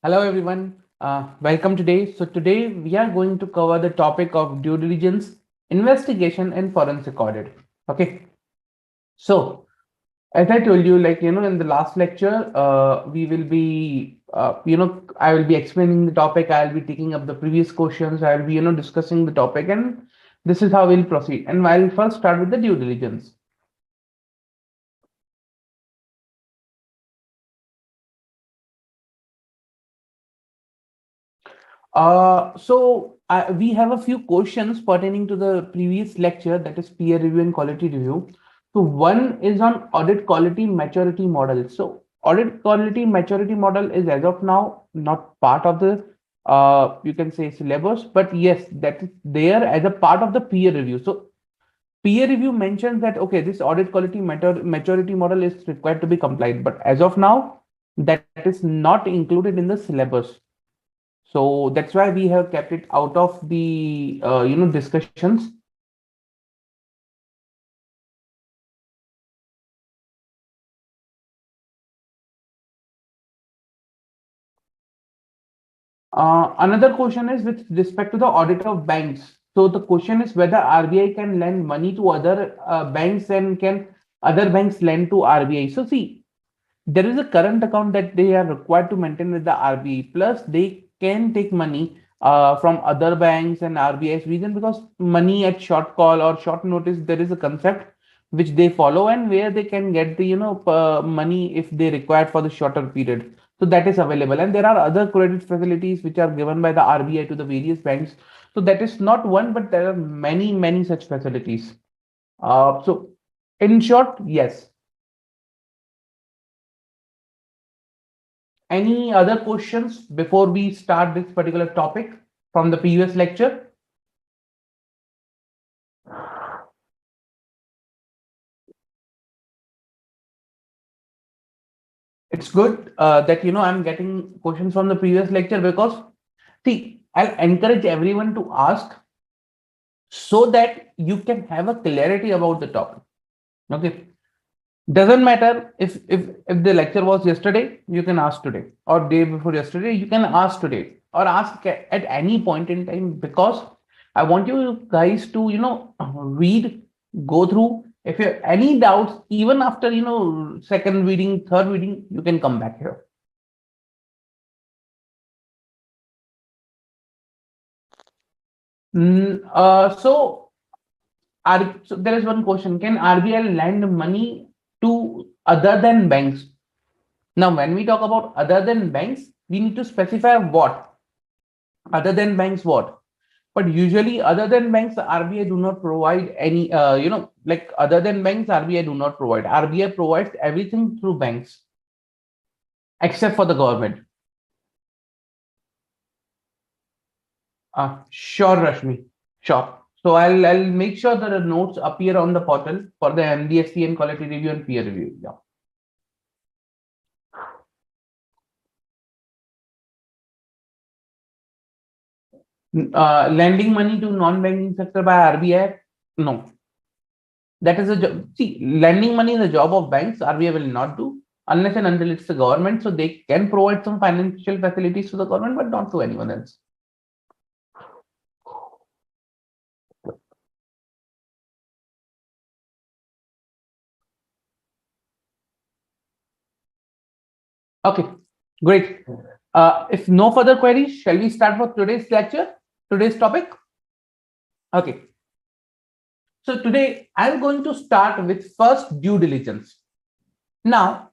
Hello everyone. Welcome today. So today we are going to cover the topic of due diligence, investigation, and forensic audit. Okay. So as I told you, in the last lecture, we will be, I will be explaining the topic. I'll be taking up the previous questions. I'll be, discussing the topic, and this is how we'll proceed. And I'll first start with the due diligence. We have a few questions pertaining to the previous lecture, that is peer review and quality review. So one is on audit quality maturity model. So audit quality maturity model is as of now not part of the you can say syllabus, but yes, that is there as a part of the peer review. So peer review mentions that okay, this audit quality maturity model is required to be complied, but as of now, that is not included in the syllabus. So that's why we have kept it out of the discussions. Another question is with respect to the audit of banks. So the question is whether RBI can lend money to other banks, and can other banks lend to RBI. So see, there is a current account that they are required to maintain with the RBI. Plus, they can take money from other banks and RBI's reason, because money at short call or short notice, there is a concept which they follow, and where they can get the money if they require for the shorter period. So that is available, and there are other credit facilities which are given by the RBI to the various banks. So that is not one, but there are many such facilities. So in short, yes. Any other questions before we start this particular topic from the previous lecture? It's good that I'm getting questions from the previous lecture, because see, I'll encourage everyone to ask so that you can have a clarity about the topic. Okay. Doesn't matter if the lecture was yesterday, you can ask today, or day before yesterday, you can ask today, or ask at any point in time, because I want you guys to read, go through. If you have any doubts, even after second reading, third reading, you can come back here. So there is one question: can RBI lend money to other than banks? Now, when we talk about other than banks, we need to specify what. Other than banks, what? But usually, other than banks, RBI do not provide any, like other than banks, RBI do not provide. RBI provides everything through banks, except for the government. Sure, Rashmi. Sure. So I'll make sure that the notes appear on the portal for the MDSC and quality review and peer review. Yeah. Lending money to non-banking sector by RBI? No. That is a job. See, lending money is a job of banks. RBI will not do unless and until it's the government. So they can provide some financial facilities to the government, but not to anyone else. Okay, great. If no further queries, shall we start for today's lecture, today's topic? Okay. So today I'm going to start with first due diligence. Now,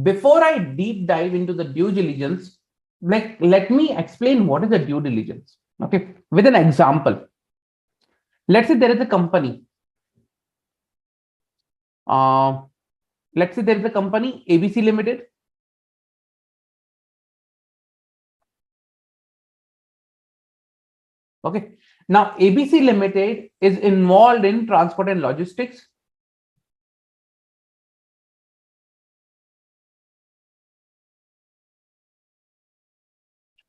before I deep dive into the due diligence, let me explain what is the due diligence. Okay, with an example. Let's say there is a company. Uh, let's say there is a company ABC Limited. Okay. Now ABC Limited is involved in transport and logistics.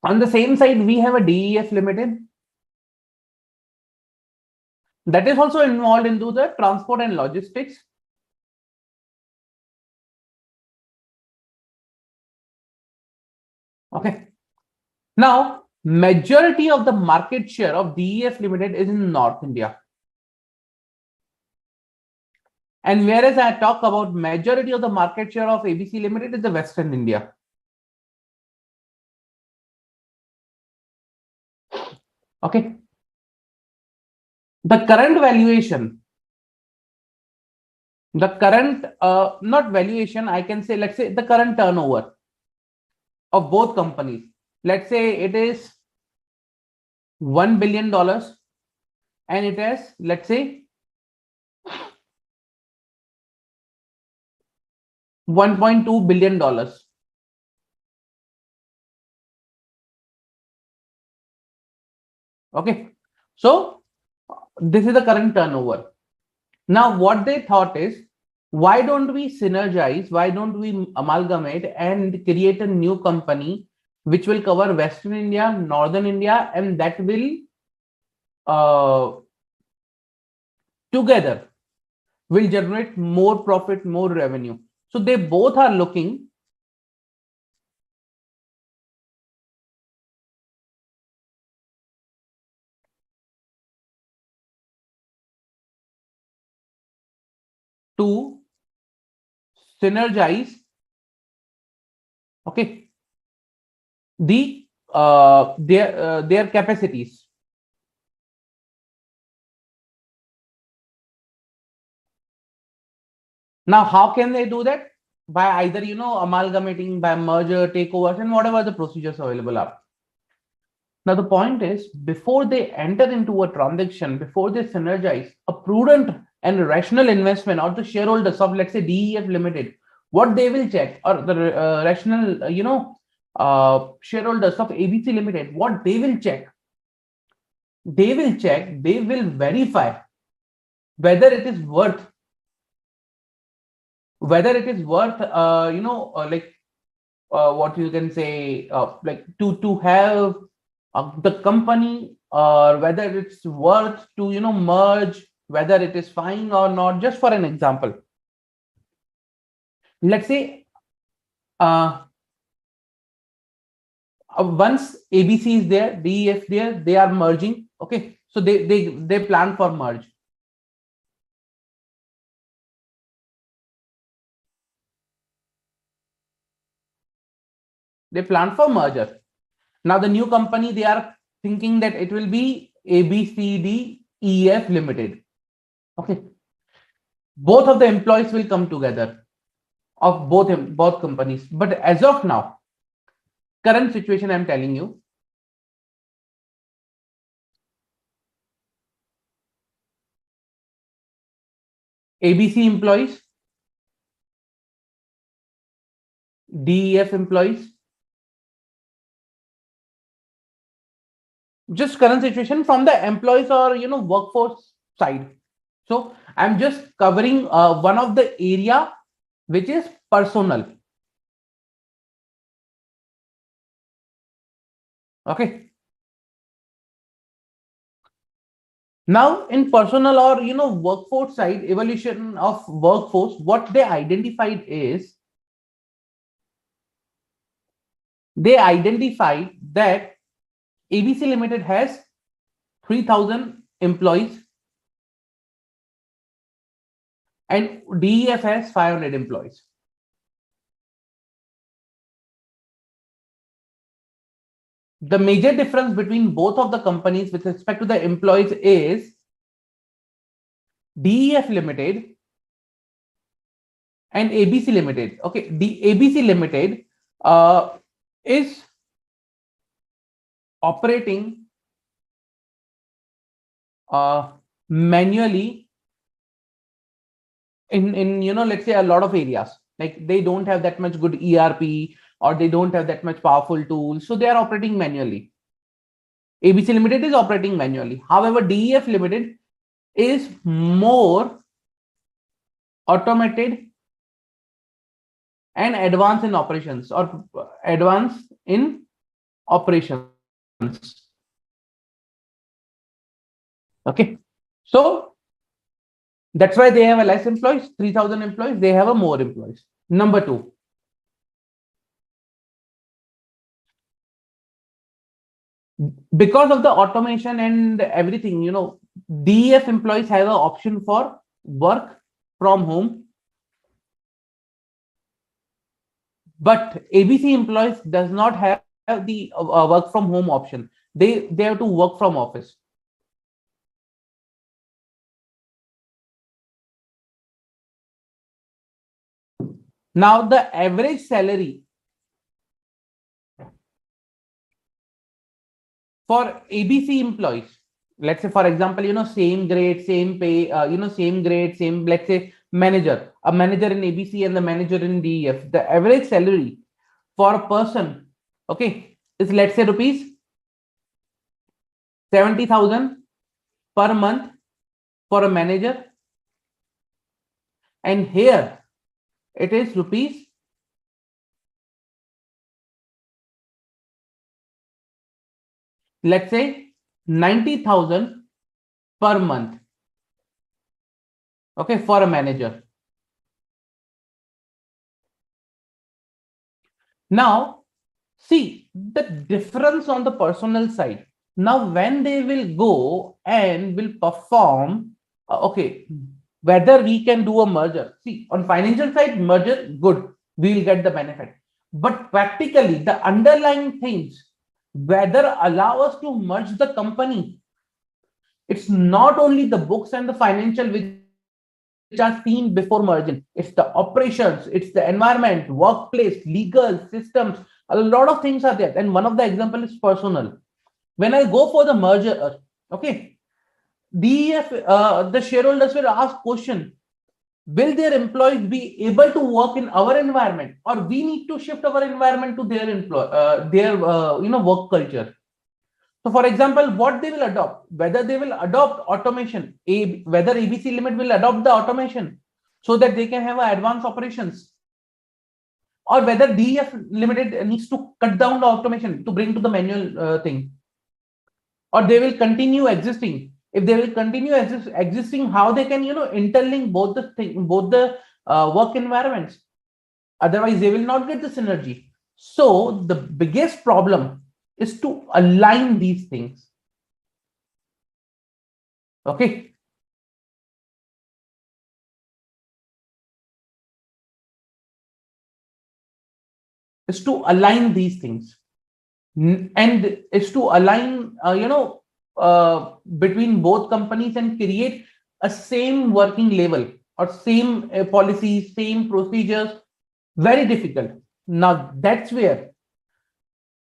On the same side, we have a DEF Limited that is also involved into the transport and logistics. Okay. Now, majority of the market share of DEF Limited is in North India. And whereas I talk about majority of the market share of ABC Limited is the Western India. Okay. The current valuation, not valuation, I can say, let's say the current turnover of both companies. Let's say it is $1 billion and it has, let's say, $1.2 billion. Okay. So this is the current turnover. Now, what they thought is, why don't we synergize? Why don't we amalgamate and create a new company which will cover Western India, Northern India, and that will together will generate more profit, more revenue. So they both are looking to synergize, okay, their capacities. Now, how can they do that? By either, amalgamating, by merger, takeovers, and whatever the procedures available are. Now, the point is, before they enter into a transaction, before they synergize, a prudent and rational investment or the shareholders of, let's say, DEF Limited, what they will check, or the rational, shareholders of ABC Limited, what they will check, they will verify whether it is worth, what you can say, like to have the company, or whether it's worth to merge, whether it is fine or not. Just for an example, let's say once ABC is there, DEF there, they are merging. Okay, so they plan for merge. They plan for merger. Now the new company, they are thinking that it will be ABCDEF Limited. Okay, both of the employees will come together of both companies. But as of now, current situation, I'm telling you, ABC employees, DEF employees, just current situation from the employees or workforce side. So I'm just covering one of the area which is personal. Okay. Now in personal or workforce side, evolution of workforce, what they identified is, they identified that ABC Limited has 3,000 employees and DEF has 500 employees. The major difference between both of the companies with respect to the employees is DEF Limited and ABC Limited. Okay, the ABC Limited is operating manually in let's say a lot of areas. Like they don't have that much good ERP, or they don't have that much powerful tools, so they are operating manually. ABC Limited is operating manually. However, DEF Limited is more automated and advanced in operations, or advanced in operations. Okay, so that's why they have a less employees, 3,000 employees, they have a more employees. Number two, Because of the automation and everything, DEF employees have an option for work from home, but ABC employees does not have the work from home option. They have to work from office. Now the average salary for ABC employees, let's say for example, same grade, same pay, same grade, same, let's say a manager in ABC and the manager in DEF, the average salary for a person, okay, is, let's say, rupees 70,000 per month for a manager, and here it is rupees, let's say, 90,000 per month, okay, for a manager. Now see the difference on the personal side. Now when they will go and will perform, okay, whether we can do a merger. See, on financial side, merger, good, we will get the benefit. But practically, the underlying things, whether allow us to merge the company, it's not only the books and the financial which are seen before merging. It's the operations, it's the environment, workplace, legal systems. A lot of things are there. And one of the example is personal. When I go for the merger, okay, the shareholders will ask question: will their employees be able to work in our environment, or we need to shift our environment to their work culture? So for example, what they will adopt, whether they will adopt automation, whether ABC Limit will adopt the automation so that they can have advanced operations, or whether DEF Limited needs to cut down the automation to bring to the manual thing, or they will continue existing. If they will continue existing, how they can interlink both the thing, both the work environments? Otherwise, they will not get the synergy. So the biggest problem is to align these things. Okay. Is to align these things, and is to align between both companies and create a same working level or same policies, same procedures. Very difficult. Now that's where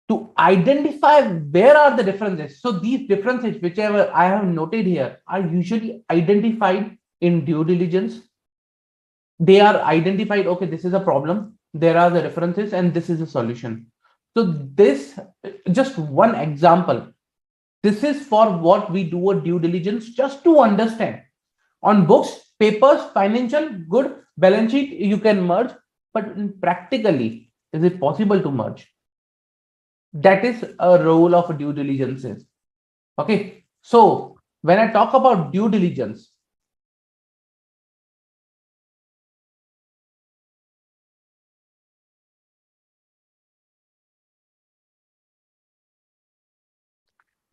to identify where are the differences. So these differences, whichever I have noted here, are usually identified in due diligence. They are identified, okay, this is a problem, there are the differences, and this is a solution. So this, just one example, this is for what we do a due diligence, just to understand. On books, papers, financial, good, balance sheet, you can merge, but practically, is it possible to merge? That is a role of due diligence. Okay, so when I talk about due diligence,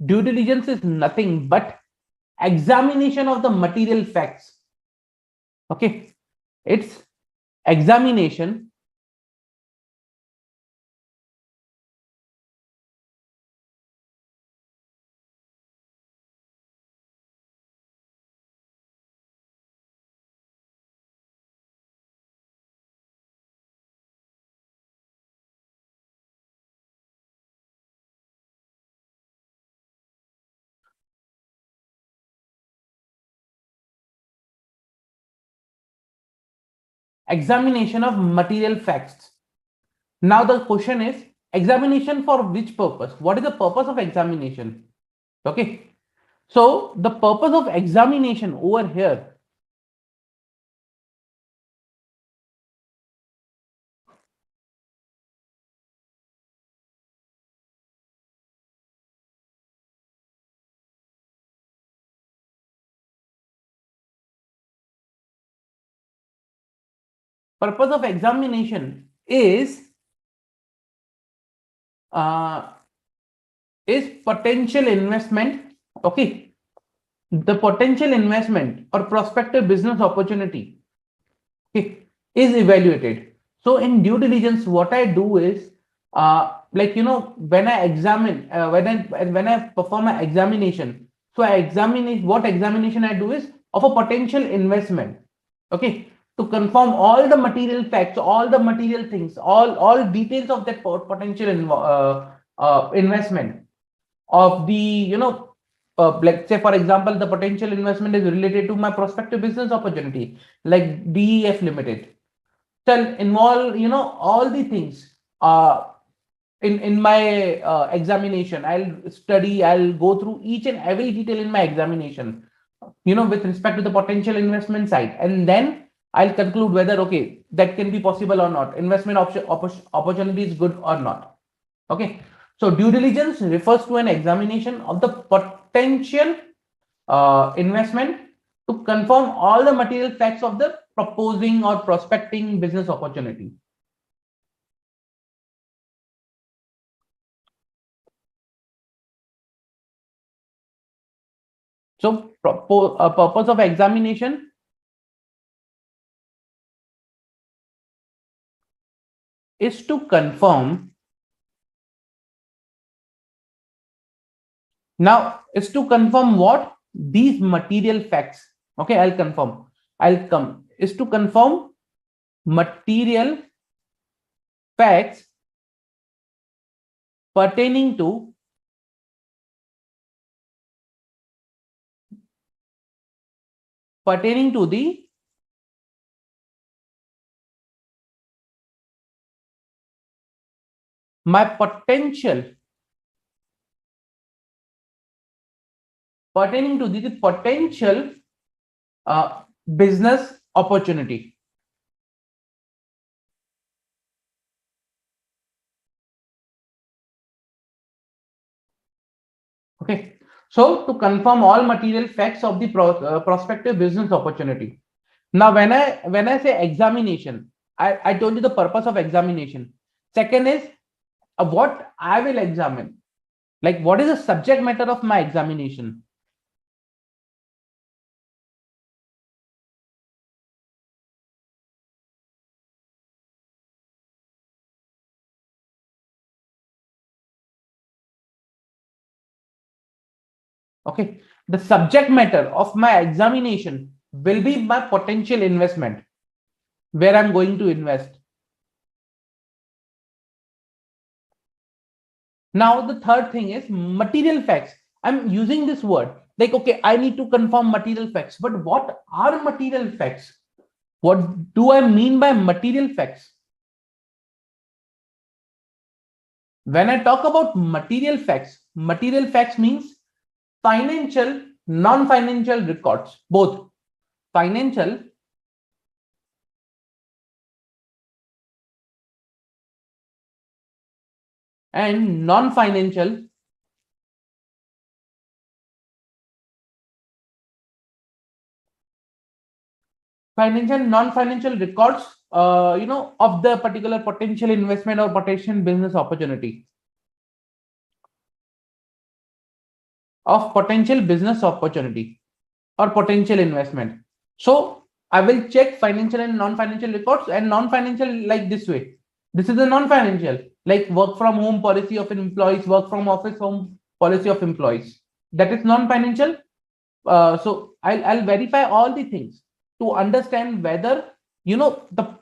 due diligence is nothing but examination of the material facts. Okay, it's examination examination of material facts. Now the question is, examination for which purpose? What is the purpose of examination? Okay, so the purpose of examination over here, purpose of examination is uh, is potential investment. Okay, the potential investment or prospective business opportunity, okay, is evaluated. So in due diligence, what I do is, like when I examine, when I perform an examination, so I examine what examination I do is of a potential investment. Okay, to confirm all the material facts, all the material things, all details of that potential investment of the let's say for example the potential investment is related to my prospective business opportunity like DEF Limited, shall involve all the things in my examination. I'll study, I'll go through each and every detail in my examination, with respect to the potential investment side, and then I'll conclude whether okay that can be possible or not, investment opportunity is good or not. Okay, so due diligence refers to an examination of the potential investment to confirm all the material facts of the proposing or prospecting business opportunity. So, purpose of examination is to confirm. Now, is to confirm what? These material facts. Okay, I'll confirm. I'll come. Is to confirm material facts pertaining to the my potential pertaining to the potential business opportunity. Okay, so to confirm all material facts of the prospective business opportunity. Now, when I say examination, I told you the purpose of examination. Second is what I will examine. Like, what is the subject matter of my examination? Okay, the subject matter of my examination will be my potential investment, where I'm going to invest. Now, the third thing is material facts. I'm using this word like, okay, I need to confirm material facts, but what are material facts? What do I mean by material facts? When I talk about material facts means financial, non-financial records, both financial and non-financial non-financial records, of the particular potential investment or potential business opportunity. Of potential business opportunity or potential investment. So I will check financial and non-financial records, and non-financial like this way. This is a non-financial, like work from home policy of employees, work from office home policy of employees. That is non-financial. So I'll verify all the things to understand whether the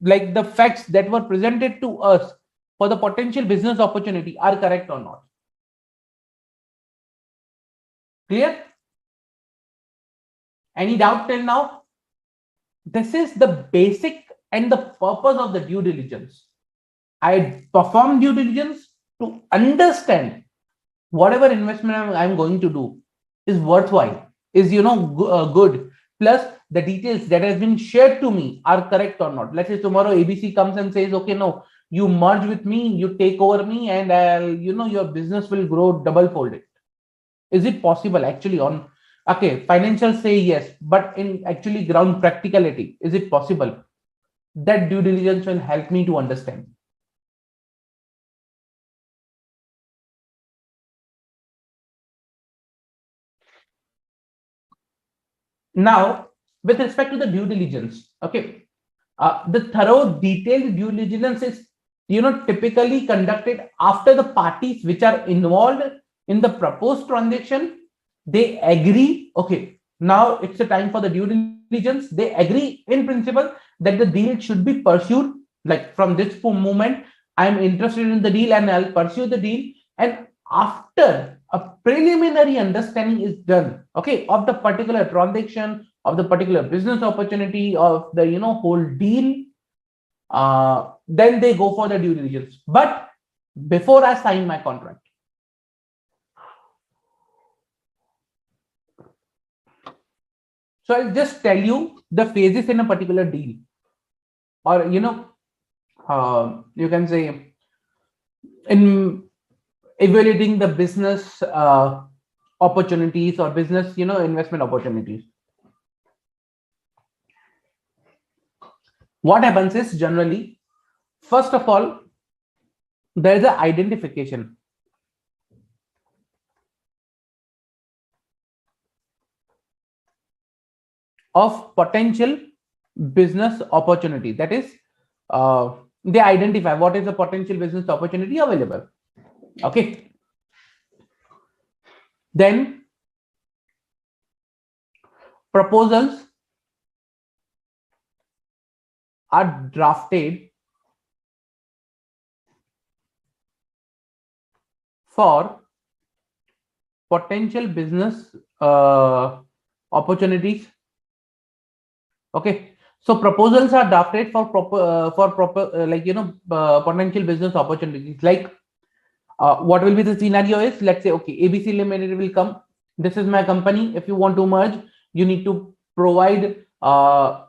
like the facts that were presented to us for the potential business opportunity are correct or not. Clear? Any doubt till now? This is the basic and the purpose of the due diligence. I perform due diligence to understand whatever investment I'm going to do is worthwhile, is good, plus the details that has been shared to me are correct or not. Let's say tomorrow ABC comes and says, okay, no, you merge with me, you take over me, and your business will grow double folded. Is it possible actually? On okay, financials say yes, but in actually ground practicality, is it possible? That due diligence will help me to understand. Now, with respect to the due diligence, okay, the thorough detailed due diligence is typically conducted after the parties which are involved in the proposed transaction, they agree, okay, now it's a time for the due diligence, they agree in principle that the deal should be pursued, like from this moment I'm interested in the deal and I'll pursue the deal. And after a preliminary understanding is done, okay, of the particular transaction, of the particular business opportunity, of the whole deal, then they go for the due diligence. But before I sign my contract, so I'll just tell you the phases in a particular deal, or you can say in evaluating the business opportunities or business investment opportunities. What happens is, generally, first of all, there is an identification of potential business opportunity. That is, they identify what is the potential business opportunity available. Okay. Then proposals are drafted for potential business opportunities. Okay, so proposals are drafted for potential business opportunities. Like, what will be the scenario is, let's say, okay, ABC Limited will come. This is my company. If you want to merge, you need to provide, for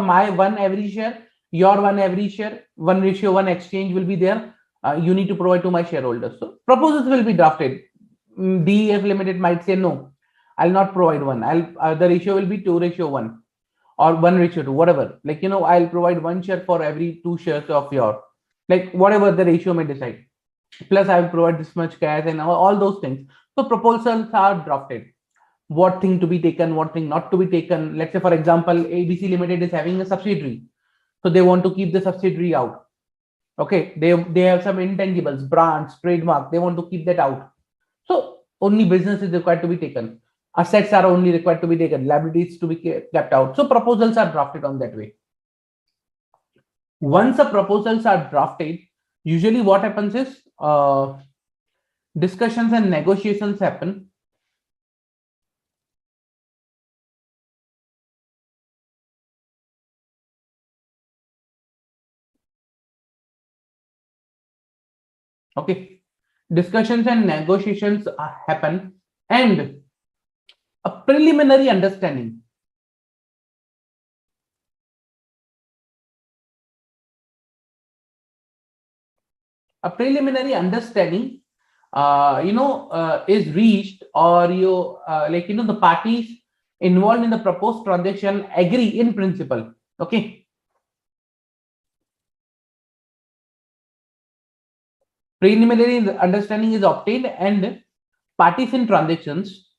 my one every share, your one every share, 1:1 exchange will be there. You need to provide to my shareholders. So proposals will be drafted. DEF Limited might say, no, I'll not provide one. The ratio will be 2:1 or 1:2, whatever. Like, I'll provide one share for every 2 shares of your, like, whatever the ratio may decide. Plus, I will provide this much cash and all those things. So proposals are drafted. What thing to be taken, what thing not to be taken. Let's say, for example, ABC Limited is having a subsidiary, so they want to keep the subsidiary out. Okay, they have some intangibles, brands, trademark. They want to keep that out. So only business is required to be taken. Assets are only required to be taken. Liabilities to be kept out. So proposals are drafted on that way. Once the proposals are drafted, usually what happens is, discussions and negotiations happen. Okay, discussions and negotiations happen, and a preliminary understanding is reached, or the parties involved in the proposed transaction agree in principle. Okay, preliminary understanding is obtained, and parties in transactions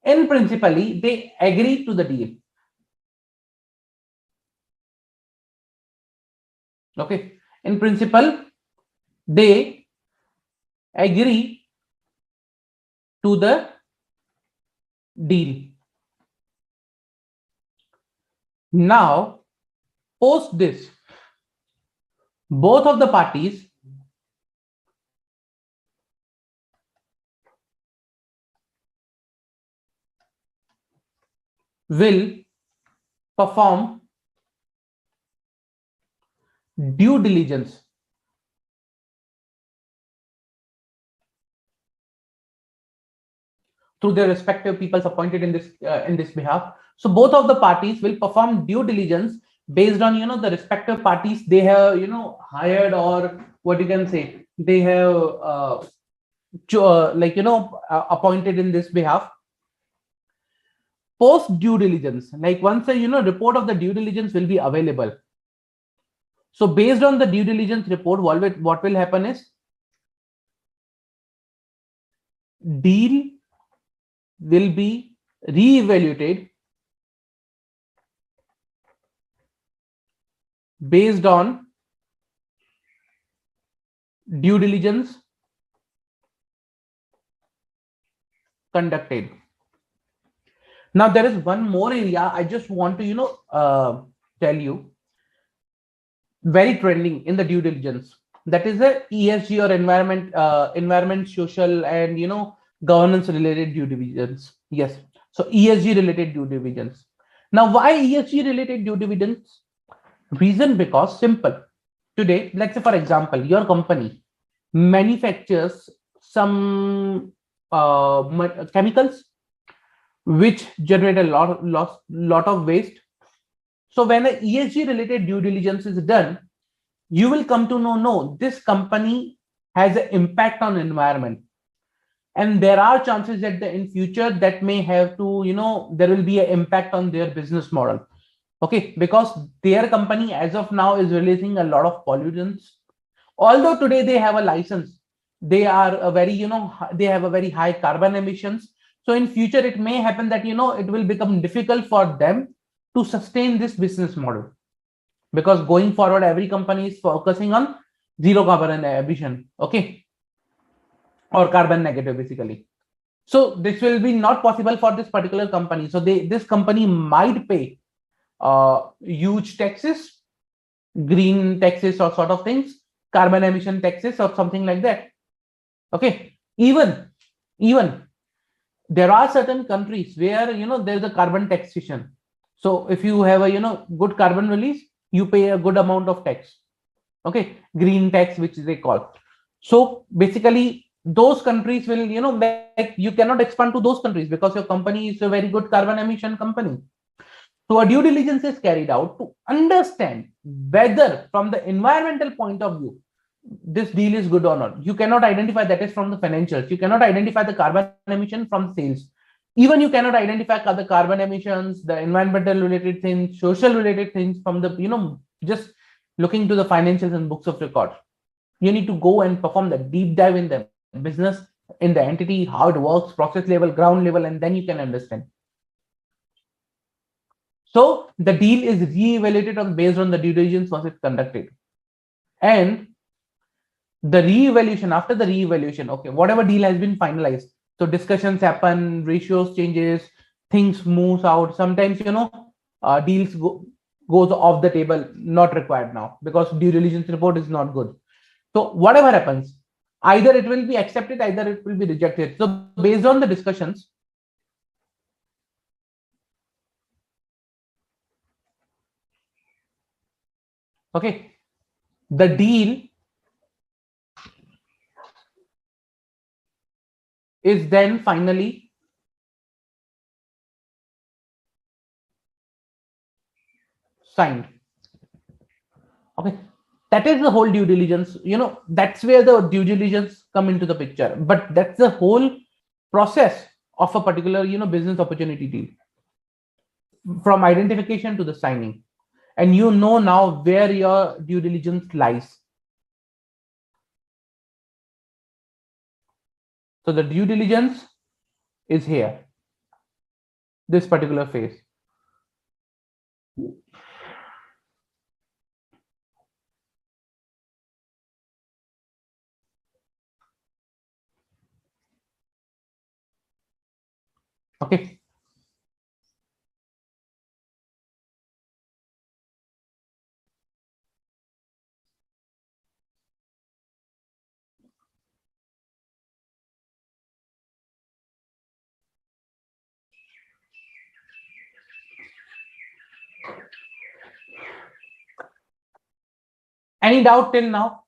in principally they agree to the deal. Okay, in principle they agree to the deal. Now, post this, both of the parties will perform due diligence through their respective peoples appointed in this behalf. So both of the parties will perform due diligence based on the respective parties they have hired, or what you can say, they have appointed in this behalf. Post due diligence, like once a report of the due diligence will be available. So based on the due diligence report, what will happen is, deal will be re-evaluated based on due diligence conducted. Now there is one more area I just want to tell you, very trending in the due diligence, that is the ESG or environment, social, and governance related due diligence. Yes, so ESG related due diligence. Now why ESG related due diligence? Reason because simple. Today, let's say for example, your company manufactures some chemicals which generate a lot of waste. So when a ESG related due diligence is done, you will come to know, no, this company has an impact on environment, and there are chances that in future that may have to, there will be an impact on their business model. Okay, because their company as of now is releasing a lot of pollutants. Although today they have a license, they are a very, they have a very high carbon emissions. So in future, it may happen that, it will become difficult for them to sustain this business model, because going forward, every company is focusing on zero carbon emission. Okay, or carbon negative basically. So this will be not possible for this particular company. So this company might pay huge taxes, green taxes or sort of things, carbon emission taxes or something like that. Okay, even there are certain countries where there's a carbon taxation. So if you have a good carbon release, you pay a good amount of tax. Okay, green tax, which they call. So basically, those countries will like, you cannot expand to those countries because your company is a very good carbon emission company. So a due diligence is carried out to understand whether from the environmental point of view this deal is good or not. You cannot identify that is from the financials. You cannot identify the carbon emission from sales. Even you cannot identify the carbon emissions, the environmental related things, social related things from the just looking to the financials and books of record. You need to go and perform the deep dive in the business, in the entity, how it works, process level, ground level, and then you can understand. So the deal is re-evaluated based on the due diligence was it conducted. And the re-evaluation, after the re-evaluation, okay, whatever deal has been finalized. So discussions happen, ratios changes, things moves out. Sometimes, deals goes off the table, not required now because due diligence report is not good. So whatever happens, either it will be accepted, either it will be rejected. So based on the discussions, okay, the deal is then finally signed. Okay, that is the whole due diligence. That's where the due diligence come into the picture. But that's the whole process of a particular business opportunity deal, from identification to the signing. And now where your due diligence lies. So the due diligence is here, this particular phase. Okay. Any doubt till now?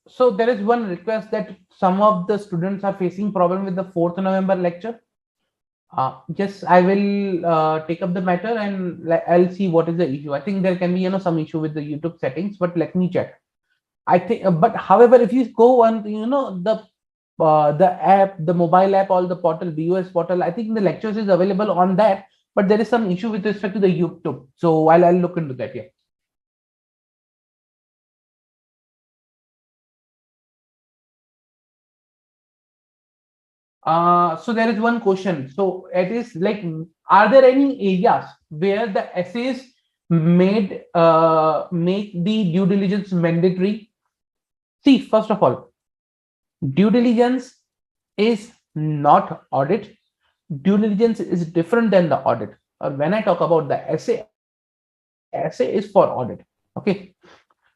So there is one request that some of the students are facing problem with the 4th November lecture. Yes, I will take up the matter and I'll see what is the issue. I think there can be some issue with the YouTube settings, but let me check. I think, but however, if you go on the app, the mobile app, or the portal, BOS portal, I think the lectures is available on that. But there is some issue with respect to the YouTube, so I'll look into that. Yeah. So there is one question. So it is like, are there any areas where the essays make the due diligence mandatory? See, first of all, due diligence is not audit. Due diligence is different than the audit. Or when I talk about the essay is for audit. Okay.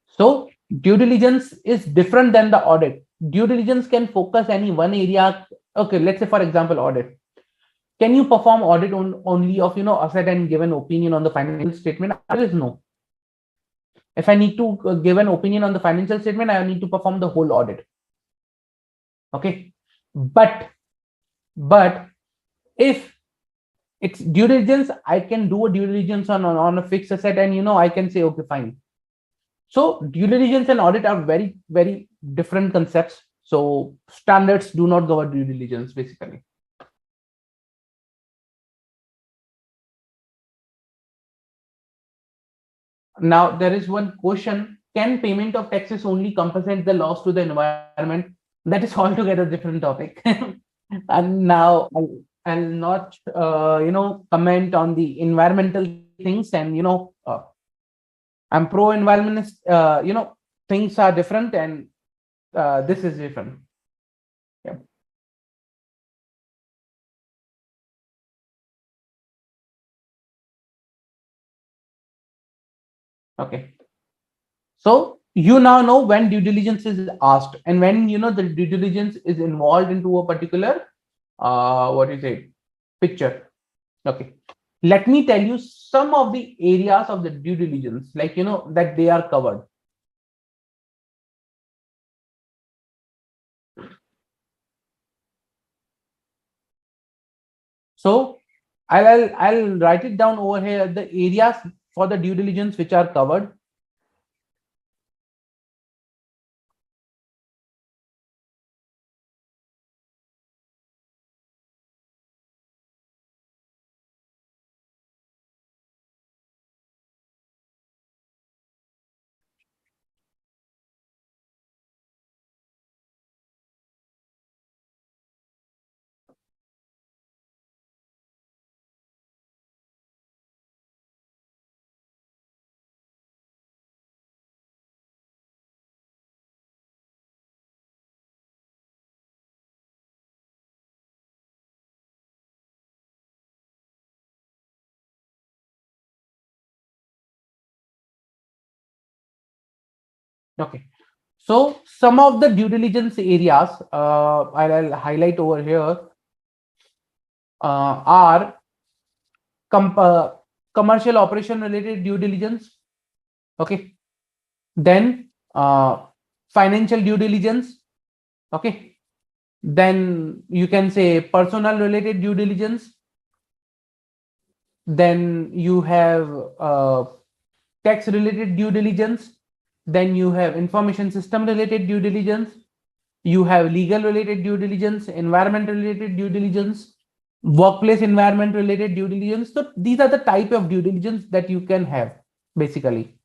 So due diligence is different than the audit. Due diligence can focus any one area. Okay, let's say for example, audit. Can you perform audit only of asset and give an opinion on the financial statement? Answer is no. If I need to give an opinion on the financial statement, I need to perform the whole audit. Okay, but if it's due diligence, I can do a due diligence on a fixed asset, and I can say okay, fine. So due diligence and audit are very, very different concepts. So standards do not cover due diligence basically. Now there is one question: can payment of taxes only compensate the loss to the environment? That is altogether different topic. And now I'll not comment on the environmental things, and I'm pro environmentalist. Things are different, and this is different. Yeah. Okay. So you now know when due diligence is asked, and when the due diligence is involved into a particular what is it picture. Okay. Let me tell you some of the areas of the due diligence, like that they are covered. So I'll write it down over here, the areas for the due diligence which are covered. Okay. So some of the due diligence areas I'll highlight over here are commercial operation related due diligence. Okay. Then financial due diligence. Okay. Then you can say personal related due diligence. Then you have tax related due diligence. Then you have information system related due diligence. You have legal related due diligence, environment related due diligence, workplace environment related due diligence. So these are the type of due diligence that you can have basically.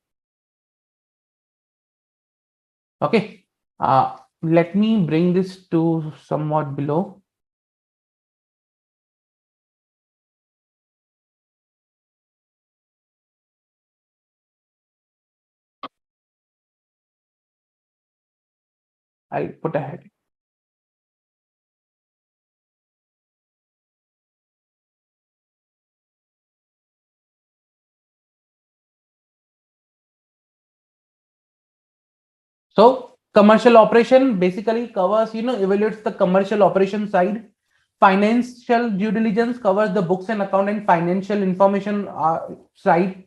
Okay. Let me bring this to somewhat below. I'll put a head. So commercial operation basically covers, evaluates the commercial operation side. Financial due diligence covers the books and account and financial information side.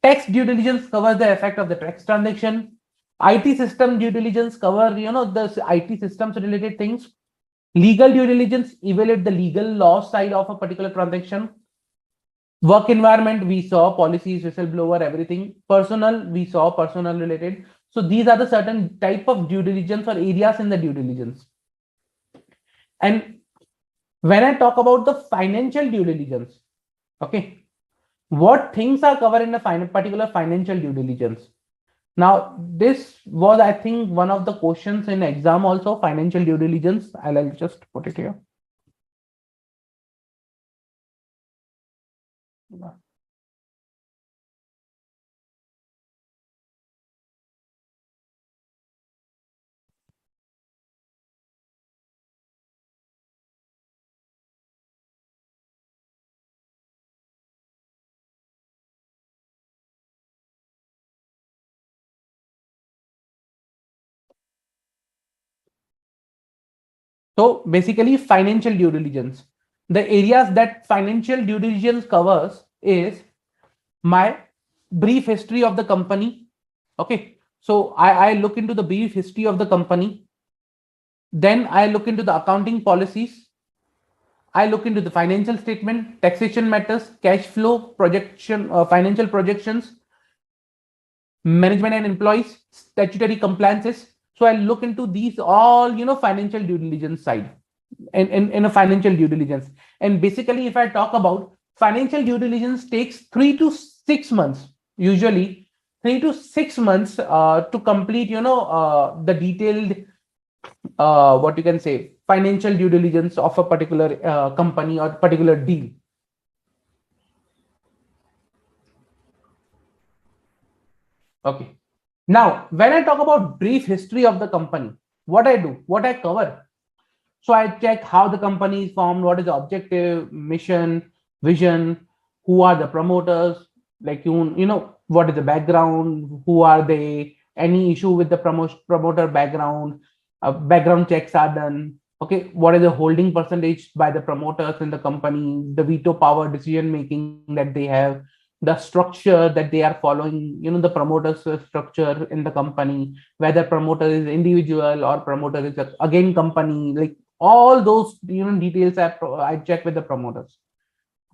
Tax due diligence covers the effect of the tax transaction. IT system due diligence cover, the IT systems related things. Legal due diligence, evaluate the legal law side of a particular transaction. Work environment, we saw policies, whistleblower, everything. Personal, we saw personal related. So these are the certain type of due diligence or areas in the due diligence. And when I talk about the financial due diligence, okay, what things are covered in a particular financial due diligence? Now, this was, I think, one of the questions in exam also, financial due diligence. I'll just put it here. So basically, financial due diligence. The areas that financial due diligence covers is my brief history of the company. Okay. So I look into the brief history of the company. Then I look into the accounting policies. I look into the financial statement, taxation matters, cash flow projection, financial projections, management and employees, statutory compliances. So I look into these all, financial due diligence side in a financial due diligence. And basically, if I talk about financial due diligence takes 3 to 6 months, usually 3 to 6 months to complete, the detailed, what you can say, financial due diligence of a particular company or particular deal. Okay. Now, when I talk about brief history of the company, what I do, what I cover. So I check how the company is formed, what is the objective, mission, vision, who are the promoters, like what is the background, who are they, any issue with the promoter background, background checks are done. Okay, what is the holding percentage by the promoters in the company, the veto power decision making that they have, the structure that they are following, the promoters structure in the company, whether promoter is individual or promoter is again company, like all those details I check with the promoters.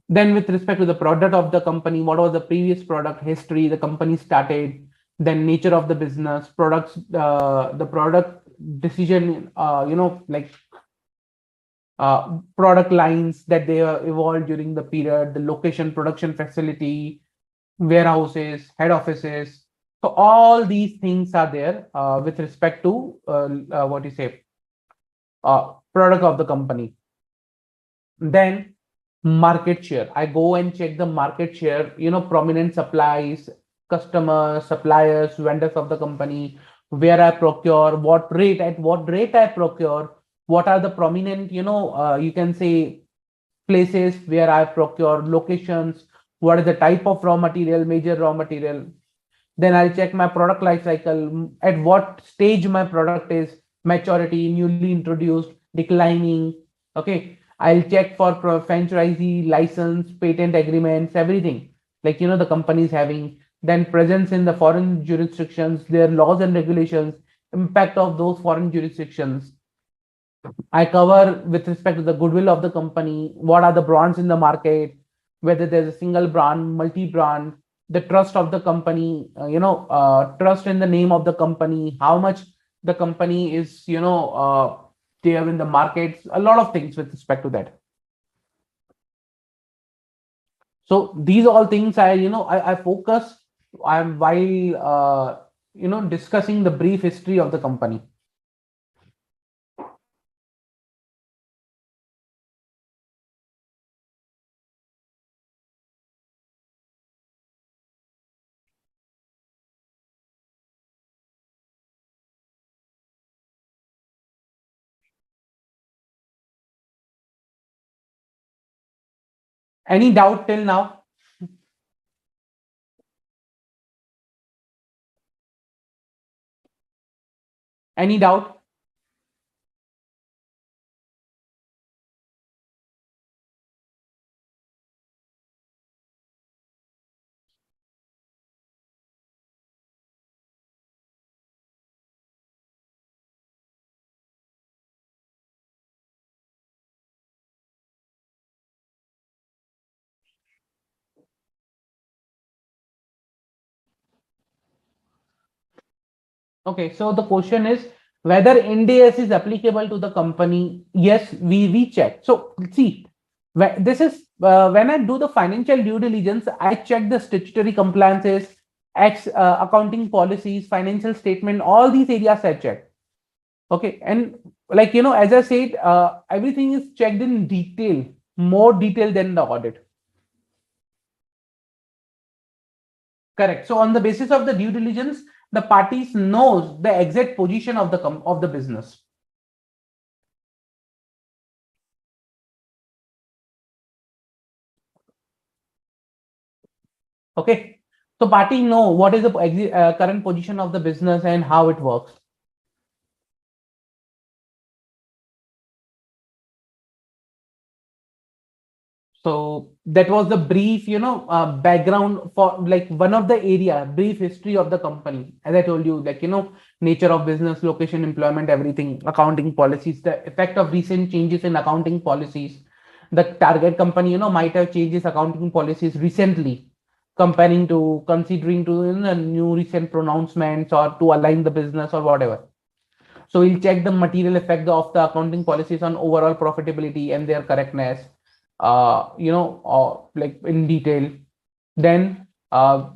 Then with respect to the product of the company, what was the previous product history the company started, then nature of the business, products, the product decision, like product lines that they evolved during the period, the location, production facility, warehouses, head offices. So all these things are there with respect to what you say, product of the company. Then market share. I go and check the market share, prominent supplies, customers, suppliers, vendors of the company, where I procure, at what rate I procure, what are the prominent, you can say places where I procure, locations, what is the type of raw material, major raw material. Then I'll check my product life cycle, at what stage my product is, maturity, newly introduced, declining. Okay. I'll check for franchisee license, patent agreements, everything. Like, the companies having, then presence in the foreign jurisdictions, their laws and regulations, impact of those foreign jurisdictions. I cover with respect to the goodwill of the company, what are the brands in the market, whether there's a single brand, multi-brand, the trust of the company, trust in the name of the company, how much the company is, there in the markets, a lot of things with respect to that. So these all things I focus I'm while discussing the brief history of the company. Any doubt till now? Any doubt? Okay, so the question is whether NDS is applicable to the company. Yes, we check. So see, this is when I do the financial due diligence, I check the statutory compliances, accounting policies, financial statement, all these areas I check. Okay, and like as I said, everything is checked in detail, more detail than the audit. Correct. So on the basis of the due diligence, the parties knows the exact position of the business. Okay. So party know what is the current position of the business and how it works. So that was the brief, background for like one of the area, brief history of the company. As I told you, like, nature of business, location, employment, everything, accounting policies, the effect of recent changes in accounting policies. The target company, might have changed its accounting policies recently, comparing to considering to new recent pronouncements or to align the business or whatever. So we'll check the material effect of the accounting policies on overall profitability and their correctness, like in detail. Then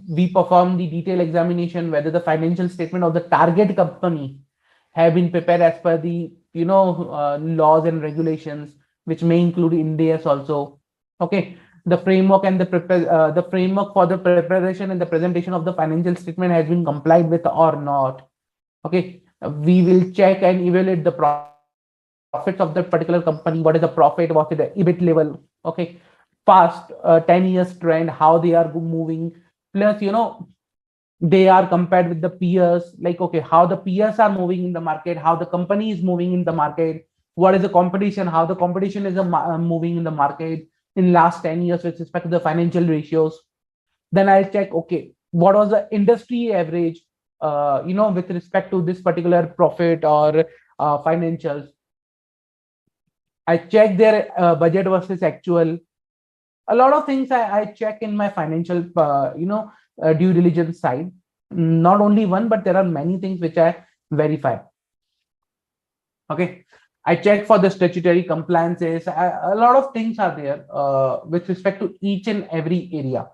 we perform the detailed examination whether the financial statement of the target company have been prepared as per the laws and regulations, which may include Ind AS also. Okay, the framework and the framework for the preparation and the presentation of the financial statement has been complied with or not. Okay, we will check and evaluate the profits of that particular company. What is the profit? What is the EBIT level? Okay, past 10 years trend, how they are moving. Plus, they are compared with the peers. Like, okay, how the peers are moving in the market, how the company is moving in the market. What is the competition? How the competition is moving in the market in last 10 years with respect to the financial ratios. Then I'll check, okay, what was the industry average, with respect to this particular profit or financials. I check their budget versus actual. A lot of things I check in my financial, due diligence side. Not only one, but there are many things which I verify. Okay. I check for the statutory compliances. A lot of things are there with respect to each and every area,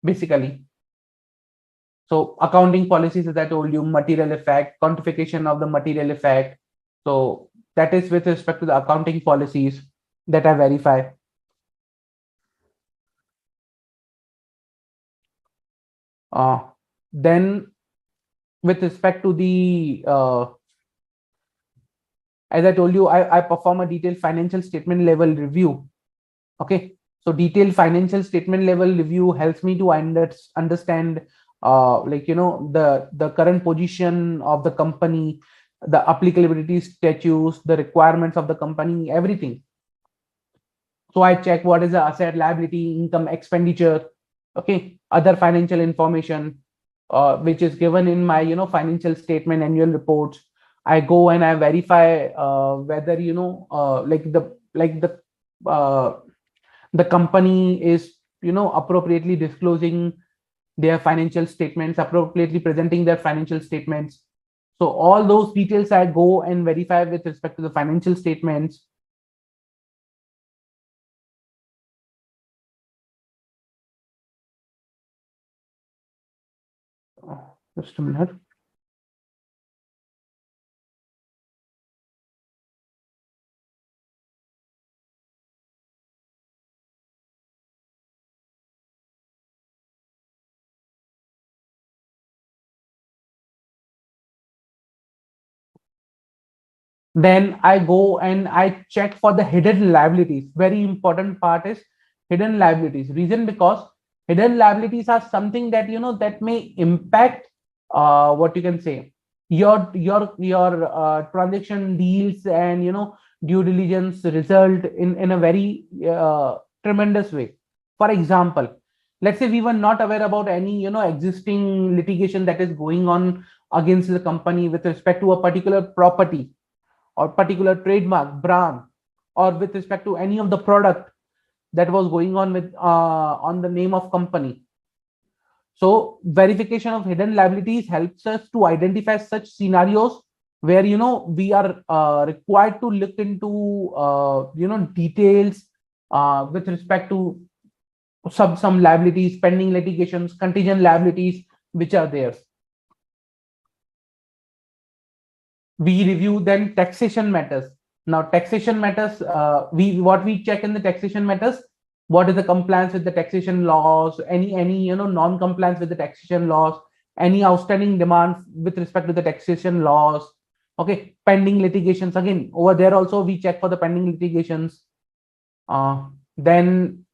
basically. So accounting policies, as I told you, material effect, quantification of the material effect. So that is with respect to the accounting policies that I verify. Uh, then with respect to the, as I told you, I perform a detailed financial statement level review. Okay. So detailed financial statement level review helps me to understand the current position of the company, the applicability statutes, the requirements of the company, everything. So I check what is the asset, liability, income, expenditure, okay, other financial information which is given in my financial statement, annual reports. I go and I verify whether uh, the company is appropriately disclosing their financial statements, appropriately presenting their financial statements. So all those details I go and verify with respect to the financial statements. Just a minute. Then I go and I check for the hidden liabilities. Very important part is hidden liabilities. Reason because hidden liabilities are something that that may impact what you can say your transaction deals and due diligence result in a very tremendous way. For example, let's say we were not aware about any existing litigation that is going on against the company with respect to a particular property or particular trademark brand, or with respect to any of the product that was going on with on the name of company. So verification of hidden liabilities helps us to identify such scenarios where we are required to look into details with respect to some liabilities, pending litigations, contingent liabilities which are there. We review then taxation matters. Now taxation matters, what we check in the taxation matters, what is the compliance with the taxation laws, any non-compliance with the taxation laws, any outstanding demands with respect to the taxation laws. Okay, pending litigations, again over there also we check for the pending litigations. Then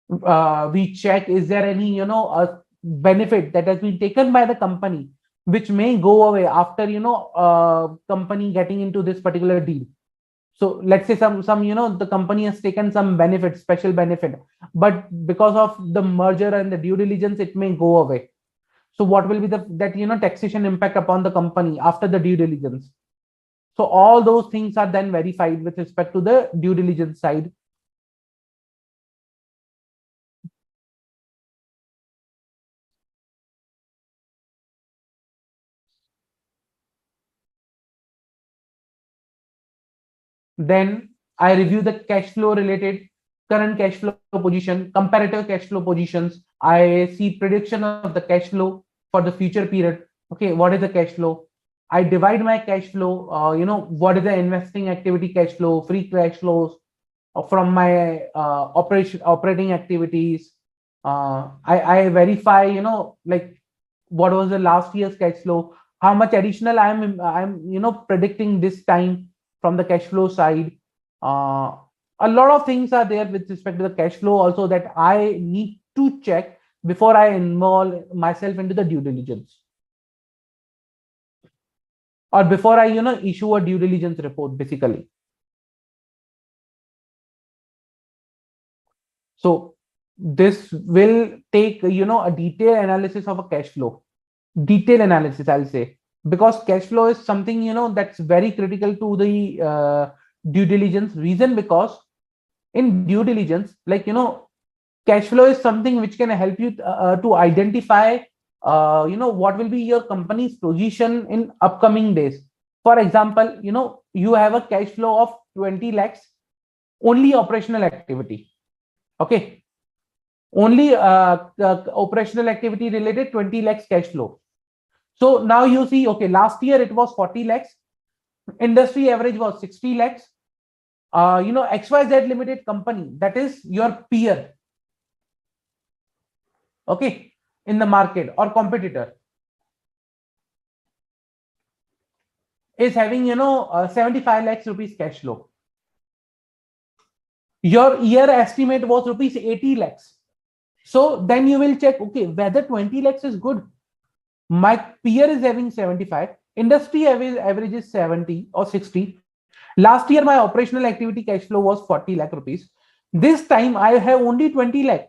we check, is there any a benefit that has been taken by the company which may go away after company getting into this particular deal. So let's say some the company has taken some benefit, special benefit, but because of the merger and the due diligence it may go away. So what will be that taxation impact upon the company after the due diligence? So all those things are then verified with respect to the due diligence side. Then I review the cash flow related, current cash flow position, comparative cash flow positions. I see prediction of the cash flow for the future period. Okay, what is the cash flow? I divide my cash flow. What is the investing activity cash flow, free cash flows from my operating activities. I verify, like what was the last year's cash flow, how much additional I'm predicting this time from the cash flow side. A lot of things are there with respect to the cash flow also that I need to check before I involve myself into the due diligence, or before I issue a due diligence report basically. So this will take a detailed analysis of a cash flow, detailed analysis I'll say, because cash flow is something that's very critical to the due diligence. Reason because in due diligence, like cash flow is something which can help you to identify what will be your company's position in upcoming days. For example, you have a cash flow of 20 lakhs, only operational activity. Okay, only operational activity related 20 lakhs cash flow. So now you see, okay, last year it was 40 lakhs, industry average was 60 lakhs. XYZ limited company, that is your peer, okay, in the market or competitor, is having 75 lakhs rupees cash flow. Your year estimate was rupees 80 lakhs. So then you will check, okay, whether 20 lakhs is good. My peer is having 75, industry average is 70 or 60. Last year my operational activity cash flow was 40 lakh rupees. This time I have only 20 lakh.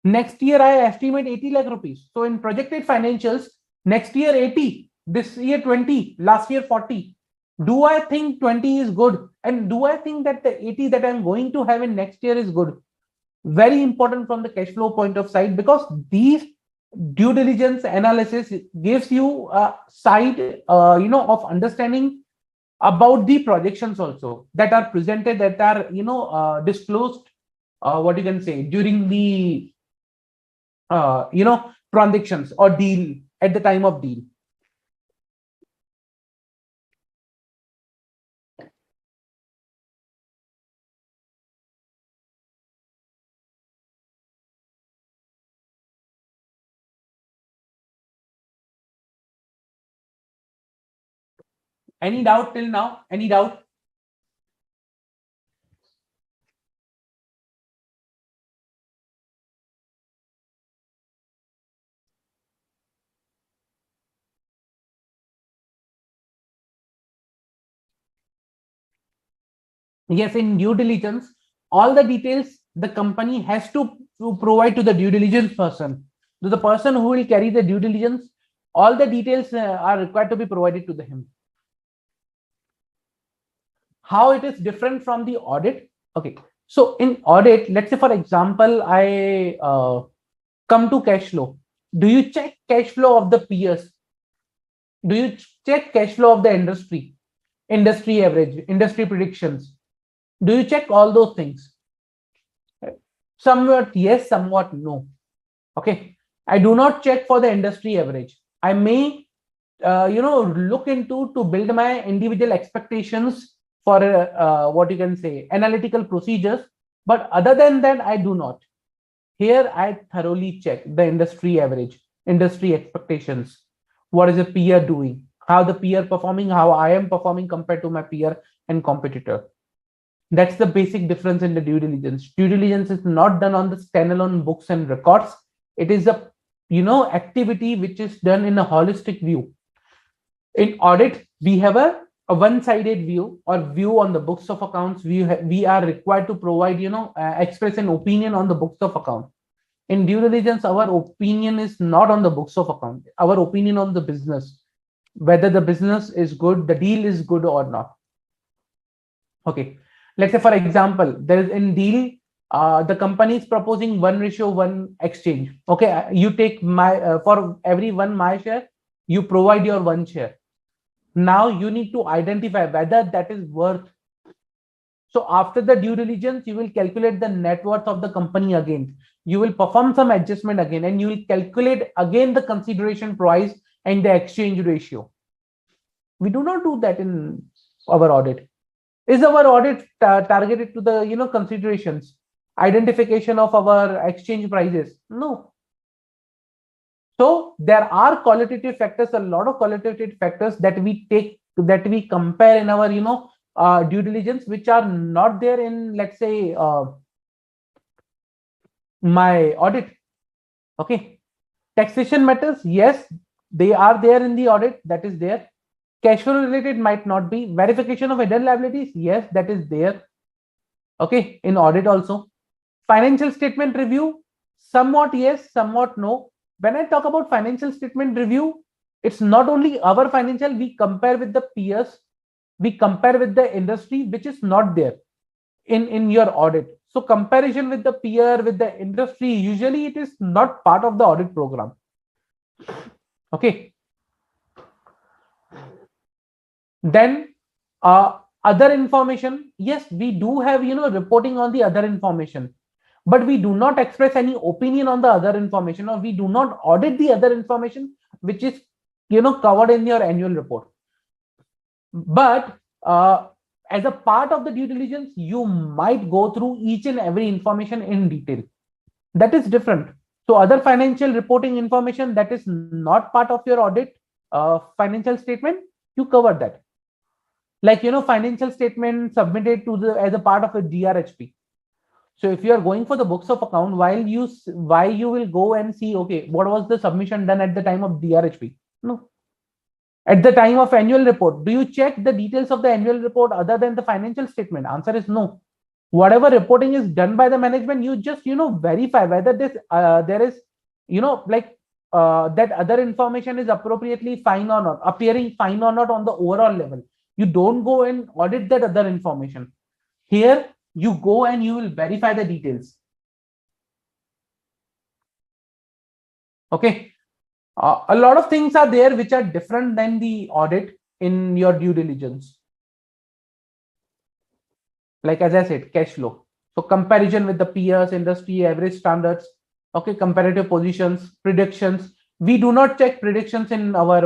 Next year I estimate 80 lakh rupees. So in projected financials, next year 80, this year 20, last year 40. Do I think 20 is good? And do I think that the 80 that I'm going to have in next year is good? Very important from the cash flow point of sight, because these due diligence analysis gives you a side of understanding about the projections also that are presented, that are disclosed, what you can say, during the transactions or deal, at the time of deal. Any doubt till now? Any doubt? Yes, in due diligence, all the details the company has to provide to the due diligence person. To the person who will carry the due diligence, all the details are required to be provided to him. How it is different from the audit? Okay, so in audit, let's say for example, I Come to cash flow. Do you check cash flow of the peers? Do you check cash flow of the industry average, industry predictions? Do you check all those things? Somewhat yes, somewhat no. Okay. I do not check for the industry average. I may, look into to build my individual expectations for what you can say analytical procedures. But other than that, I do not. Here, I thoroughly check the industry average, industry expectations. What is the peer doing? How the peer performing? How I am performing compared to my peer and competitor. That's the basic difference in the due diligence. Due diligence is not done on the standalone books and records. It is a activity which is done in a holistic view. In audit, we have a one-sided view or view on the books of accounts. We are required to provide, express an opinion on the books of account. In due diligence, our opinion is not on the books of account. Our opinion on the business, whether the business is good, the deal is good or not. Okay. Let's say, for example, there is in deal, the company is proposing 1:1 exchange. Okay, you take my for every one my share, you provide your one share. Now you need to identify whether that is worth. So after the due diligence, you will calculate the net worth of the company again. You will perform some adjustment again, and you will calculate again the consideration price and the exchange ratio. We do not do that in our audit. Is our audit targeted to the considerations, identification of our exchange prices? No. So there are qualitative factors, a lot of qualitative factors that we take, that we compare in our due diligence, which are not there in, let's say, my audit. Okay. Taxation matters, yes, they are there in the audit. That is there. Cash flow related might not be. Verification of hidden liabilities, yes, that is there. Okay, in audit also. Financial statement review, somewhat yes, somewhat no. When I talk about financial statement review, it's not only our financial, we compare with the peers, we compare with the industry, which is not there in your audit. So comparison with the peer, with the industry, usually it is not part of the audit program. Okay. Then other information, yes, we do have reporting on the other information, but we do not express any opinion on the other information, or we do not audit the other information which is covered in your annual report. But as a part of the due diligence, you might go through each and every information in detail. That is different. So other financial reporting information that is not part of your audit financial statement, you cover that. Like financial statement submitted to the as a part of a DRHP. So if you are going for the books of account, why you will go and see, okay, what was the submission done at the time of DRHP? No. At the time of annual report, do you check the details of the annual report other than the financial statement? Answer is no. Whatever reporting is done by the management, you just verify whether this there is that other information is appropriately fine or not, appearing fine or not on the overall level. You don't go and audit that other information. Here you go and you will verify the details. Okay. A lot of things are there which are different than the audit in your due diligence. Like as I said, cash flow. So comparison with the peers, industry average standards. Okay, comparative positions, predictions. We do not check predictions in our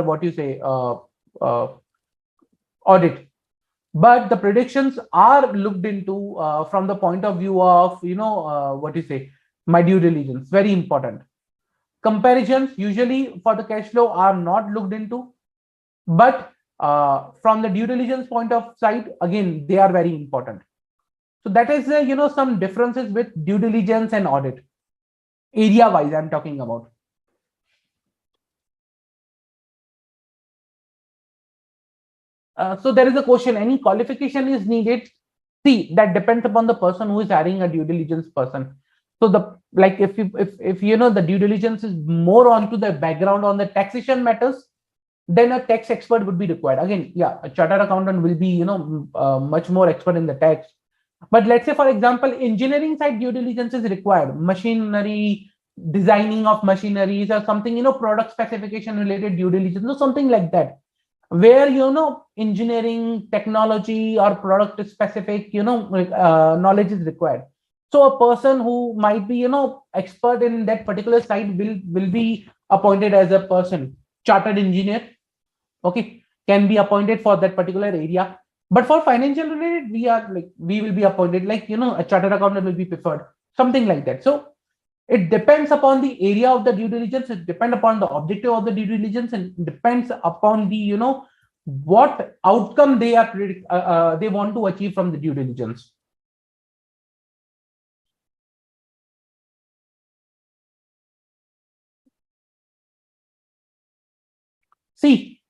audit, but the predictions are looked into from the point of view of my due diligence. Very important. Comparisons usually for the cash flow are not looked into, but from the due diligence point of sight, again, they are very important. So that is some differences with due diligence and audit, area wise I'm talking about. So there is a question, any qualification is needed? See, that depends upon the person who is hiring a due diligence person. So if the due diligence is more onto the background on the taxation matters, then a tax expert would be required. Again, yeah, a chartered accountant will be much more expert in the tax. But let's say, for example, engineering side due diligence is required, machinery, designing of machineries or something, product specification related due diligence or something like that, where engineering, technology or product specific knowledge is required. So a person who might be expert in that particular side will be appointed as a person. Chartered engineer, okay, can be appointed for that particular area. But for financial related, we will be appointed like a chartered accountant will be preferred, something like that. So it depends upon the area of the due diligence, it depends upon the objective of the due diligence, and depends upon the what outcome they want to achieve from the due diligence. See,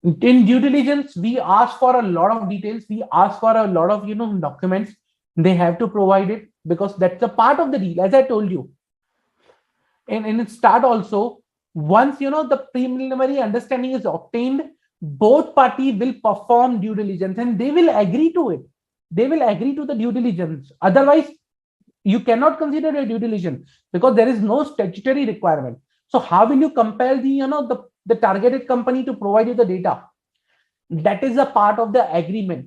in due diligence, we ask for a lot of details, we ask for a lot of documents. They have to provide it because that's a part of the deal, as I told you. And in its start also, once the preliminary understanding is obtained, both parties will perform due diligence and they will agree to it. They will agree to the due diligence. Otherwise, you cannot consider a due diligence because there is no statutory requirement. So how will you compel the targeted company to provide you the data? That is a part of the agreement.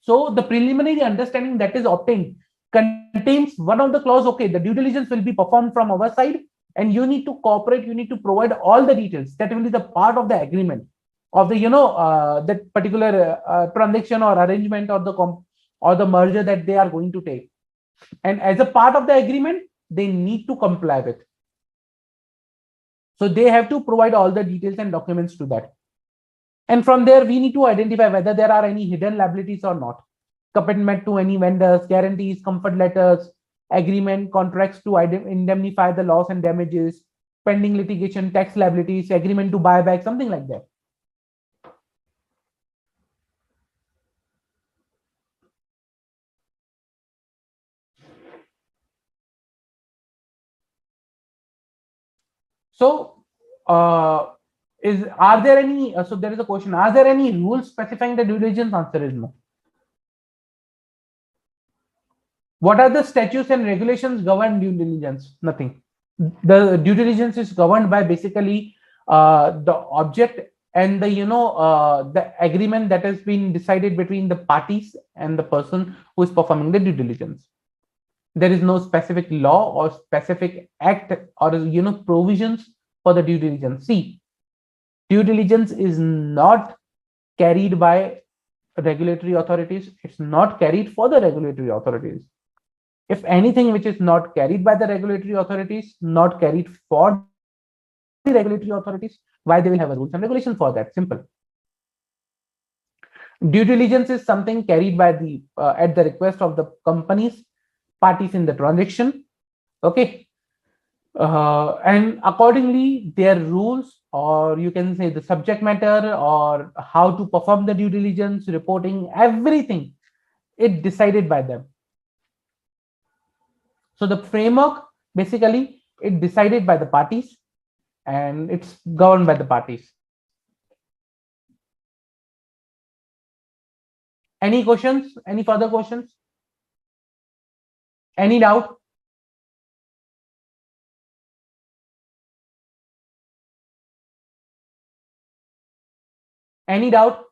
So the preliminary understanding that is obtained contains one of the clause, okay, the due diligence will be performed from our side and you need to cooperate, you need to provide all the details. That will be the part of the agreement of the that particular transaction or arrangement or the merger that they are going to take. And as a part of the agreement, they need to comply with. So they have to provide all the details and documents to that. And from there, we need to identify whether there are any hidden liabilities or not. Commitment to any vendors, guarantees, comfort letters, agreement, contracts to indemnify the loss and damages, pending litigation, tax liabilities, agreement to buy back, something like that. So, are there any? So there is a question: are there any rules specifying the due diligence? Answer is no. What are the statutes and regulations govern due diligence? Nothing. The due diligence is governed by basically the object and the agreement that has been decided between the parties and the person who is performing the due diligence. There is no specific law or specific act or provisions for the due diligence. See, due diligence is not carried by regulatory authorities. It's not carried for the regulatory authorities. If anything which is not carried by the regulatory authorities, not carried for the regulatory authorities, why they will have a rules and regulations for that? Simple. Due diligence is something carried by the at the request of the companies, parties in the transaction. Okay. And accordingly, their rules, or you can say the subject matter, or how to perform the due diligence, reporting, everything, it decided by them. So the framework, basically, it decided by the parties and it's governed by the parties. Any questions? Any further questions? Any doubt? Any doubt?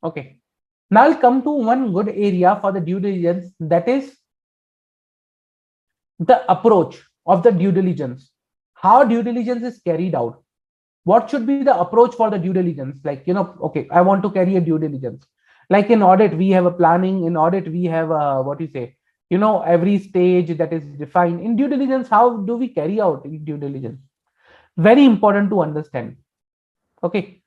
Okay. Now I'll come to one good area for the due diligence, that is the approach of the due diligence. How due diligence is carried out. What should be the approach for the due diligence? Like, okay, I want to carry a due diligence. Like in audit, we have a planning. In audit, we have a, what you say, every stage that is defined. In due diligence, how do we carry out in due diligence? Very important to understand. Okay.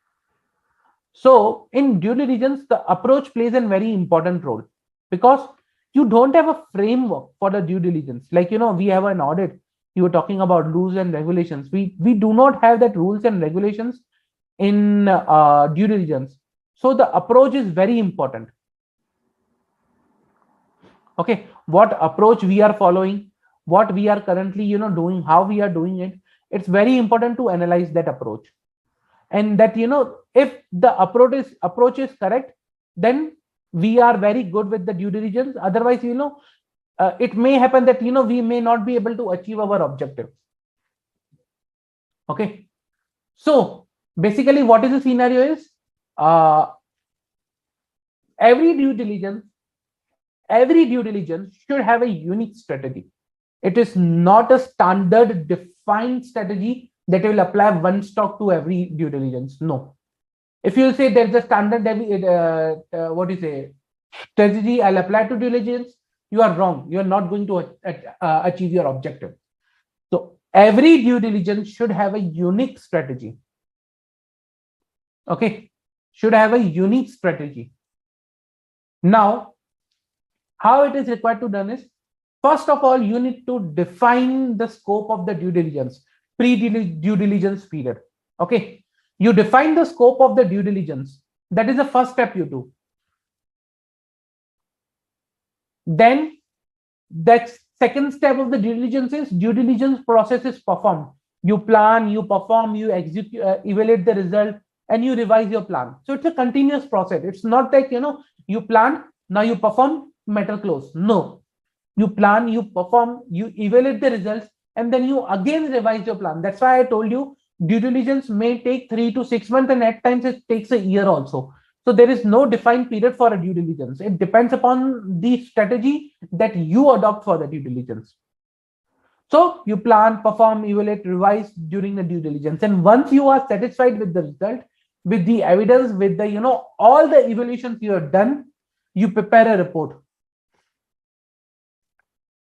So in due diligence, the approach plays a very important role because you don't have a framework for the due diligence. Like, we have an audit. You were talking about rules and regulations. We do not have that rules and regulations in due diligence. So the approach is very important. Okay, what approach we are following, what we are currently doing, how we are doing it. It's very important to analyze that approach. and that, if the approach is correct, then we are very good with the due diligence. Otherwise, it may happen that, we may not be able to achieve our objective. Okay. So basically what is the scenario is, uh, every due diligence should have a unique strategy. It is not a standard defined strategy that will apply one stock to every due diligence. No. If you say there's a standard what do you say strategy I'll apply to diligence, you are wrong. You are not going to achieve your objective. So every due diligence should have a unique strategy. Okay, should have a unique strategy. Now, how it is required to done is, first of all, you need to define the scope of the due diligence, pre-due diligence period. Okay, you define the scope of the due diligence. That is the first step you do. Then that second step of the due diligence is due diligence process is performed. You plan, you perform, you execute, evaluate the result, and you revise your plan. So it's a continuous process. It's not like, you plan, now you perform, matter close. No, you plan, you perform, you evaluate the results, and then you again revise your plan. That's why I told you due diligence may take 3 to 6 months, and at times it takes a year also. So there is no defined period for a due diligence. It depends upon the strategy that you adopt for the due diligence. So you plan, perform, evaluate, revise during the due diligence. And once you are satisfied with the result, with the evidence, with the, all the evaluations you have done, you prepare a report.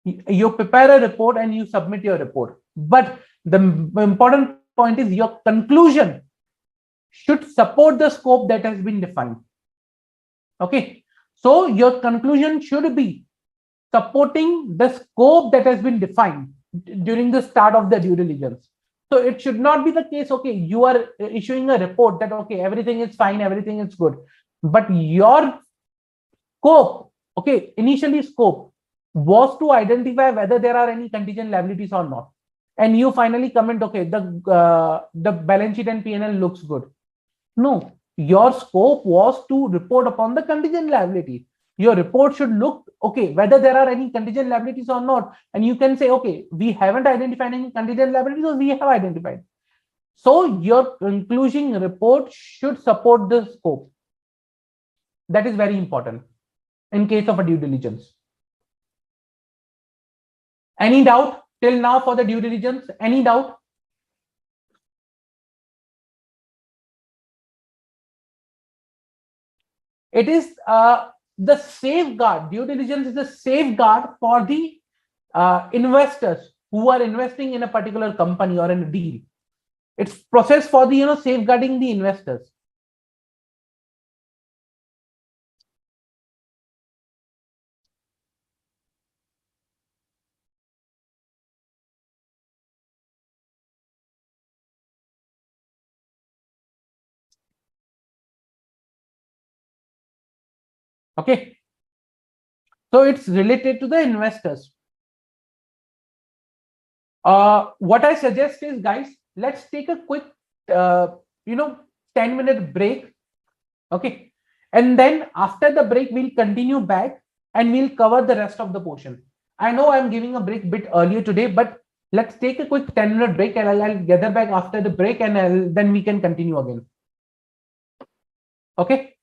You prepare a report and you submit your report. But the important point is your conclusion should support the scope that has been defined. Okay, so your conclusion should be supporting the scope that has been defined during the start of the due diligence. So it should not be the case, okay, you are issuing a report that, okay, everything is fine, everything is good, but your scope, okay, initially scope was to identify whether there are any contingent liabilities or not, and you finally comment, okay, the balance sheet and P&L looks good. No, your scope was to report upon the contingent liability. Your report should look, okay, whether there are any contingent liabilities or not, and you can say, okay, we haven't identified any contingent liabilities, or we have identified. So your concluding report should support the scope. That is very important in case of a due diligence. Any doubt till now for the due diligence? Any doubt? It is the safeguard. Due diligence is a safeguard for the investors who are investing in a particular company or in a deal. It's process for the safeguarding the investors. Okay, so it's related to the investors. What I suggest is, guys, let's take a quick 10-minute break. Okay, and then after the break we'll continue back and we'll cover the rest of the portion. I know I'm giving a break bit earlier today, but let's take a quick 10-minute break, and I'll gather back after the break, and then we can continue again. Okay.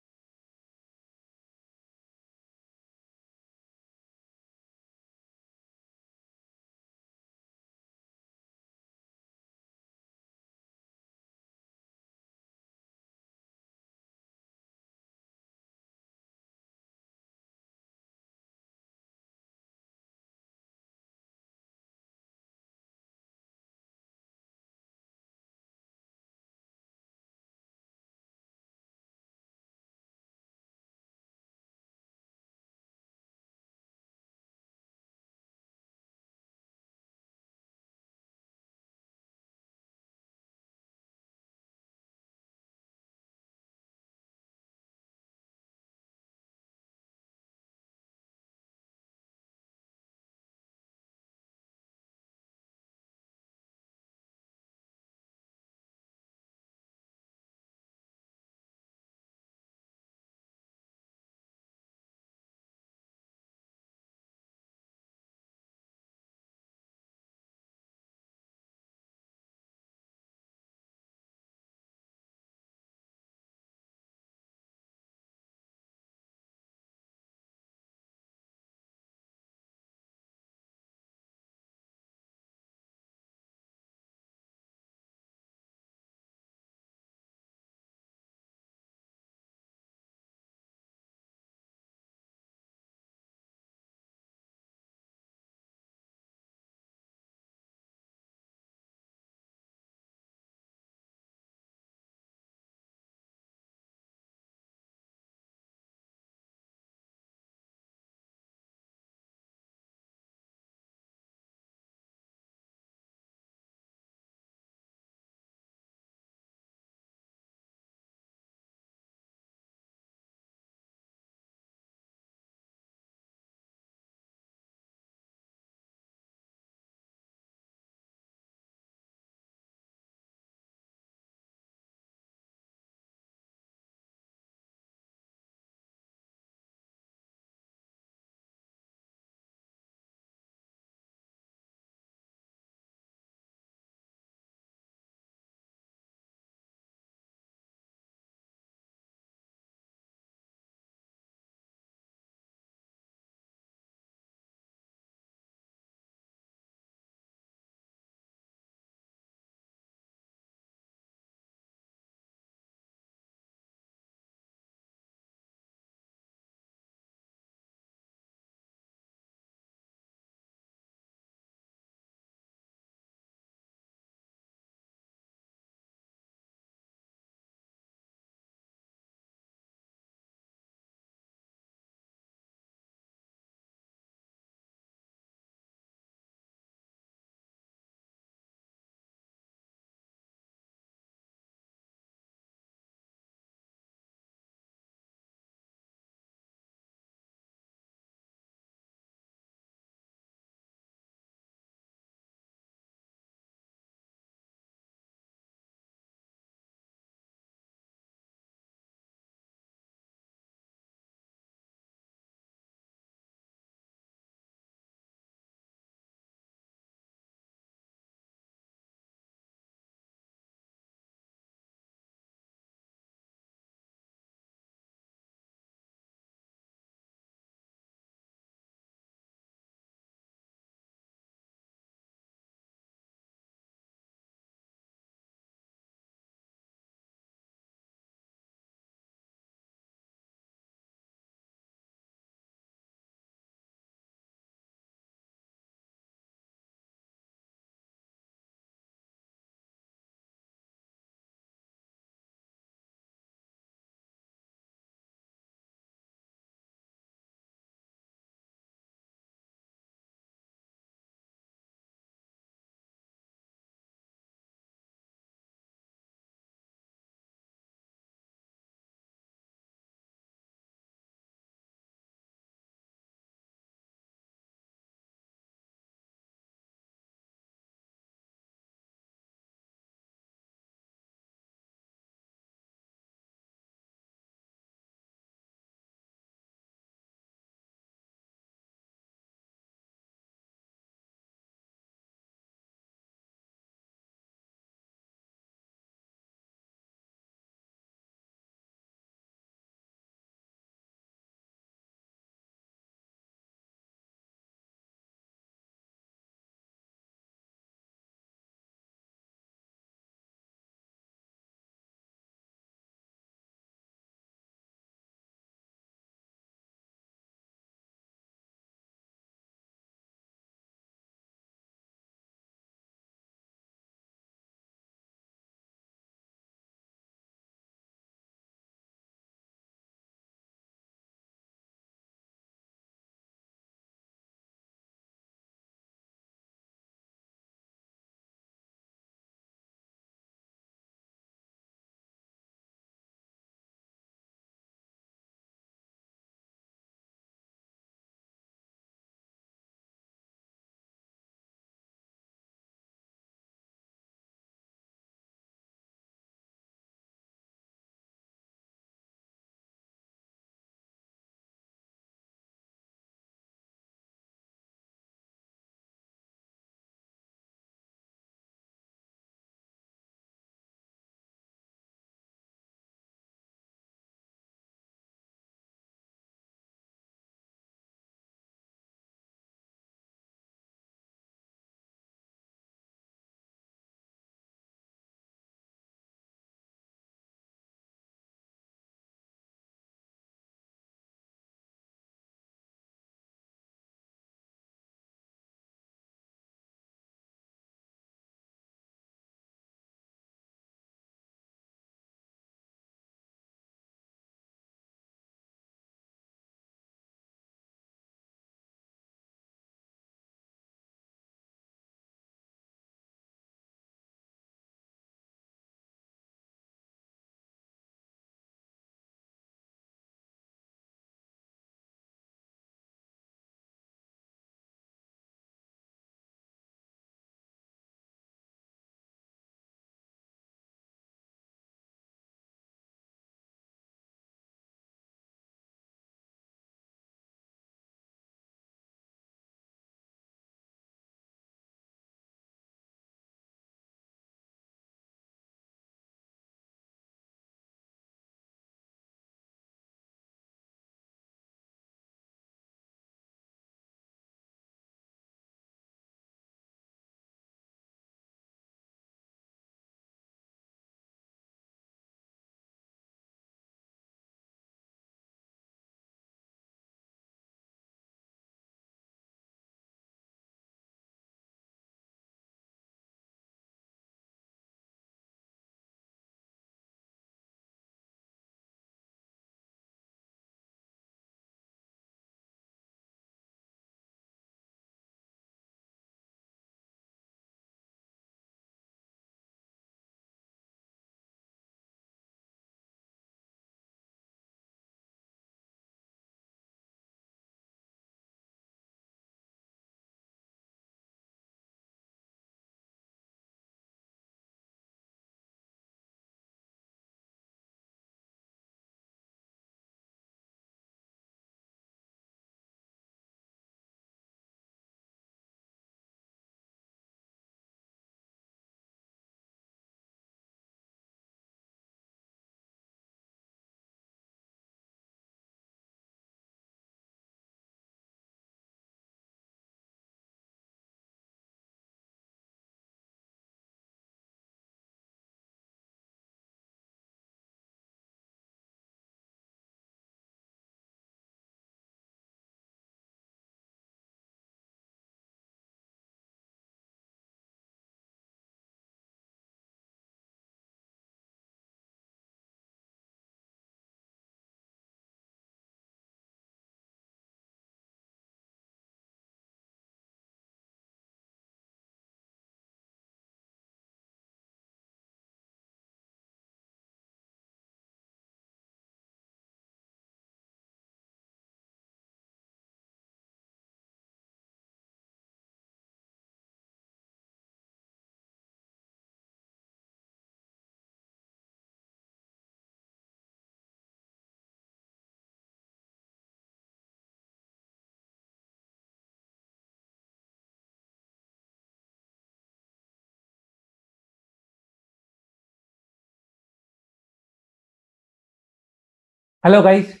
Hello, guys.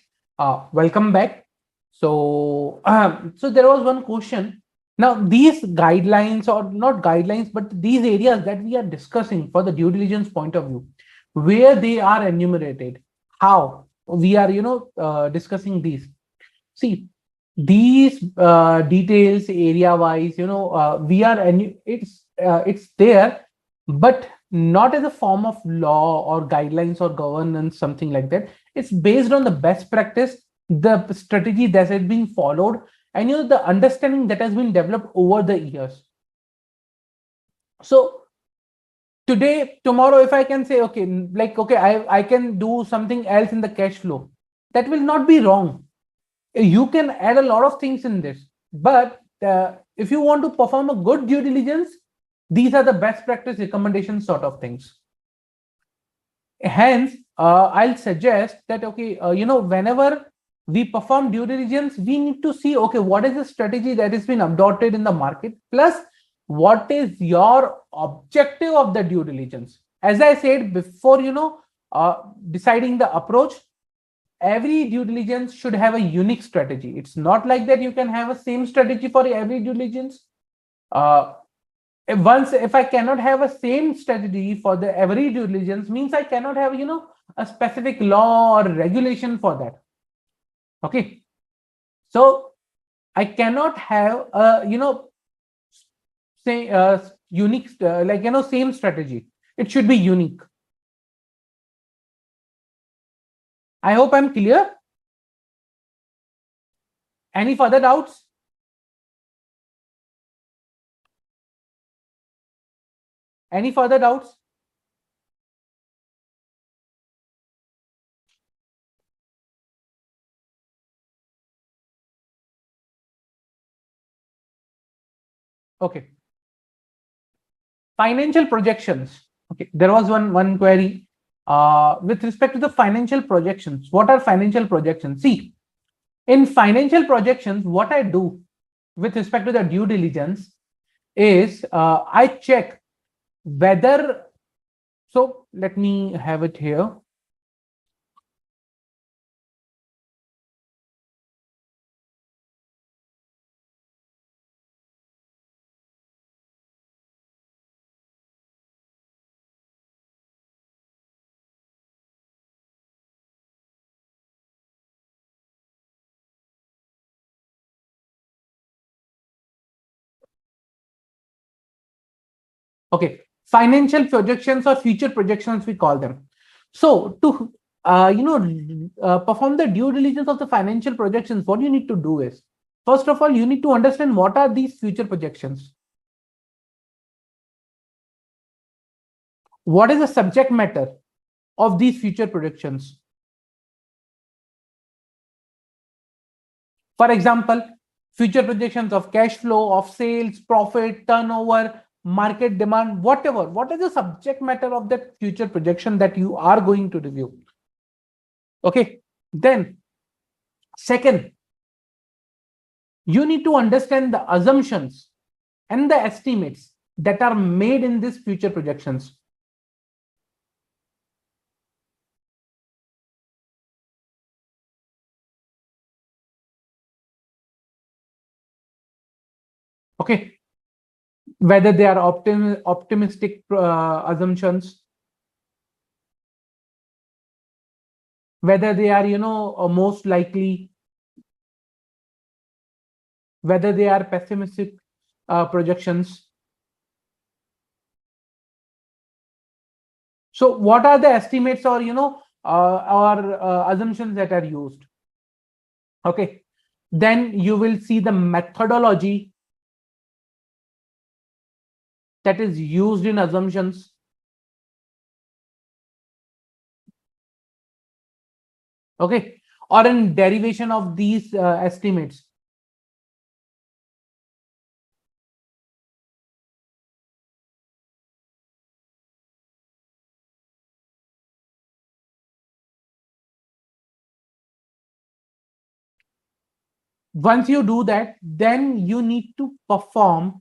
Welcome back. So there was one question. Now, these guidelines, or not guidelines, but these areas that we are discussing for the due diligence point of view, where they are enumerated, how we are, discussing these. See, these details area wise, we are, and it's there, but not as a form of law or guidelines or governance, something like that. It's based on the best practice, the strategy that has been followed, and the understanding that has been developed over the years. So today, tomorrow, if I can say, okay, like, okay, I can do something else in the cash flow, that will not be wrong. You can add a lot of things in this, but if you want to perform a good due diligence, these are the best practice recommendations sort of things. Hence, I'll suggest that, okay, whenever we perform due diligence, we need to see, okay, what is the strategy that has been adopted in the market, plus what is your objective of the due diligence. As I said before, deciding the approach, every due diligence should have a unique strategy. It's not like that you can have a same strategy for every due diligence. Uh, if I cannot have a same strategy for the every due diligence, means I cannot have a specific law or regulation for that. Okay, so I cannot have a say unique like same strategy. It should be unique. I hope I'm clear. Any further doubts? Any further doubts? Okay. Financial projections. Okay, there was one query with respect to the financial projections. What are financial projections? See, in financial projections, what I do with respect to the due diligence is I check whether. So let me have it here. Okay, financial projections or future projections, we call them. So to perform the due diligence of the financial projections, what you need to do is, first of all, you need to understand what are these future projections. What is the subject matter of these future projections? For example, future projections of cash flow, of sales, profit, turnover, market demand, whatever. What is the subject matter of that future projection that you are going to review? Okay. Then, second, you need to understand the assumptions and the estimates that are made in these future projections. Okay. Whether they are optimistic assumptions, whether they are, most likely, whether they are pessimistic projections. So what are the estimates or, or assumptions that are used? Okay. Then you will see the methodology that is used in assumptions. Okay. Or in derivation of these estimates. Once you do that, then you need to perform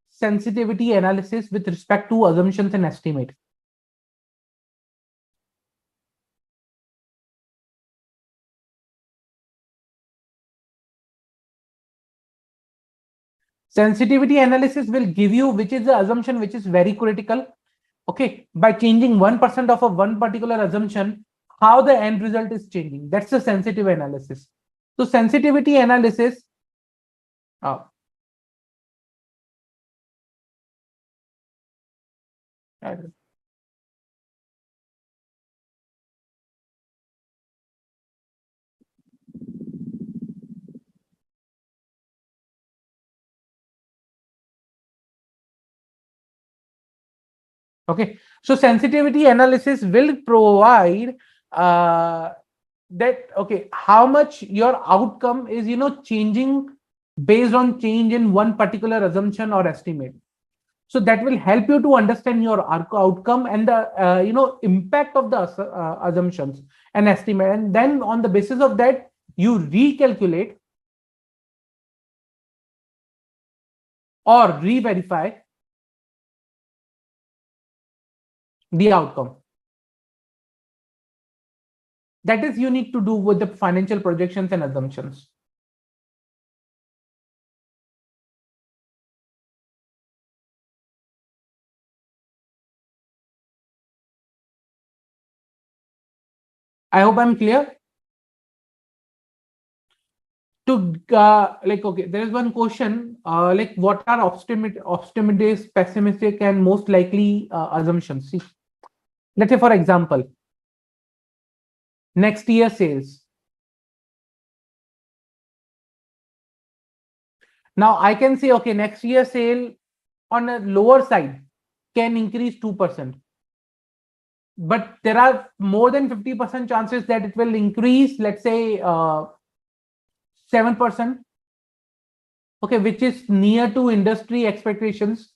sensitivity analysis with respect to assumptions and estimate. Sensitivity analysis will give you which is the assumption which is very critical. Okay, by changing 1% of a one particular assumption, how the end result is changing. That's the sensitive analysis. So sensitivity analysis. Uh, okay, so sensitivity analysis will provide that, okay, how much your outcome is, changing based on change in one particular assumption or estimate. So that will help you to understand your outcome and the impact of the assumptions and estimate, and then on the basis of that you recalculate or re-verify the outcome. That is you need to do with the financial projections and assumptions. I hope I'm clear. To like, okay, there is one question, like what are optimistic, pessimistic, and most likely assumptions? See, let's say for example, next year sales. Now I can say, okay, next year sale on a lower side can increase 2%. But there are more than 50% chances that it will increase, let's say 7%. Okay, which is near to industry expectations.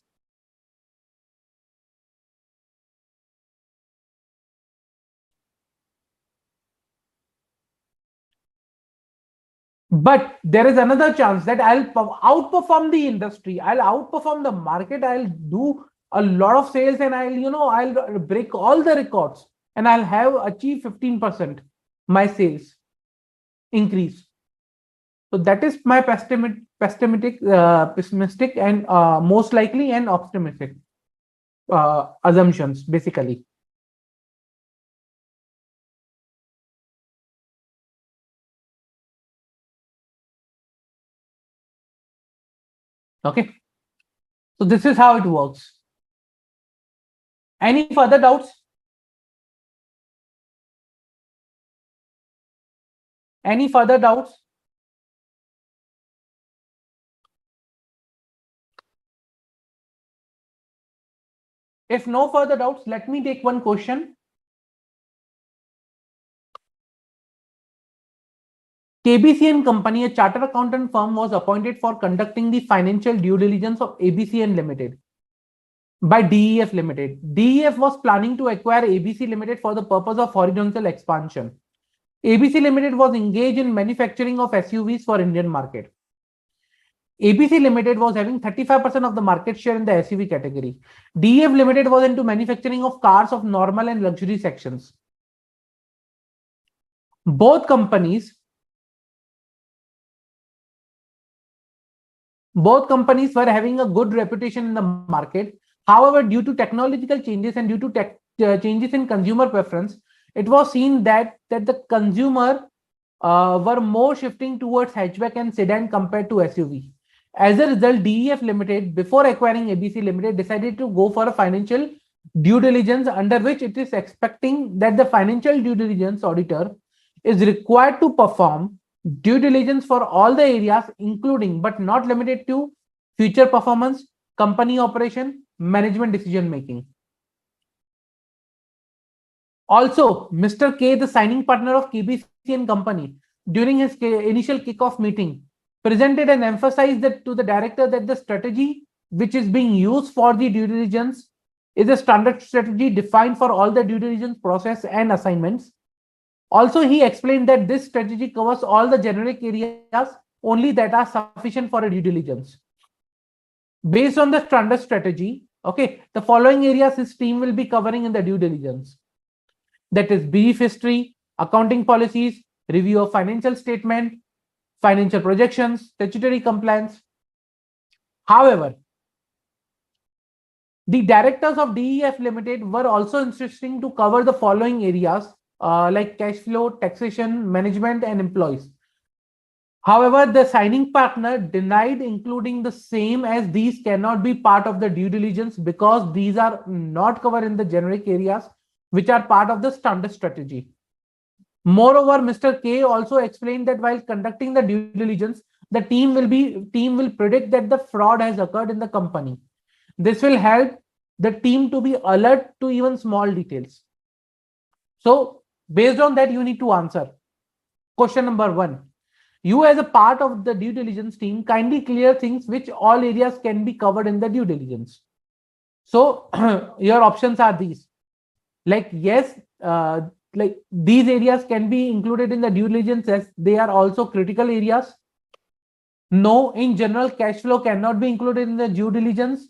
But there is another chance that I'll outperform the industry, I'll outperform the market, I'll do a lot of sales, and I'll break all the records, and I'll have achieved 15% my sales increase. So that is my pessimistic, and most likely and optimistic assumptions, basically. Okay, so this is how it works. Any further doubts? Any further doubts? If no further doubts, let me take one question. KBC and Company, a chartered accountant firm, was appointed for conducting the financial due diligence of ABC and Limited by DEF Limited. DEF was planning to acquire ABC Limited for the purpose of horizontal expansion. ABC Limited was engaged in manufacturing of SUVs for Indian market. ABC Limited was having 35% of the market share in the SUV category. DEF Limited was into manufacturing of cars of normal and luxury sections. Both companies were having a good reputation in the market. However, due to technological changes and due to changes in consumer preference, it was seen that the consumer were more shifting towards hatchback and sedan compared to SUV. As a result, DEF Limited, before acquiring ABC Limited, decided to go for a financial due diligence, under which it is expecting that the financial due diligence auditor is required to perform due diligence for all the areas, including but not limited to future performance, company operation, management decision making. Also, Mr. K, the signing partner of KBC and Company, during his initial kickoff meeting, presented and emphasized that to the director that the strategy which is being used for the due diligence is a standard strategy defined for all the due diligence process and assignments. Also, he explained that this strategy covers all the generic areas only that are sufficient for a due diligence. Based on the standard strategy, okay, the following areas his team will be covering in the due diligence. That is brief history, accounting policies, review of financial statement, financial projections, statutory compliance. However, the directors of DEF Limited were also insisting to cover the following areas like cash flow, taxation, management, and employees. However, the signing partner denied including the same, as these cannot be part of the due diligence because these are not covered in the generic areas which are part of the standard strategy. Moreover, Mr. K also explained that while conducting the due diligence, the team will predict that the fraud has occurred in the company. This will help the team to be alert to even small details. So, based on that, you need to answer. Question number 1. You, as a part of the due diligence team, kindly clear things which all areas can be covered in the due diligence. So, your options are these. Like, yes, like these areas can be included in the due diligence as they are also critical areas. No, in general, cash flow cannot be included in the due diligence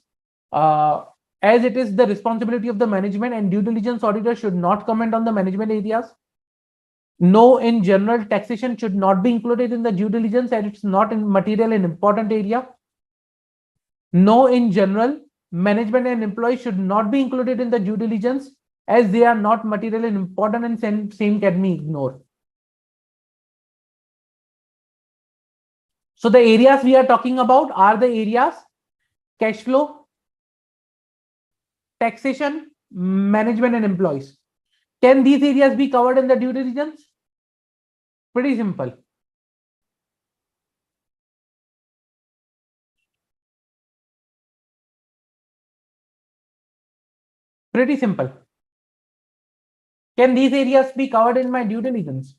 uh, as it is the responsibility of the management, and due diligence auditor should not comment on the management areas. No, in general, taxation should not be included in the due diligence and it's not in material and important area. No, in general, management and employees should not be included in the due diligence as they are not material and important, and same can be ignored. So the areas we are talking about are the areas cash flow, taxation, management, and employees. Can these areas be covered in the due diligence? Pretty simple. Pretty simple. Can these areas be covered in my due diligence?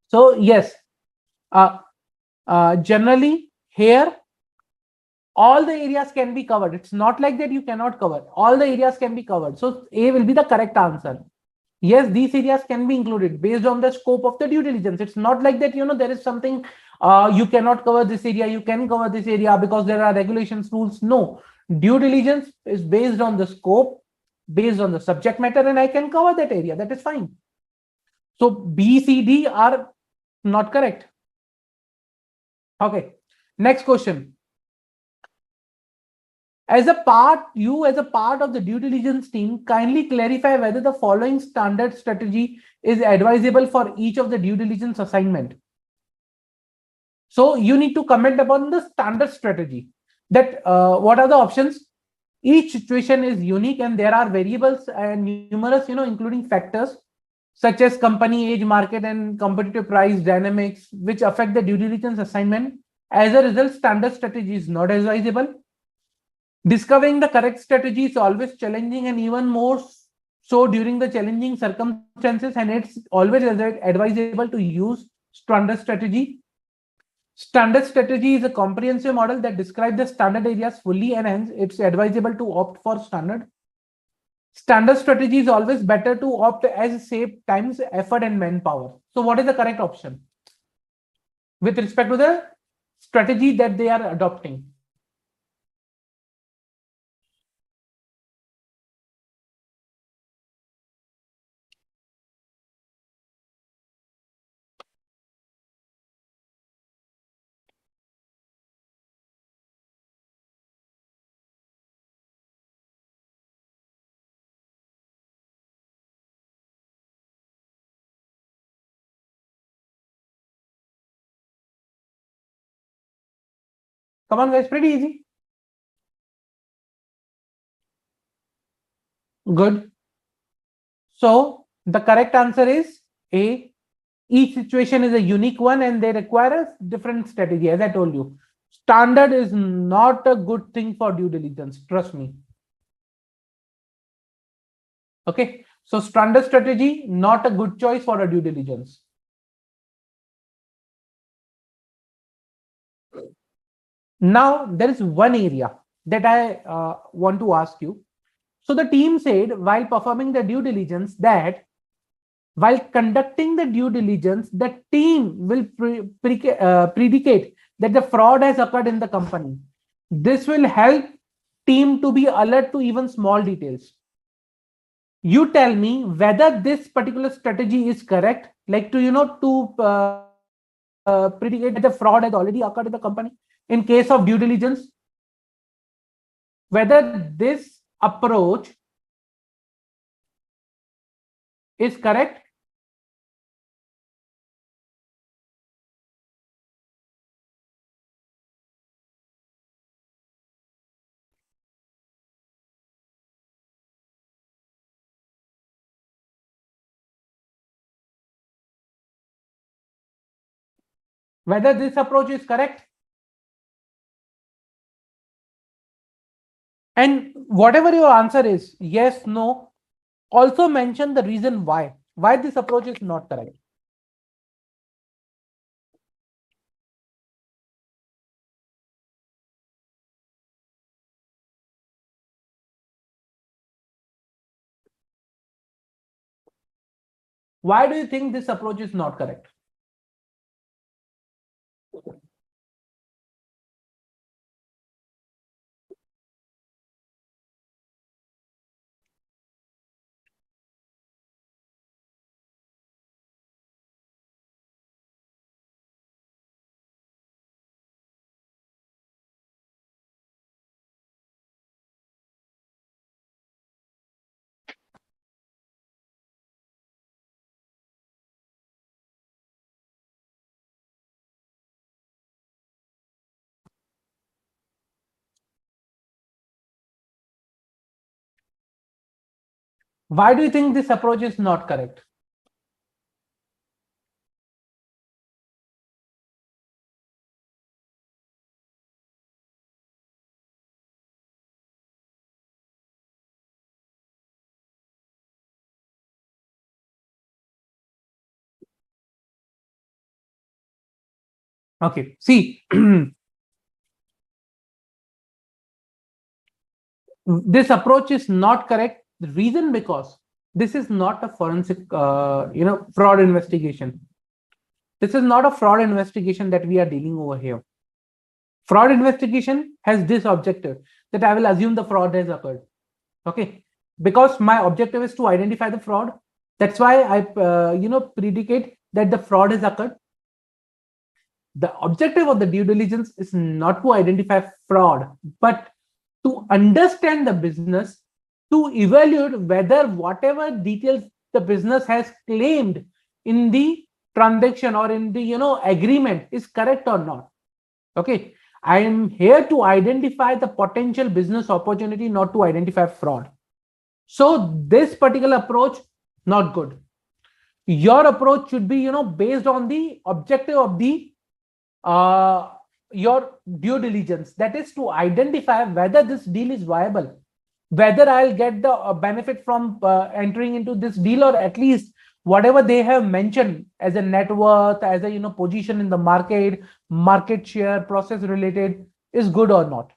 So yes, uh, generally here all the areas can be covered. It's not like that you cannot cover. All the areas can be covered. So A will be the correct answer. Yes, these areas can be included based on the scope of the due diligence. It's not like that, there is something you cannot cover this area, you can cover this area because there are regulations, rules. No, due diligence is based on the scope, based on the subject matter, and I can cover that area. That is fine. So B, C, D are not correct. Okay. Next question. As a part of the due diligence team, kindly clarify whether the following standard strategy is advisable for each of the due diligence assignment. So you need to comment upon the standard strategy. That what are the options? Each situation is unique and there are variables and numerous, including factors such as company age, market, and competitive price dynamics, which affect the due diligence assignment. As a result, standard strategy is not advisable. Discovering the correct strategy is always challenging, and even more so during the challenging circumstances, and it's always advisable to use standard strategy. Standard strategy is a comprehensive model that describes the standard areas fully, and hence it's advisable to opt for standard. Standard strategy is always better to opt as save times, effort, and manpower. So what is the correct option with respect to the strategy that they are adopting? Come on, guys, pretty easy. Good. So the correct answer is A. Each situation is a unique one and they require a different strategy. As I told you, standard is not a good thing for due diligence, trust me. Okay, so standard strategy not a good choice for a due diligence. Now there is one area that I want to ask you. So the team said while performing the due diligence that while conducting the due diligence, the team will predicate that the fraud has occurred in the company. This will help team to be alert to even small details. You tell me whether this particular strategy is correct, like to predicate that the fraud has already occurred in the company in case of due diligence, whether this approach is correct. Whether this approach is correct. And whatever your answer is, yes, no, also mention the reason why this approach is not correct. Why do you think this approach is not correct? Why do you think this approach is not correct? Okay, see, this approach is not correct. The reason because this is not a forensic, fraud investigation. This is not a fraud investigation that we are dealing over here. Fraud investigation has this objective that I will assume the fraud has occurred. Okay, because my objective is to identify the fraud. That's why I, predicate that the fraud has occurred. The objective of the due diligence is not to identify fraud, but to understand the business, to evaluate whether whatever details the business has claimed in the transaction or in the agreement is correct or not. Okay, I am here to identify the potential business opportunity, not to identify fraud. So this particular approach, not good. Your approach should be based on the objective of the your due diligence, that is to identify whether this deal is viable, whether I'll get the benefit from entering into this deal, or at least whatever they have mentioned as a net worth, as a position in the market, market share, process related, is good or not.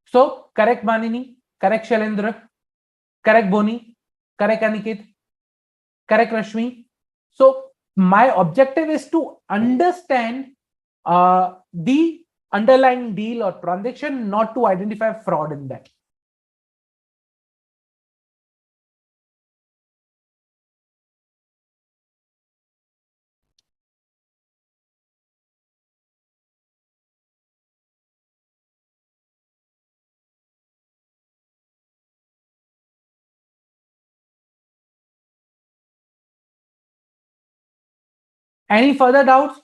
So correct Manini, correct Shailendra, correct Boni, correct Aniket, correct Rashmi. So my objective is to understand the underlying deal or transaction, not to identify fraud in that. Any further doubts?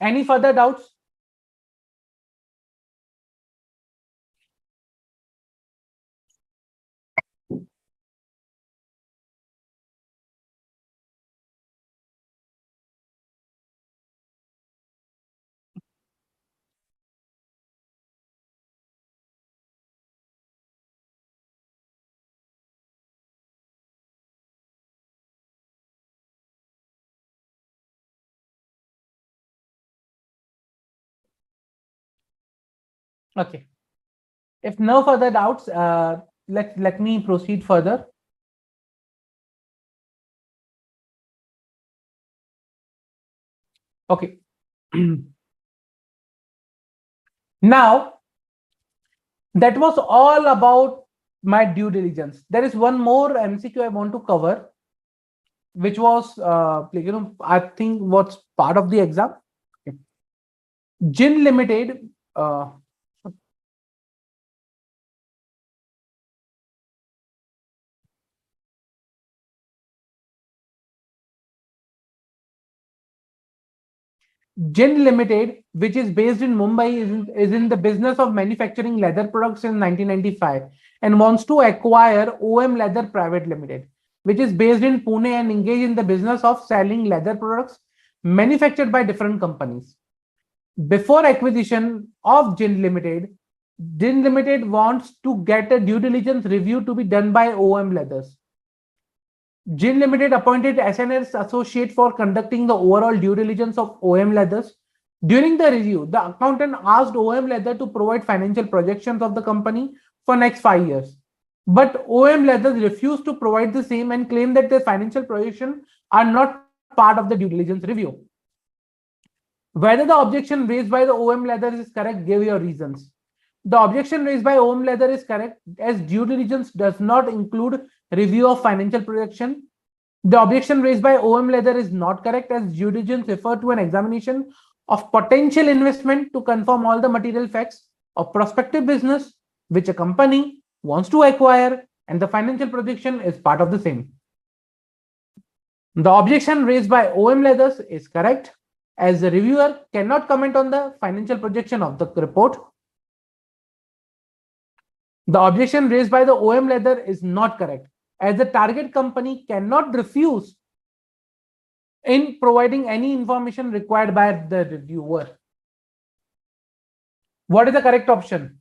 Any further doubts? Okay. If no further doubts, let me proceed further. Okay. Now, that was all about my due diligence. There is one more MCQ I want to cover, which was, I think what's part of the exam. Okay. Gin Limited. Gin Limited, which is based in Mumbai, is in the business of manufacturing leather products in 1995 and wants to acquire OM Leather Private Limited, which is based in Pune and engage in the business of selling leather products manufactured by different companies. Before acquisition of Gin Limited wants to get a due diligence review to be done by OM Leathers. Gin Limited appointed SNS associate for conducting the overall due diligence of OM Leathers. During the review, the accountant asked OM Leather to provide financial projections of the company for next 5 years. But OM Leathers refused to provide the same and claimed that the financial projections are not part of the due diligence review. Whether the objection raised by the OM Leather is correct, give your reasons. The objection raised by OM Leather is correct as due diligence does not include review of financial projection. The objection raised by OM Leather is not correct as due diligence refer to an examination of potential investment to confirm all the material facts of prospective business which a company wants to acquire, and the financial projection is part of the same. The objection raised by OM Leathers is correct as the reviewer cannot comment on the financial projection of the report. The objection raised by the OM Leather is not correct as the target company cannot refuse in providing any information required by the reviewer. What is the correct option?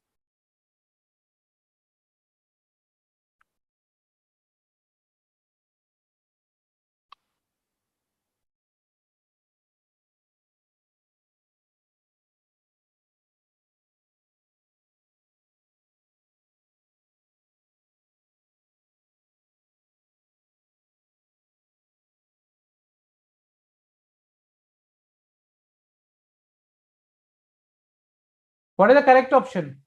What is the correct option?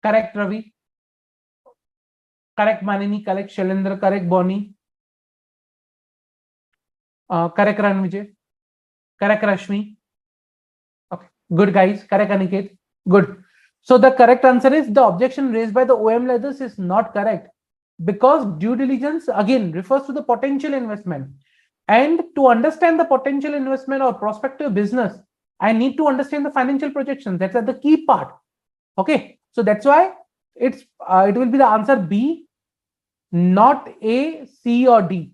Correct, Ravi. Correct, Manini. Correct, Shailendra. Correct, Bonnie. Correct, Ranvijay. Correct, Rashmi. Okay, good guys. Correct, Aniket. Good. So the correct answer is the objection raised by the OM Leathers is not correct because due diligence again refers to the potential investment. And to understand the potential investment or prospective business, I need to understand the financial projections. That's the key part. Okay, so that's why it will be the answer B, not A, C, or D.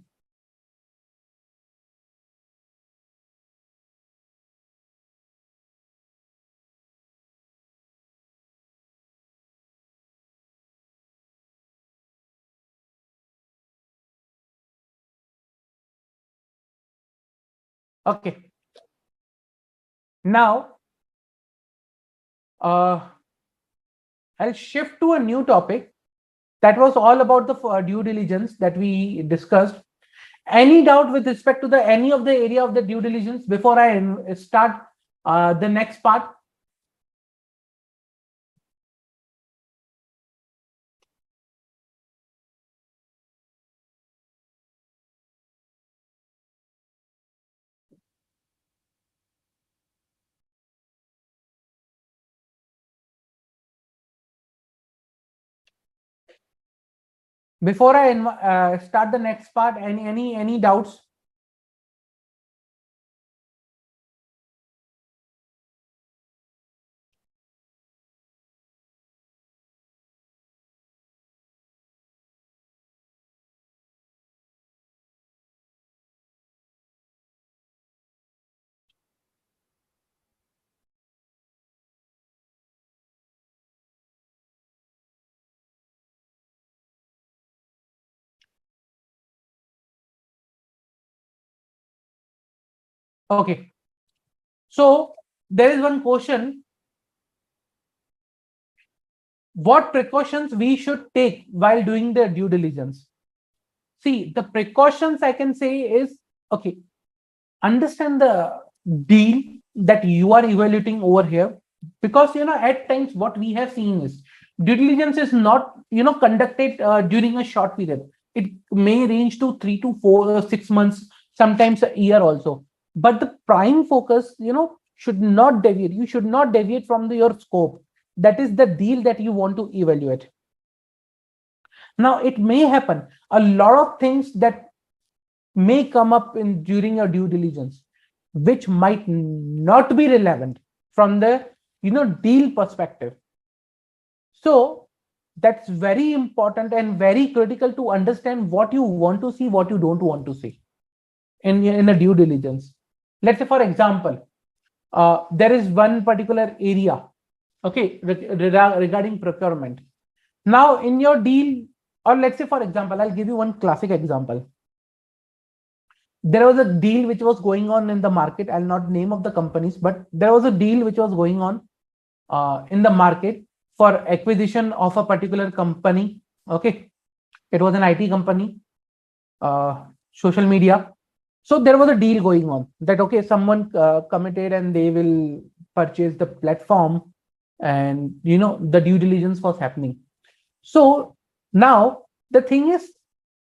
Okay, now uh, I'll shift to a new topic that was all about the due diligence that we discussed. Any doubt with respect to the any of the area of the due diligence before I start the next part? Before I start the next part, any doubts? Okay. So there is one question: what precautions we should take while doing the due diligence? See, the precautions I can say is, okay, understand the deal that you are evaluating over here, because at times what we have seen is due diligence is not conducted during a short period. It may range to 3 to 4 or 6 months, sometimes a year also. But the prime focus should not deviate. You should not deviate from your scope. That is the deal that you want to evaluate. Now it may happen a lot of things that may come up in during your due diligence, which might not be relevant from the deal perspective. So that's very important and very critical to understand what you want to see, what you don't want to see in a due diligence. Let's say, for example, there is one particular area, okay, regarding procurement. Now in your deal, or let's say, for example, I'll give you one classic example. There was a deal which was going on in the market. I'll not name of the companies, but there was a deal which was going on in the market for acquisition of a particular company. Okay, it was an IT company, social media. So there was a deal going on that, okay, someone committed and they will purchase the platform, and the due diligence was happening. So now the thing is,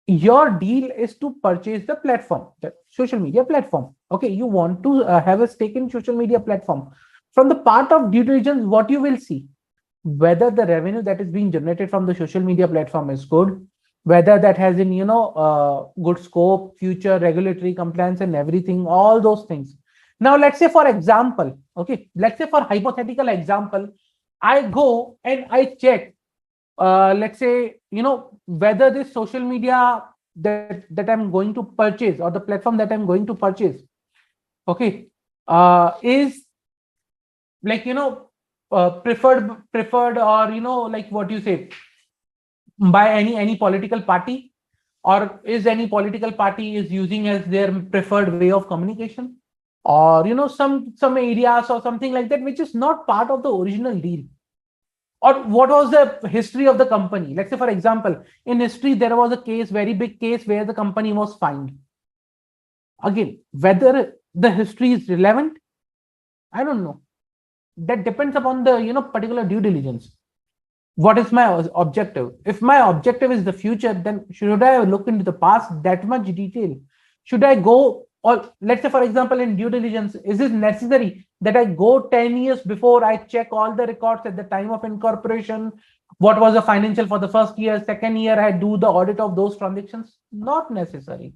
your deal is to purchase the platform, the social media platform. Okay, you want to have a stake in social media platform. From the part of due diligence, what you will see, whether the revenue that is being generated from the social media platform is good, whether that has in good scope, future regulatory compliance and everything, all those things. Now let's say, for example, okay, let's say for hypothetical example, I go and I check, let's say, whether this social media that I'm going to purchase, or the platform that I'm going to purchase, okay, is like preferred, or like what you say, by any political party, or is any political party is using as their preferred way of communication, or some areas or something like that, which is not part of the original deal. Or what was the history of the company? Let's say, for example, in history there was a case, very big case, where the company was fined. Again, whether the history is relevant, I don't know. That depends upon the particular due diligence. What is my objective? If my objective is the future, then should I look into the past that much detail? Should I go, or let's say, for example, in due diligence, is it necessary that I go 10 years before, I check all the records at the time of incorporation? What was the financial for the first year, second year, I do the audit of those transactions? Not necessary.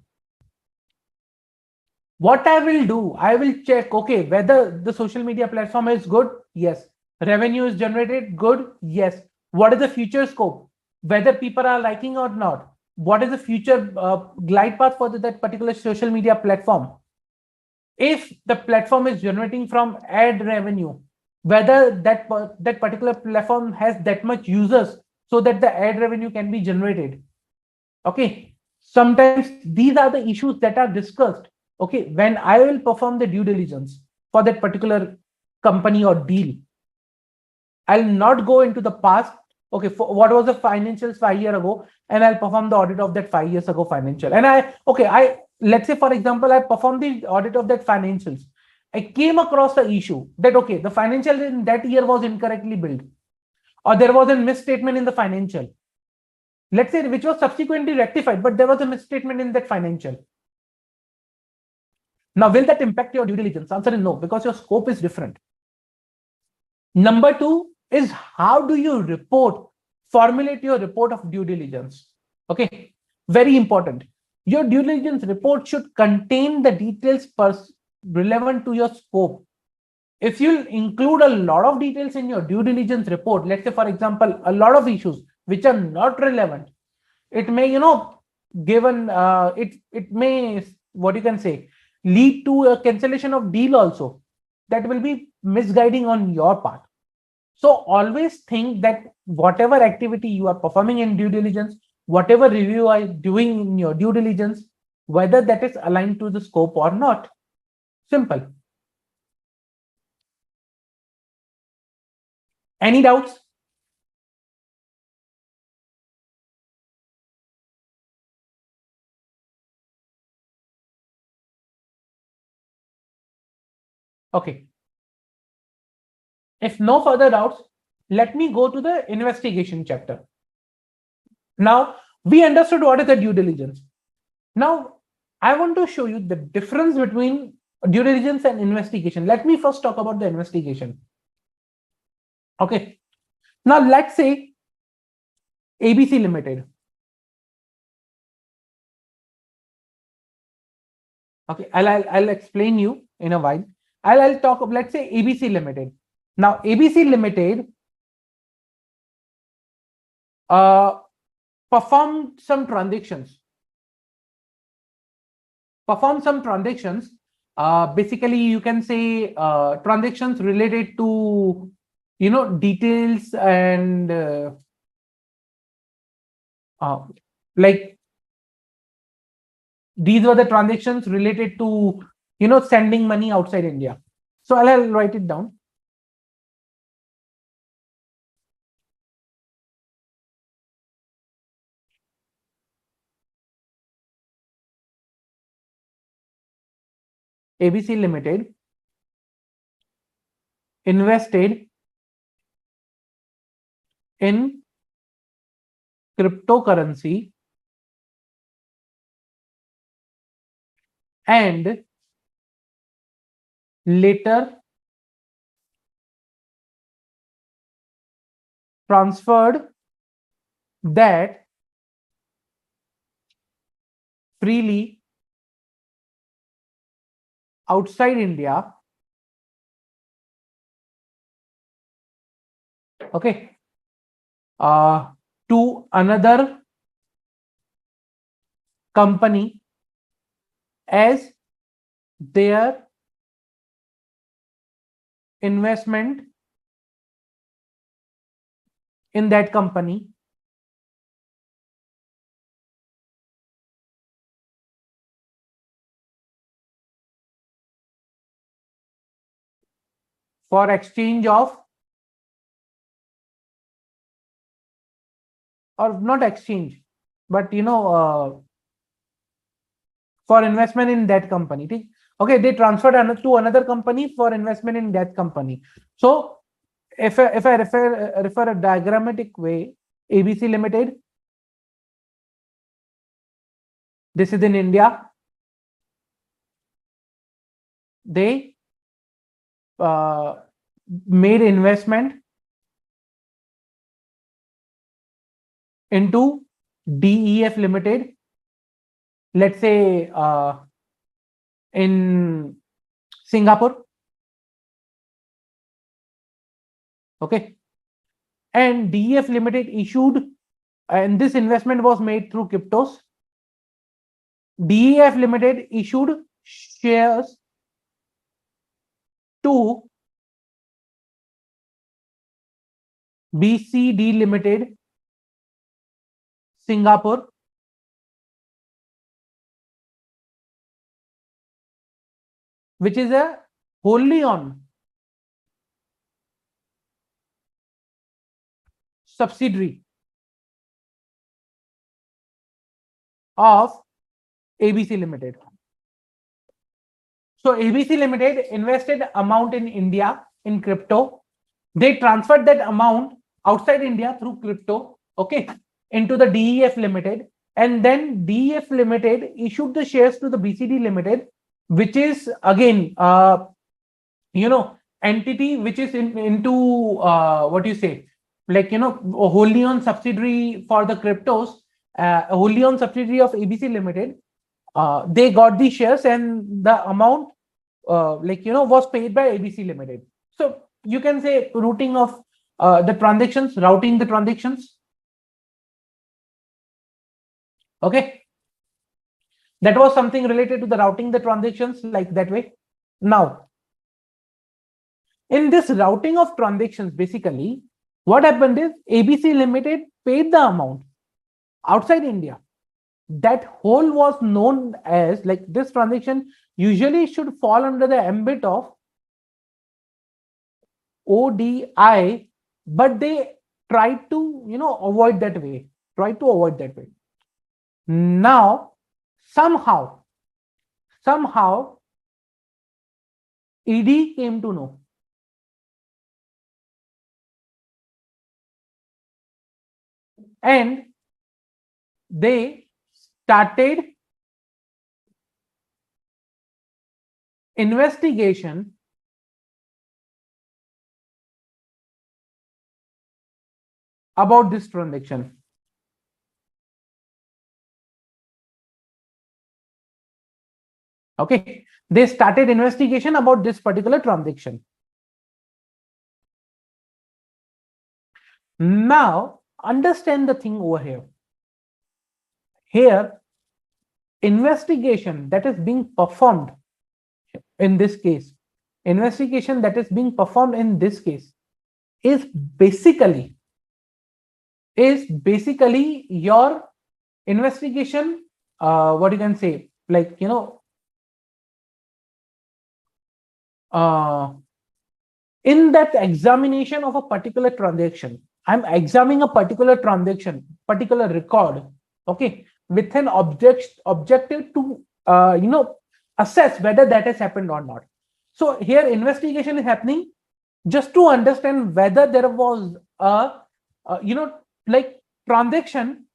What I will do, I will check, okay, whether the social media platform is good. Yes. Revenue is generated. Good. Yes. What is the future scope? Whether people are liking or not. What is the future glide path for that particular social media platform? If the platform is generating from ad revenue, whether that particular platform has that much users so that the ad revenue can be generated. Okay. Sometimes these are the issues that are discussed, okay, when I will perform the due diligence for that particular company or deal. I'll not go into the past, okay, for what was the financials 5 years ago, and I'll perform the audit of that 5 years ago financial. And let's say, for example, I performed the audit of that financials. I came across the issue that, okay, the financial in that year was incorrectly billed, or there was a misstatement in the financial, let's say, which was subsequently rectified, but there was a misstatement in that financial. Now, will that impact your due diligence? Answer is no, because your scope is different. Number two is, how do you formulate your report of due diligence? Okay, very important. Your due diligence report should contain the details relevant to your scope. If you include a lot of details in your due diligence report, let's say, for example, a lot of issues which are not relevant, it may, given it may, what you can say, lead to a cancellation of deal also. That will be misguiding on your part. So always think that whatever activity you are performing in due diligence, whatever review you are doing in your due diligence, whether that is aligned to the scope or not. Simple. Any doubts? Okay. If no further doubts, let me go to the investigation chapter. Now, we understood what is the due diligence. Now, I want to show you the difference between due diligence and investigation. Let me first talk about the investigation. Okay. Now, let's say ABC Limited. Okay, I'll explain you in a while. I'll talk of, let's say, ABC Limited. Now, ABC Limited performed some transactions. Basically, you can say transactions related to, details and like these were the transactions related to, sending money outside India. So I'll write it down. ABC Limited invested in cryptocurrency and later transferred that freely outside India. Okay. To another company as their investment in that company for exchange of, or not exchange, but for investment in that company. Okay, they transferred to another company for investment in that company. So if I refer a diagrammatic way, ABC Limited, this is in India. They made investment into DEF Limited, let's say in Singapore. Okay. And DEF Limited issued, and this investment was made through cryptos. DEF Limited issued shares to BCD Limited, Singapore, which is a wholly owned subsidiary of ABC Limited. So ABC Limited invested amount in India in crypto. They transferred that amount outside India through crypto, okay, into the DEF Limited. And then DEF Limited issued the shares to the BCD Limited, which is again, entity which is into what you say, like, a wholly owned subsidiary for the cryptos, a wholly owned subsidiary of ABC Limited. They got the shares and the amount, was paid by ABC Limited. So you can say routing of the transactions, routing the transactions. Okay. That was something related to the routing the transactions like that way. Now, in this routing of transactions, basically, what happened is ABC Limited paid the amount outside India. that whole was known as, like, this transaction usually should fall under the ambit of ODI, but they tried to, avoid that way, Now, somehow, ED came to know. And they started investigation about this transaction. Okay, they started investigation about this particular transaction. Now, understand the thing over here. Here, investigation that is being performed in this case, is basically your investigation, what you can say, like, in that examination of a particular transaction, I'm examining a particular transaction, particular record, okay, with an objective to assess whether that has happened or not. So here investigation is happening just to understand whether there was a like transaction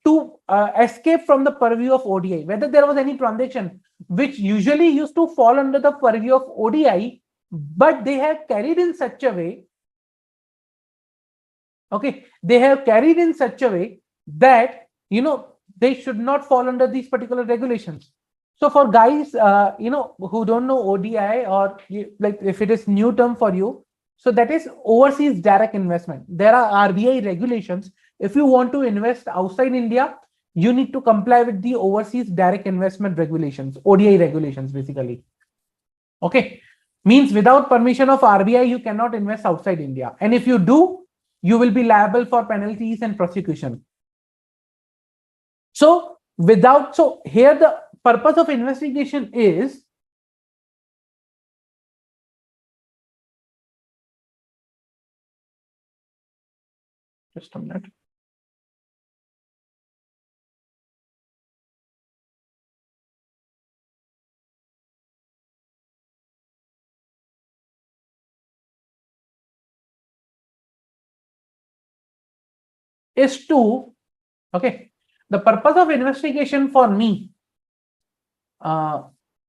to escape from the purview of ODI, whether there was any transaction which usually used to fall under the purview of ODI, but they have carried in such a way, okay, that they should not fall under these particular regulations. So for guys who don't know ODI, or like if it is new term for you, so that is overseas direct investment. There are RBI regulations. If you want to invest outside India, you need to comply with the overseas direct investment regulations, ODI regulations basically. Okay, means without permission of RBI, you cannot invest outside India. And if you do, you will be liable for penalties and prosecution. So here the purpose of investigation is just a minute. Is to, okay, the purpose of investigation for me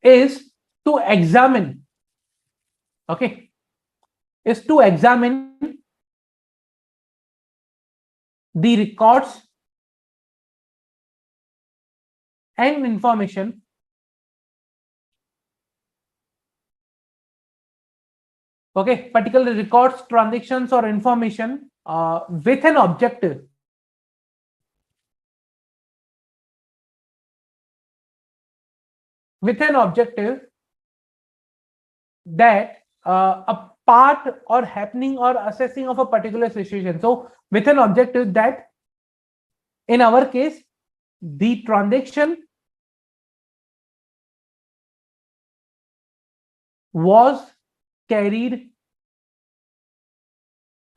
is to examine, okay, the records and information okay, particular records, transactions, or information with an objective that a part or happening or assessing of a particular situation. So with an objective that, in our case, the transaction was carried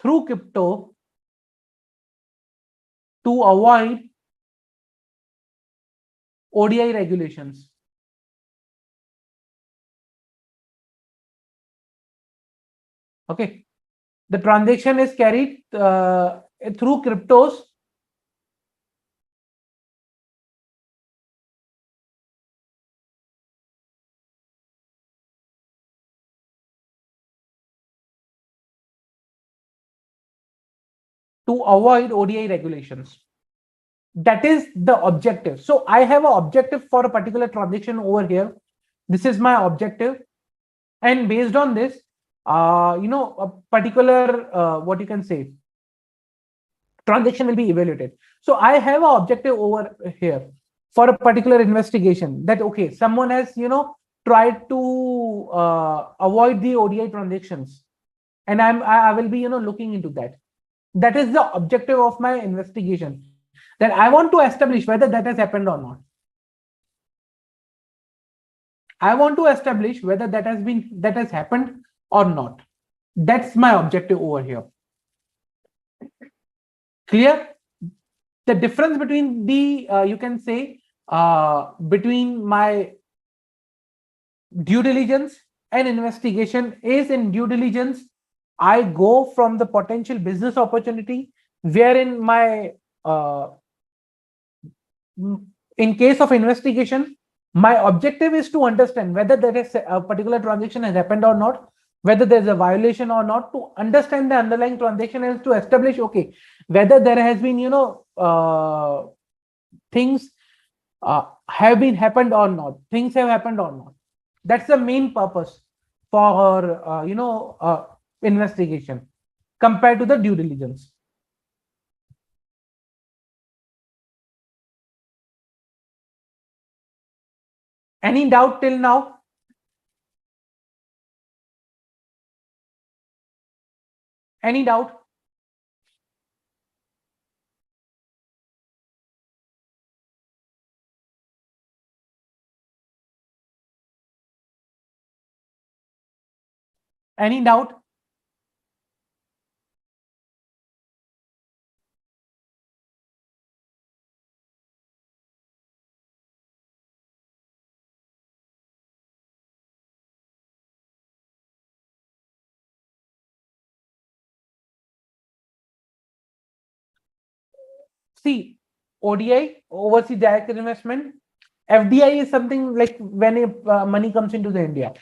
through crypto to avoid ODI regulations. Okay, the transaction is carried through cryptos to avoid ODI regulations. That is the objective. So I have an objective for a particular transaction over here. This is my objective, and based on this, a particular what you can say transaction will be evaluated. So I have an objective over here for a particular investigation that, okay, someone has tried to avoid the ODI transactions, and I will be looking into that. That is the objective of my investigation. that I want to establish whether that has happened or not. I want to establish whether that has happened or not. That's my objective over here. Clear? The difference between the you can say between my due diligence and investigation is, in due diligence I go from the potential business opportunity, wherein my in case of investigation, my objective is to understand whether there is a particular transaction has happened or not, whether there's a violation or not, to understand the underlying transaction and to establish, okay, whether there has been, things have been happened or not, things have happened or not. That's the main purpose for, investigation compared to the due diligence. Any doubt till now? Any doubt? Any doubt? See, ODI, overseas direct investment, FDI is something like when money comes into the India.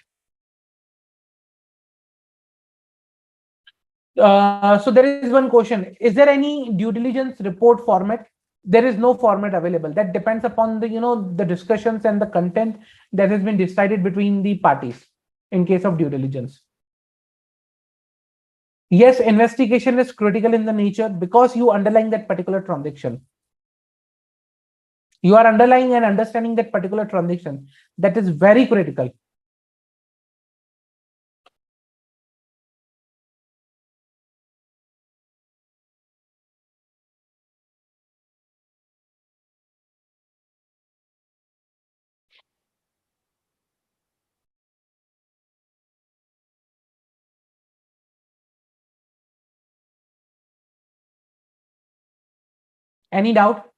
So there is one question: is there any due diligence report format? There is no format available. That depends upon the the discussions and the content that has been decided between the parties in case of due diligence. Yes, investigation is critical in the nature because you underline that particular transaction. You are underlying and understanding that particular transaction. That is very critical. Any doubt?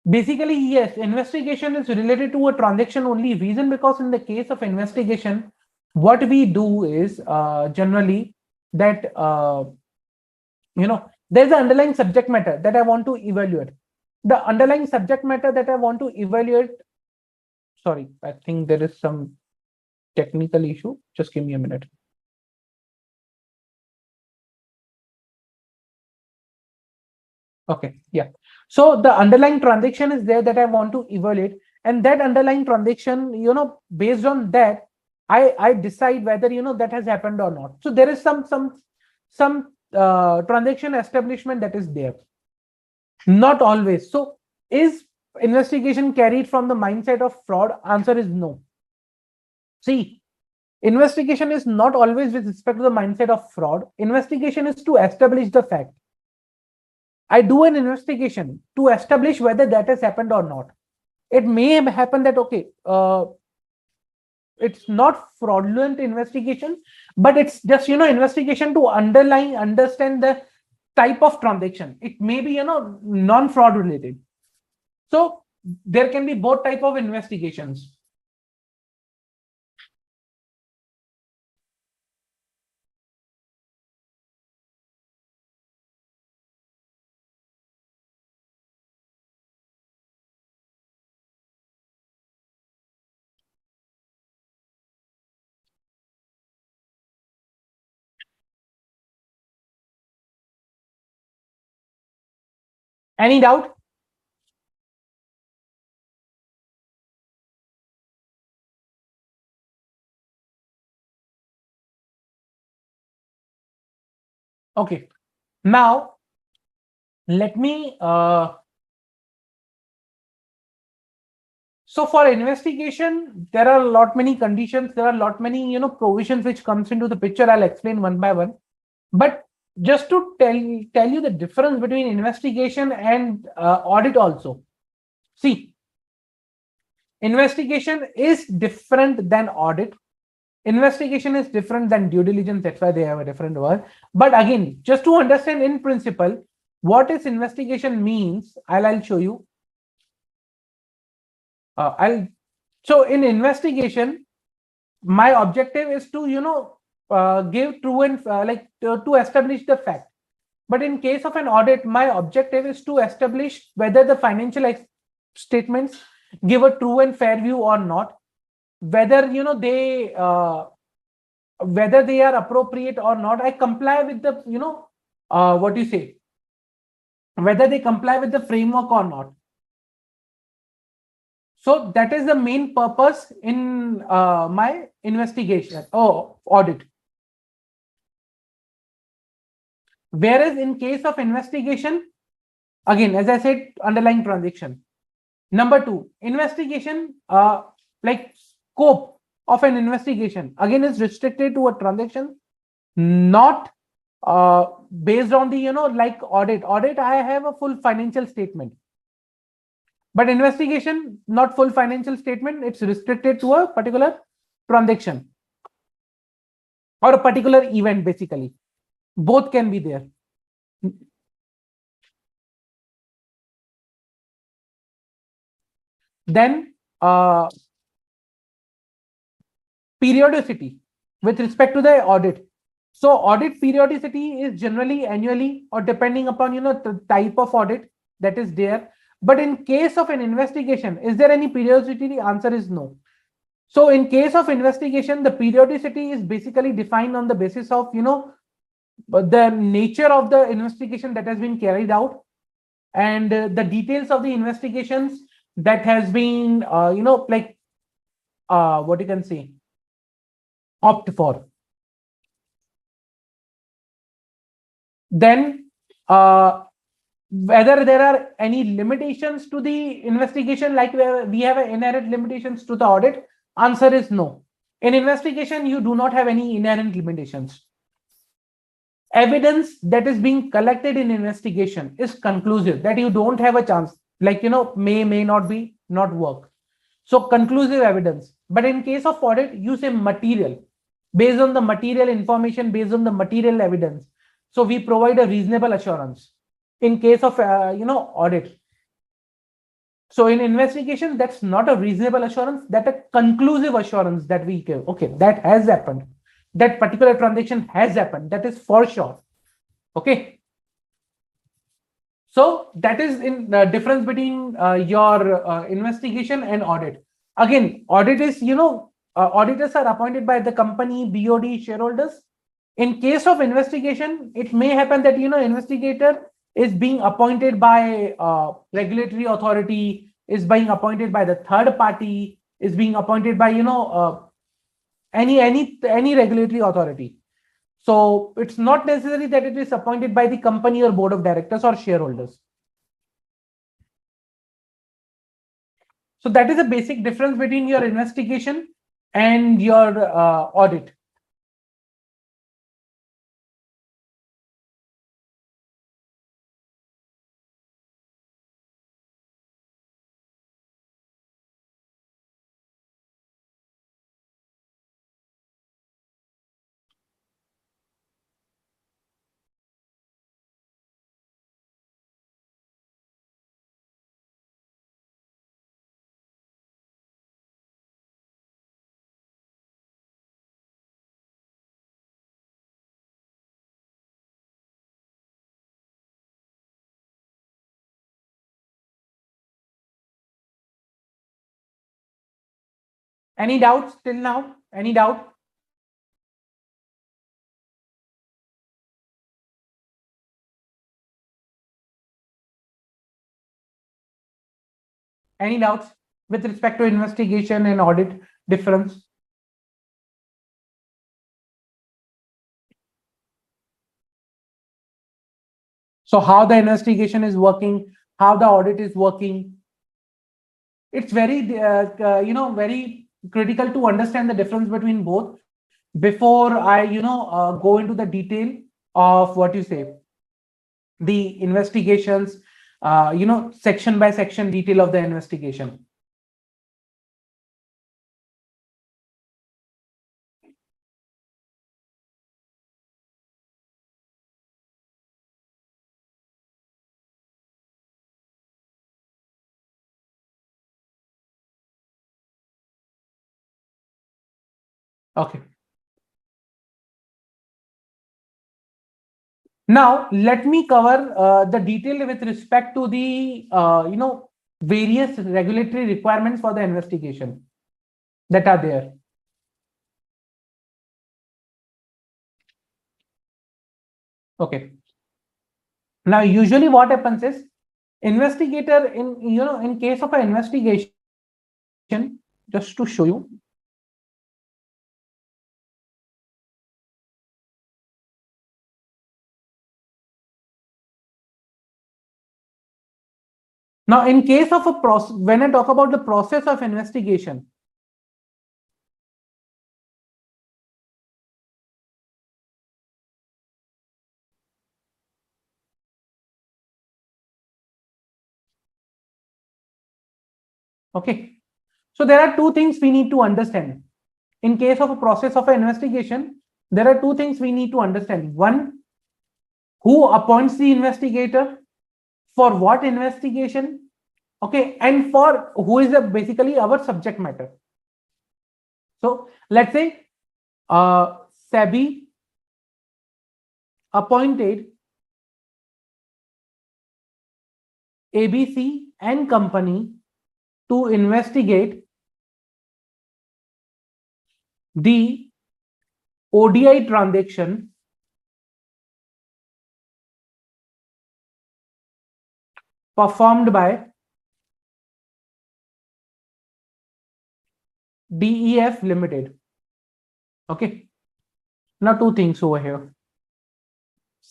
Basically, yes, investigation is related to a transaction only. Reason because in the case of investigation, what we do is generally that there's an underlying subject matter that I want to evaluate. The underlying subject matter that I want to evaluate. Sorry, I think there is some technical issue. Just give me a minute. Okay, yeah. So the underlying transaction is there that I want to evaluate, and that underlying transaction, based on that, I decide whether that has happened or not. So there is some transaction establishment that is there. Not always. So is investigation carried from the mindset of fraud? Answer is no. See, investigation is not always with respect to the mindset of fraud. Investigation is to establish the fact. I do an investigation to establish whether that has happened or not. It may have happened that, okay, it's not fraudulent investigation, but it's just, investigation to understand the type of transaction. It may be, non-fraud related. So there can be both type of investigations. Any doubt? Okay. Now, let me So for investigation, there are a lot many conditions. There are a lot many provisions which comes into the picture. I'll explain one by one. But just to tell you the difference between investigation and audit also. See, investigation is different than audit. Investigation is different than due diligence. That's why they have a different word. But again, just to understand in principle, what is investigation means, I'll show you. So in investigation, my objective is to give true and to establish the fact. But in case of an audit, my objective is to establish whether the financial statements give a true and fair view or not, whether whether they are appropriate or not. I comply with the what you say, whether they comply with the framework or not. So that is the main purpose in my investigation or audit. Whereas in case of investigation, again, as I said, underlying transaction. Number two, investigation, like scope of an investigation, again, is restricted to a transaction, not based on the, like audit. Audit, I have a full financial statement. But investigation, not full financial statement. It's restricted to a particular transaction or a particular event, basically. Both can be there. Then periodicity with respect to the audit. So audit periodicity is generally annually or depending upon the type of audit that is there. But in case of an investigation, is there any periodicity? The answer is no. So in case of investigation, the periodicity is basically defined on the basis of the nature of the investigation that has been carried out and the details of the investigations that has been what you can say, opt for. Then whether there are any limitations to the investigation, like we have inherent limitations to the audit, answer is no. In investigation, you do not have any inherent limitations. Evidence that is being collected in investigation is conclusive, that you don't have a chance, like may not work. So conclusive evidence. But in case of audit, you say material, based on the material information, based on the material evidence. So we provide a reasonable assurance in case of audit. So in investigation, that's not a reasonable assurance, that a conclusive assurance that we give. Okay, that has happened. That particular transaction has happened. That is for sure. Okay. So that is in the difference between your investigation and audit. Again, audit is, auditors are appointed by the company, BOD, shareholders. In case of investigation, it may happen that, investigator is being appointed by regulatory authority, is being appointed by the third party, is being appointed by, any regulatory authority. So it's not necessary that it is appointed by the company or board of directors or shareholders. So that is a basic difference between your investigation and your audit. Any doubts till now? Any doubt? Any doubts with respect to investigation and audit difference? So how the investigation is working, how the audit is working. it's very very critical to understand the difference between both before I go into the detail of what you say, the investigations, section by section detail of the investigation. Okay. Now, let me cover the detail with respect to the various regulatory requirements for the investigation that are there. Okay. Now, usually what happens is investigator in case of an investigation, just to show you. Now, in case of a process, when I talk about the process of investigation, okay, so there are two things we need to understand. In case of a process of an investigation, there are two things we need to understand. One, who appoints the investigator, for what investigation, okay, and for who is basically our subject matter. So let's say SEBI appointed ABC and company to investigate the ODI transaction performed by DEF Limited. Okay. Now, two things over here.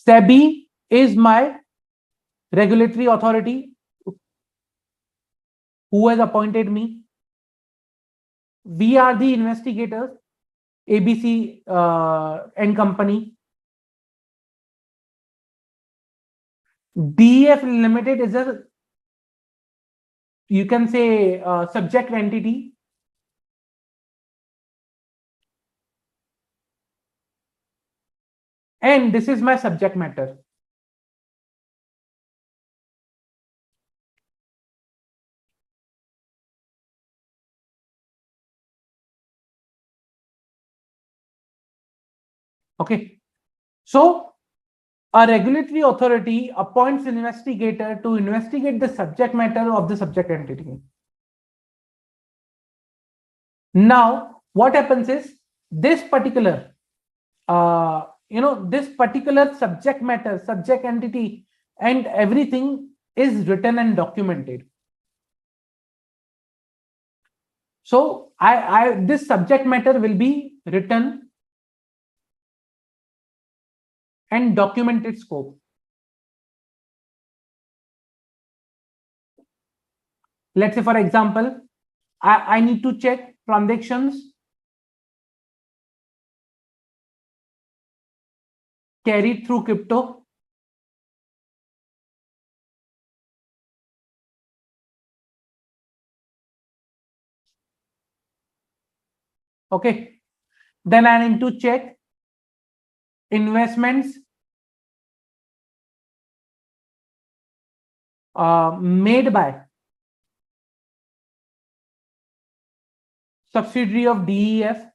SEBI is my regulatory authority who has appointed me. We are the investigators, ABC and company. DEF Limited is a, you can say, subject entity. And this is my subject matter. Okay. So a regulatory authority appoints investigator to investigate the subject matter of the subject entity. Now, what happens is this particular, this particular subject matter, subject entity, and everything is written and documented. So this subject matter will be written and documented scope. Let's say, for example, I need to check transactions carried through crypto. Okay. Then I need to check investments made by subsidiary of DEF.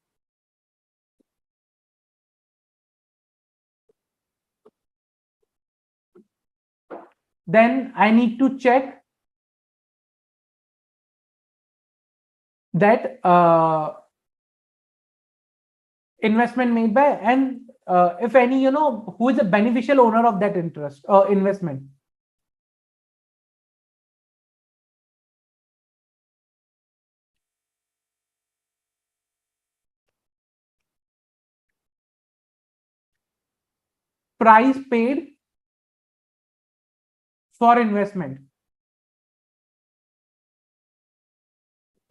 Then I need to check that investment made by, and if any, who is the beneficial owner of that interest investment. Price paid for investment.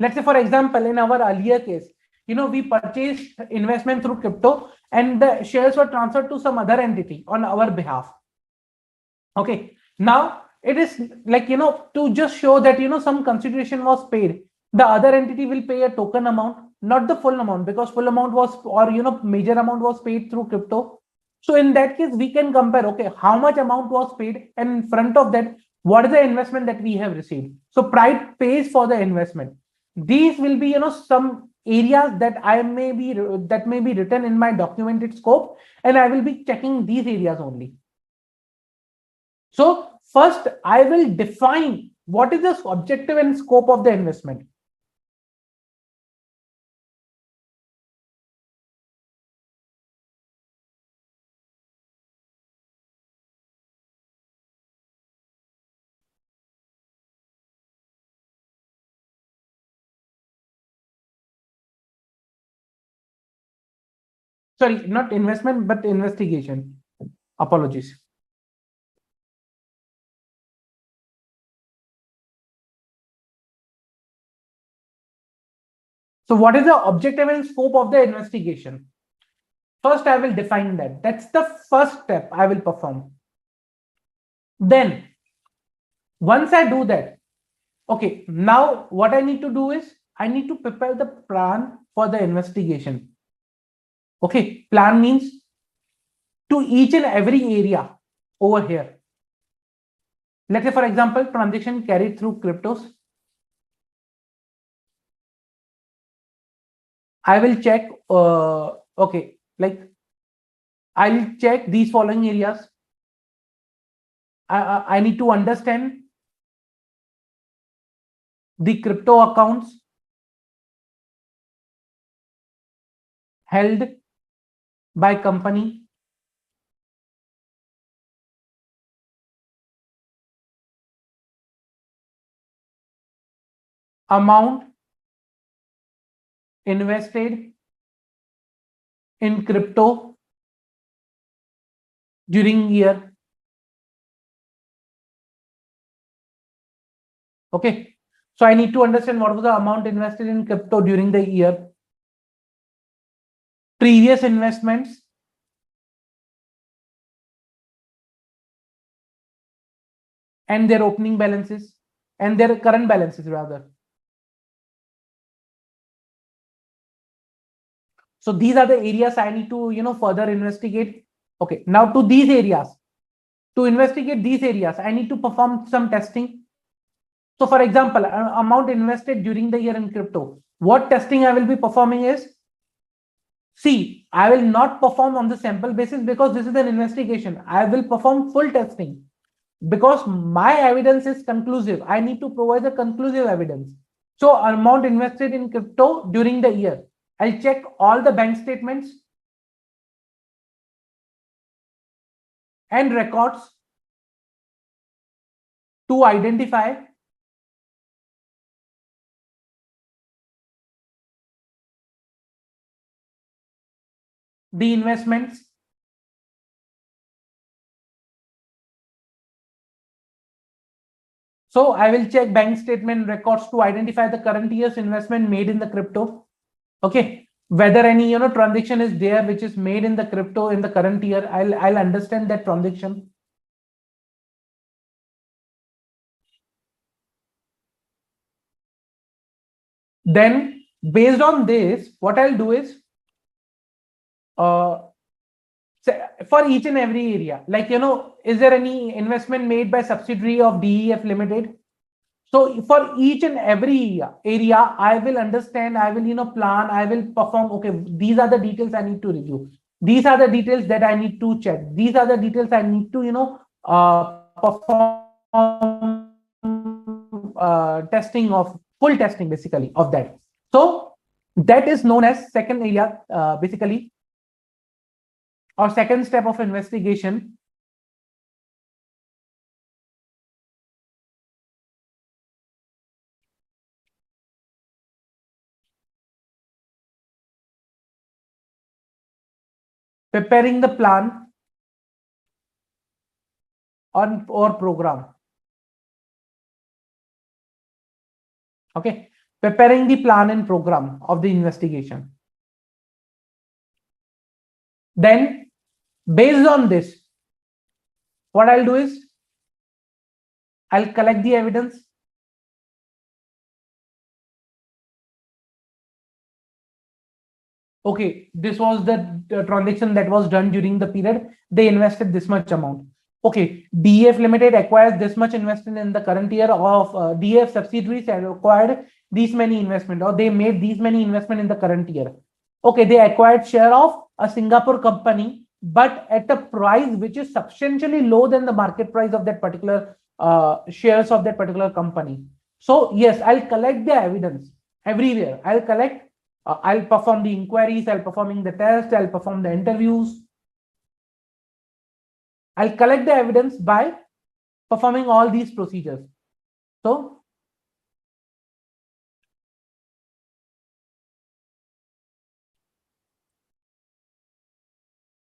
Let's say, for example, in our earlier case, we purchased investment through crypto and the shares were transferred to some other entity on our behalf. Okay. Now it is like, to just show that, some consideration was paid. The other entity will pay a token amount, not the full amount, because full amount was, or, major amount was paid through crypto. So in that case, we can compare, okay, how much amount was paid, and in front of that, what is the investment that we have received. So pride pays for the investment. These will be, some areas that may be written in my documented scope, and I will be checking these areas only. So first, I will define what is the objective and scope of the investment. Sorry, not investment, but investigation. Apologies. So what is the objective and scope of the investigation? First, I will define that. That's the first step I will perform. Then, once I do that, okay, now what I need to do is I need to prepare the plan for the investigation. Okay, plan means to each and every area over here. Let's say, for example, transaction carried through cryptos. I will check, okay, like I'll check these following areas. I need to understand the crypto accounts held by company, amount invested in crypto during year. Okay, so I need to understand what was the amount invested in crypto during the year, previous investments, and their opening balances and their current balances rather. So these are the areas I need to, further investigate. Okay, now to these areas, to investigate these areas, I need to perform some testing. So for example, amount invested during the year in crypto, what testing I will be performing is, see, I will not perform on the sample basis because this is an investigation. I will perform full testing because my evidence is conclusive. I need to provide the conclusive evidence. So amount invested in crypto during the year, I'll check all the bank statements and records to identify the investments So I will check bank statement records to identify the current year's investment made in the crypto. Okay, whether any transaction is there which is made in the crypto in the current year, I'll understand that transaction. Then based on this, what I'll do is for each and every area, like is there any investment made by subsidiary of DEF Limited? So for each and every area, I will understand, I will, plan, I will perform, okay, these are the details I need to review. These are the details that I need to check. These are the details I need to, perform testing of, full testing basically of that. So that is known as second area, basically, or second step of investigation. Preparing the plan or program. Okay, preparing the plan and program of the investigation. Then, based on this, what I'll do is I'll collect the evidence. Okay, this was the transaction that was done during the period. They invested this much amount. Okay, DF Limited acquires this much investment in the current year of DF subsidiaries acquired these many investment, or they made these many investment in the current year. Okay, they acquired share of a Singapore company, but at a price which is substantially low than the market price of that particular shares of that particular company. So yes, I'll collect the evidence everywhere. I'll collect. I'll perform the inquiries. I'll performing the test. I'll perform the interviews. I'll collect the evidence by performing all these procedures. So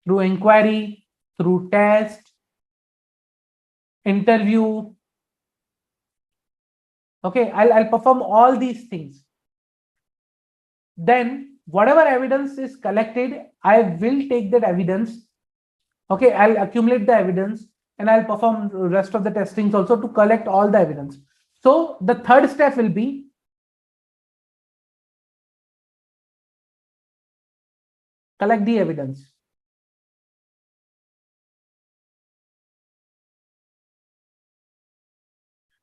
through inquiry, through test, interview. Okay, I'll perform all these things. Then whatever evidence is collected, I will take that evidence. Okay, I'll accumulate the evidence and I'll perform the rest of the testings also to collect all the evidence. So the third step will be collect the evidence.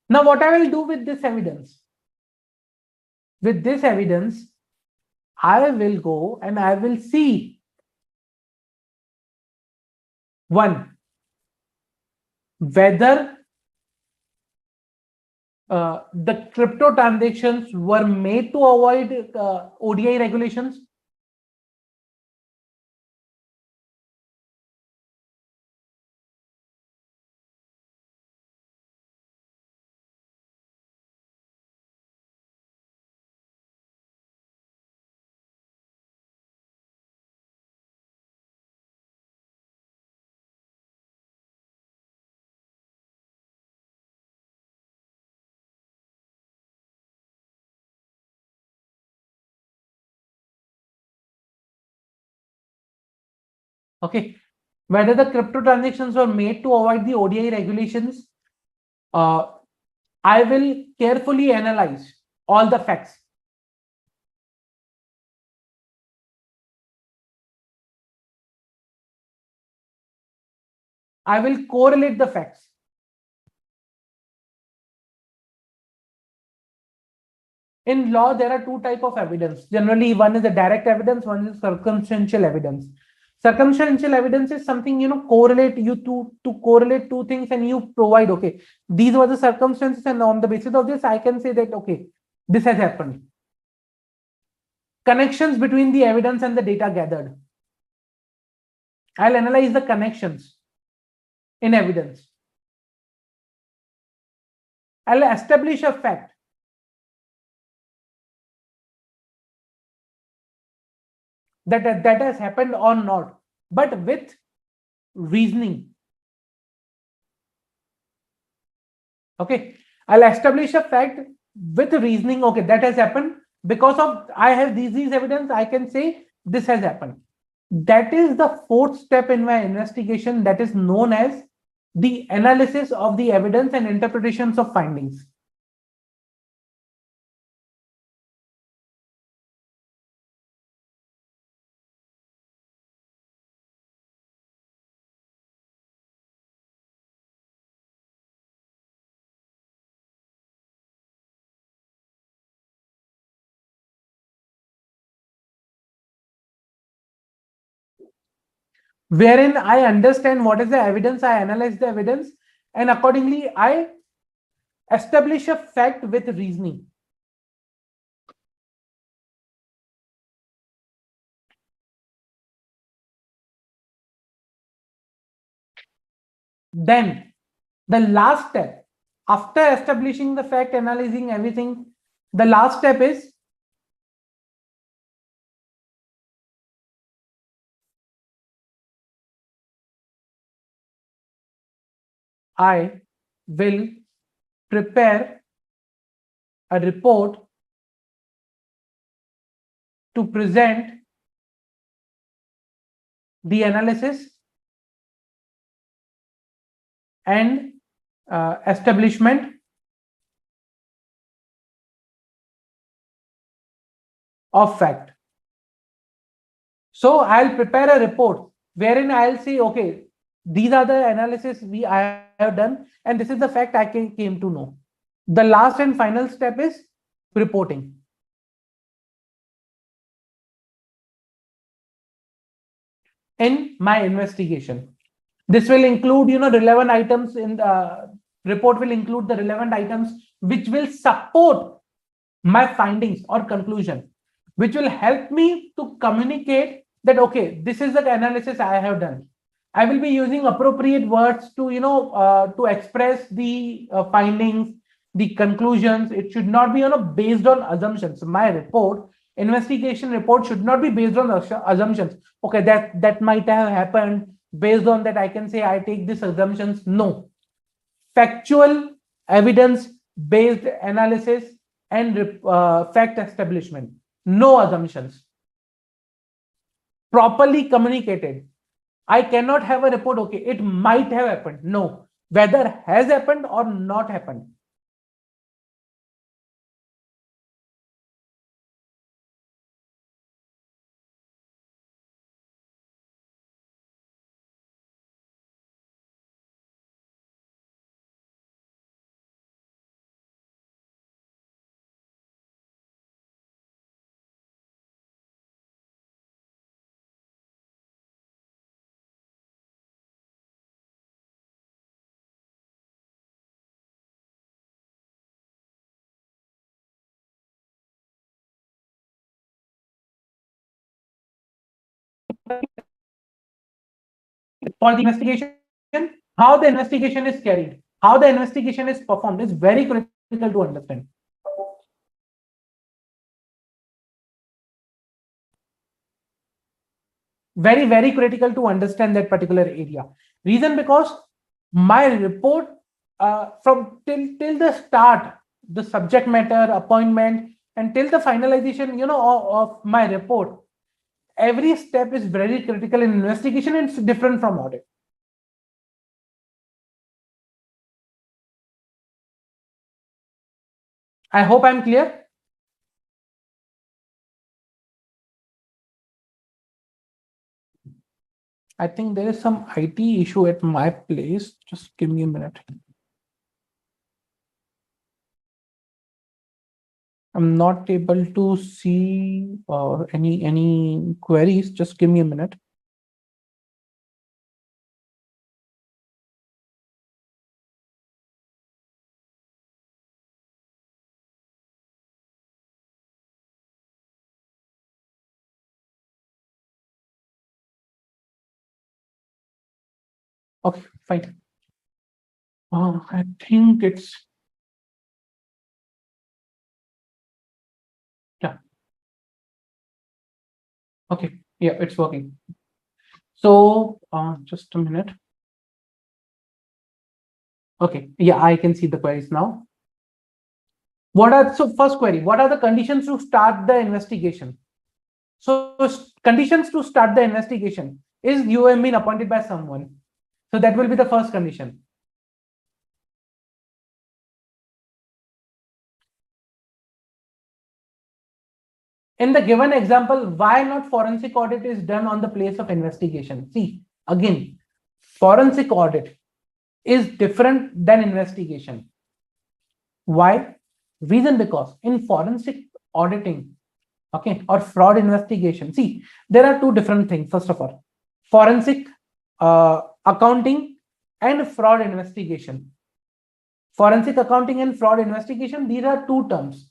Now, what I will do with this evidence? With this evidence, I will go and I will see one, whether the crypto transactions were made to avoid ODI regulations. Okay, whether the crypto transactions were made to avoid the ODI regulations. I will carefully analyze all the facts. I will correlate the facts. In law, there are two types of evidence. Generally, one is the direct evidence, one is circumstantial evidence. Circumstantial evidence is something, correlate you to correlate two things and you provide, okay, these were the circumstances and on the basis of this, I can say that, okay, this has happened. Connections between the evidence and the data gathered. I'll analyze the connections in evidence. I'll establish a fact. That has happened or not, but with reasoning. Okay, I'll establish a fact with reasoning. Okay, that has happened because of I have these evidence. I can say this has happened. That is the fourth step in my investigation. That is known as the analysis of the evidence and interpretations of findings. Wherein I understand what is the evidence, I analyze the evidence, and accordingly, I establish a fact with reasoning. Then the last step, after establishing the fact, analyzing everything, the last step is I will prepare a report to present the analysis and establishment of fact. So I'll prepare a report wherein I'll say, okay, these are the analysis I have done, and this is the fact I came to know. The last and final step is reporting. In my investigation, this will include, relevant items in the report will include the relevant items which will support my findings or conclusion, which will help me to communicate that, okay, this is the analysis I have done. I will be using appropriate words to, to express the findings, the conclusions. It should not be, based on assumptions. My report, investigation report, should not be based on assumptions. Okay, that might have happened. Based on that, I can say I take these assumptions. No, factual evidence-based analysis and fact establishment. No assumptions. Properly communicated. I cannot have a report, okay, it might have happened. No, whether has happened or not happened. For the investigation, how the investigation is carried, how the investigation is performed is very critical to understand. Very, very critical to understand that particular area. Reason because my report from till the start, the subject matter, appointment, and till the finalization, of my report, every step is very critical in investigation, and it's different from audit. I hope I'm clear. I think there is some IT issue at my place. Just give me a minute. I'm not able to see any queries. Just give me a minute. Okay, fine. I think it's, yeah. Okay, yeah, it's working. So just a minute. Okay, yeah, I can see the queries now. So first query, what are the conditions to start the investigation? So conditions to start the investigation is you have been appointed by someone. So that will be the first condition. In the given example, why not forensic audit is done on the place of investigation? See, again, forensic audit is different than investigation. Why? Reason because in forensic auditing, okay, or fraud investigation, see, there are two different things. First of all, forensic accounting and fraud investigation. Forensic accounting and fraud investigation, these are two terms,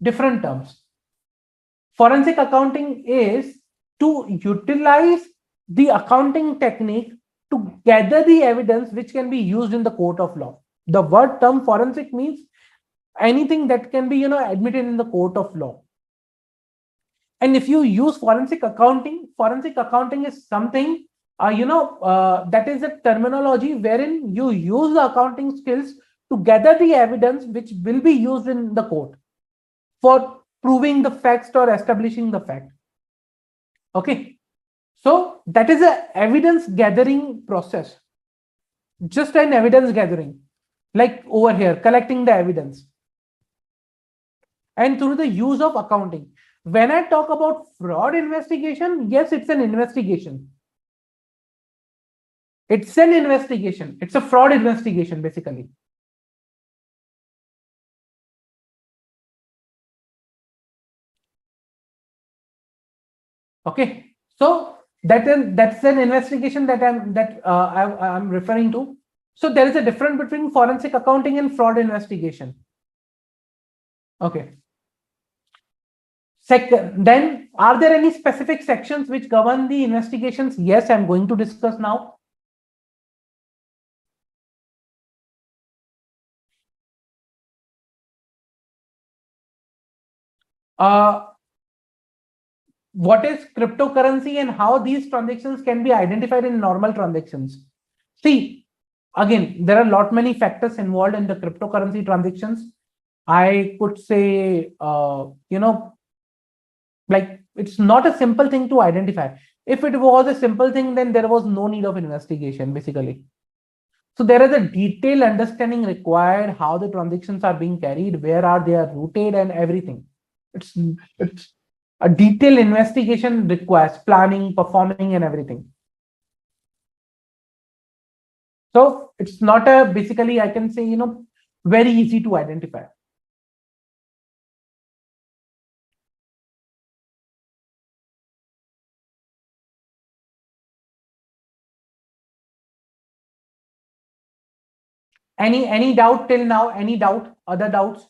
different terms. Forensic accounting is to utilize the accounting technique to gather the evidence which can be used in the court of law. The word term forensic means anything that can be, admitted in the court of law. And if you use forensic accounting is something, that is a terminology wherein you use the accounting skills to gather the evidence which will be used in the court for proving the facts or establishing the fact. Okay. So that is a evidence gathering process. Just an evidence gathering, like over here, collecting the evidence. And through the use of accounting. When I talk about fraud investigation, yes, it's an investigation. It's an investigation. It's a fraud investigation, basically. Okay. So that's an investigation that I'm referring to. So there is a difference between forensic accounting and fraud investigation. Okay. Second, then are there any specific sections which govern the investigations? Yes, I'm going to discuss now. What is cryptocurrency and how these transactions can be identified in normal transactions? See, again, there are a lot many factors involved in the cryptocurrency transactions. I could say, like it's not a simple thing to identify. If it was a simple thing, then there was no need of investigation, basically. So there is a detailed understanding required how the transactions are being carried, where are they are routed, and everything. It's a detailed investigation requires planning, performing, and everything. So it's not a basically I can say very easy to identify. Any doubt till now? Any doubt? Other doubts?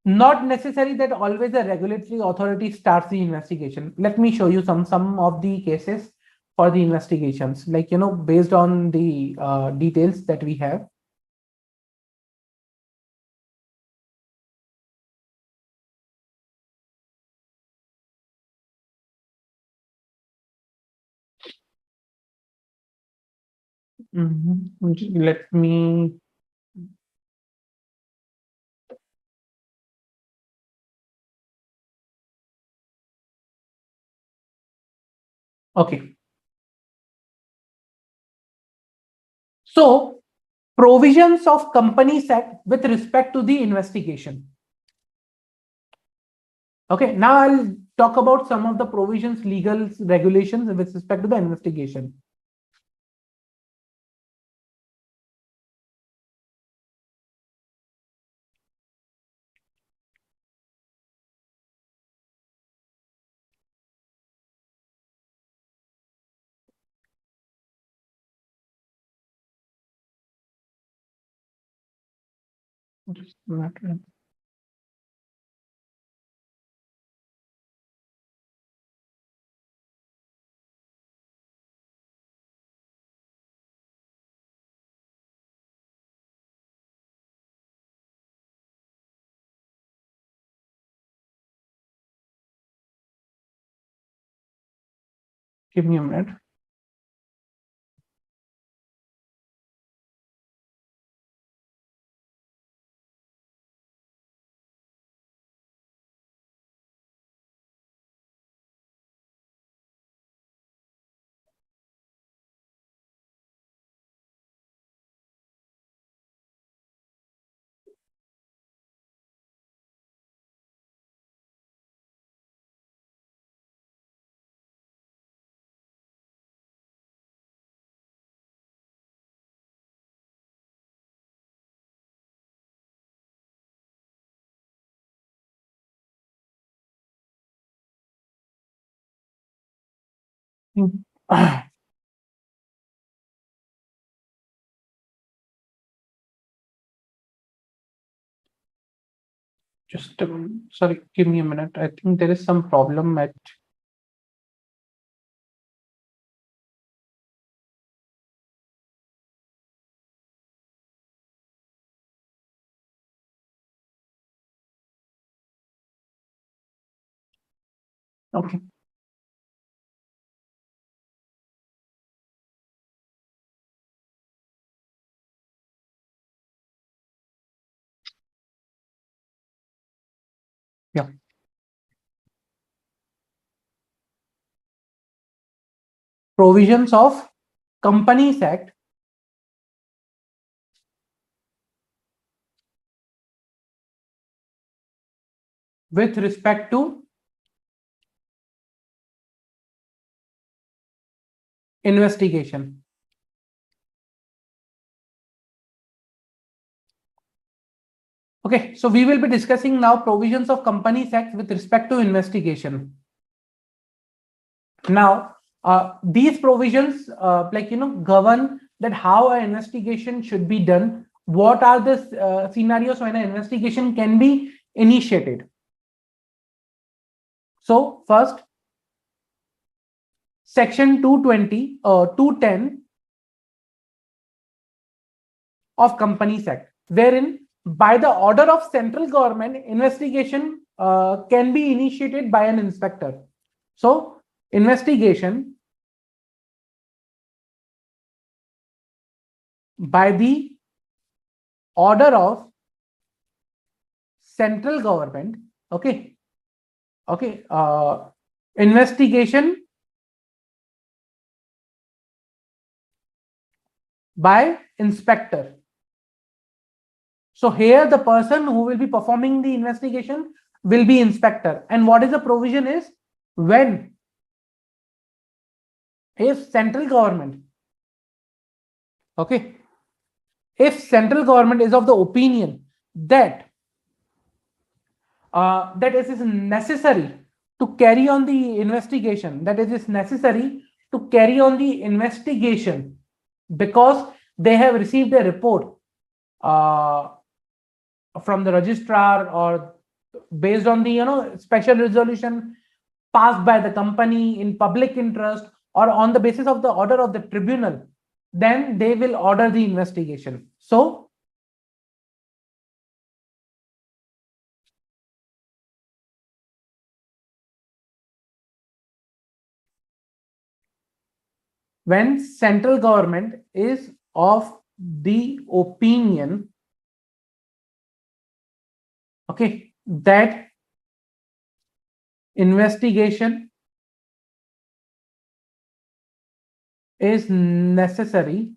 Not necessary that always a regulatory authority starts the investigation. Let me show you some of the cases for the investigations, like based on the details that we have. Let me. Okay. So provisions of Companies Act with respect to the investigation. Okay, now I'll talk about some of the provisions, legal regulations with respect to the investigation. Just a minute. Give me a minute. Just sorry, give me a minute. I think there is some problem at. Okay. provisions of Companies Act with respect to investigation. Okay, so we will be discussing now provisions of Companies Act with respect to investigation. Now, these provisions, govern that how an investigation should be done. What are the scenarios when an investigation can be initiated? So, first, Section 220 or 210 of Companies Act, wherein by the order of central government, investigation can be initiated by an inspector. So, investigation by the order of central government, investigation by inspector. So here the person who will be performing the investigation will be inspector. And what is the provision is when if central government, if central government is of the opinion that that it is necessary to carry on the investigation, that it is necessary to carry on the investigation because they have received a report from the registrar or based on the special resolution passed by the company in public interest or on the basis of the order of the tribunal, then they will order the investigation. So when central government is of the opinion that investigation is necessary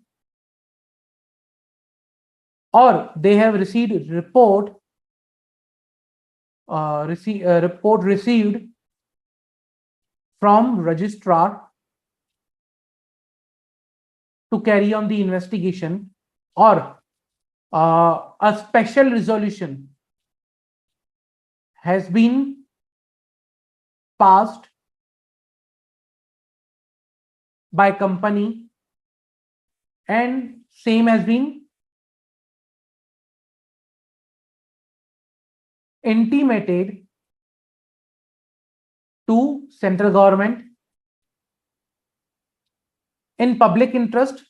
or they have received report received from registrar to carry on the investigation or a special resolution has been passed by company and same has been intimated to central government in public interest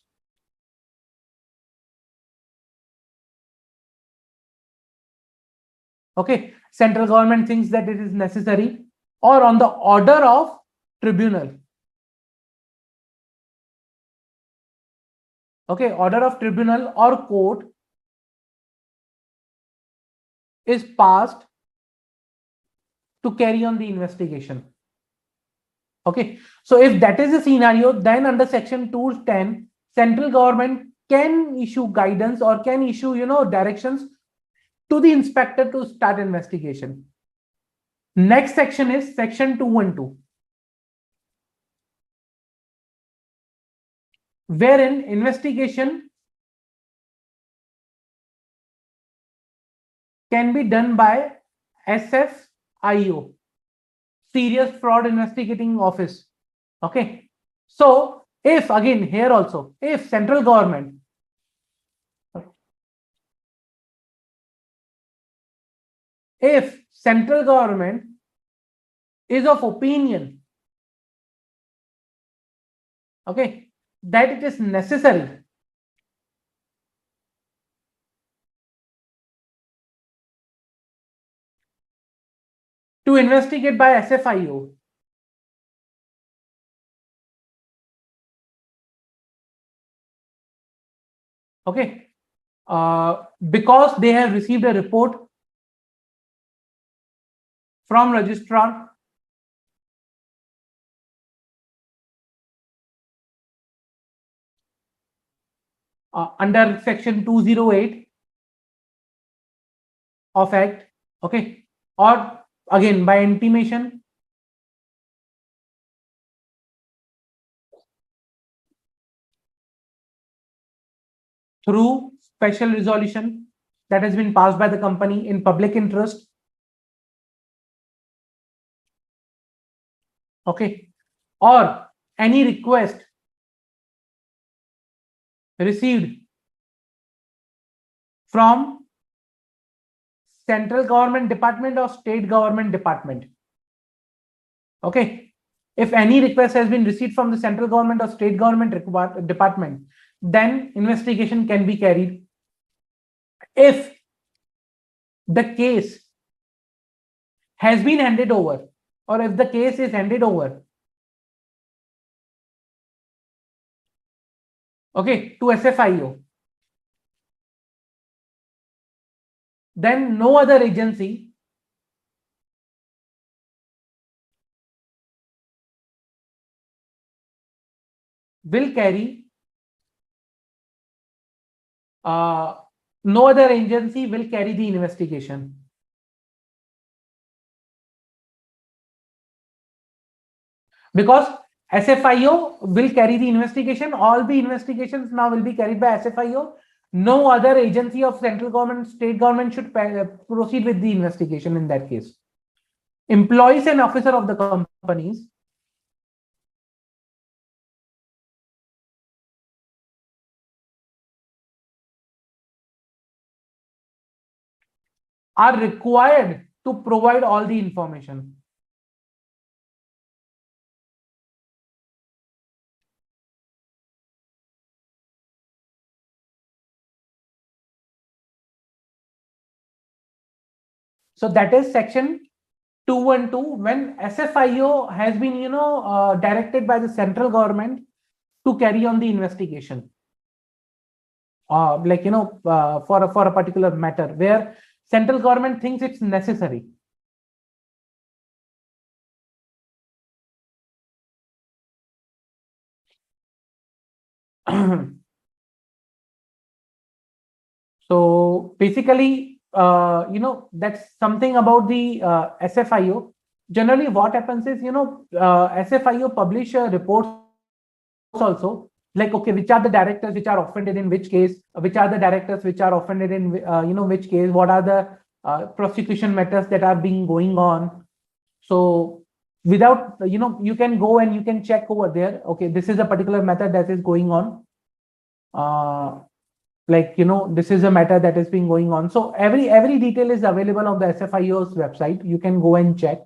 central government thinks that it is necessary or on the order of tribunal order of tribunal or court is passed to carry on the investigation. So if that is the scenario, then under section 210 central government can issue guidance or can issue directions to the inspector to start investigation. Next section is section 212, wherein investigation can be done by SFIO, Serious Fraud Investigating Office. So if again here also, if central government is of opinion that it is necessary to investigate by SFIO because they have received a report from registrar under section 208 of Act, okay, or again by intimation, through special resolution that has been passed by the company in public interest, okay, or any request received from central government department or state government department. Okay, if any request has been received from the central government or state government department, then investigation can be carried. If the case has been handed over, or if the case is handed over, okay, to SFIO, then no other agency will carry, no other agency will carry the investigation. Because SFIO will carry the investigation, all the investigations now will be carried by SFIO. No other agency of central government, state government should proceed with the investigation in that case. Employees and officer of the companies are required to provide all the information. So that is section 212, when SFIO has been, directed by the central government to carry on the investigation. For a particular matter where central government thinks it's necessary. So basically, that's something about the SFIO. Generally, what happens is, SFIO publish reports also, like, okay, which are the directors which are offended in which case, which are the directors which are offended in, which case, what are the prosecution matters that are being going on. So without, you can go and you can check over there, okay, this is a particular matter that is going on. This is a matter that is being going on. So every detail is available on the SFIO's website. You can go and check.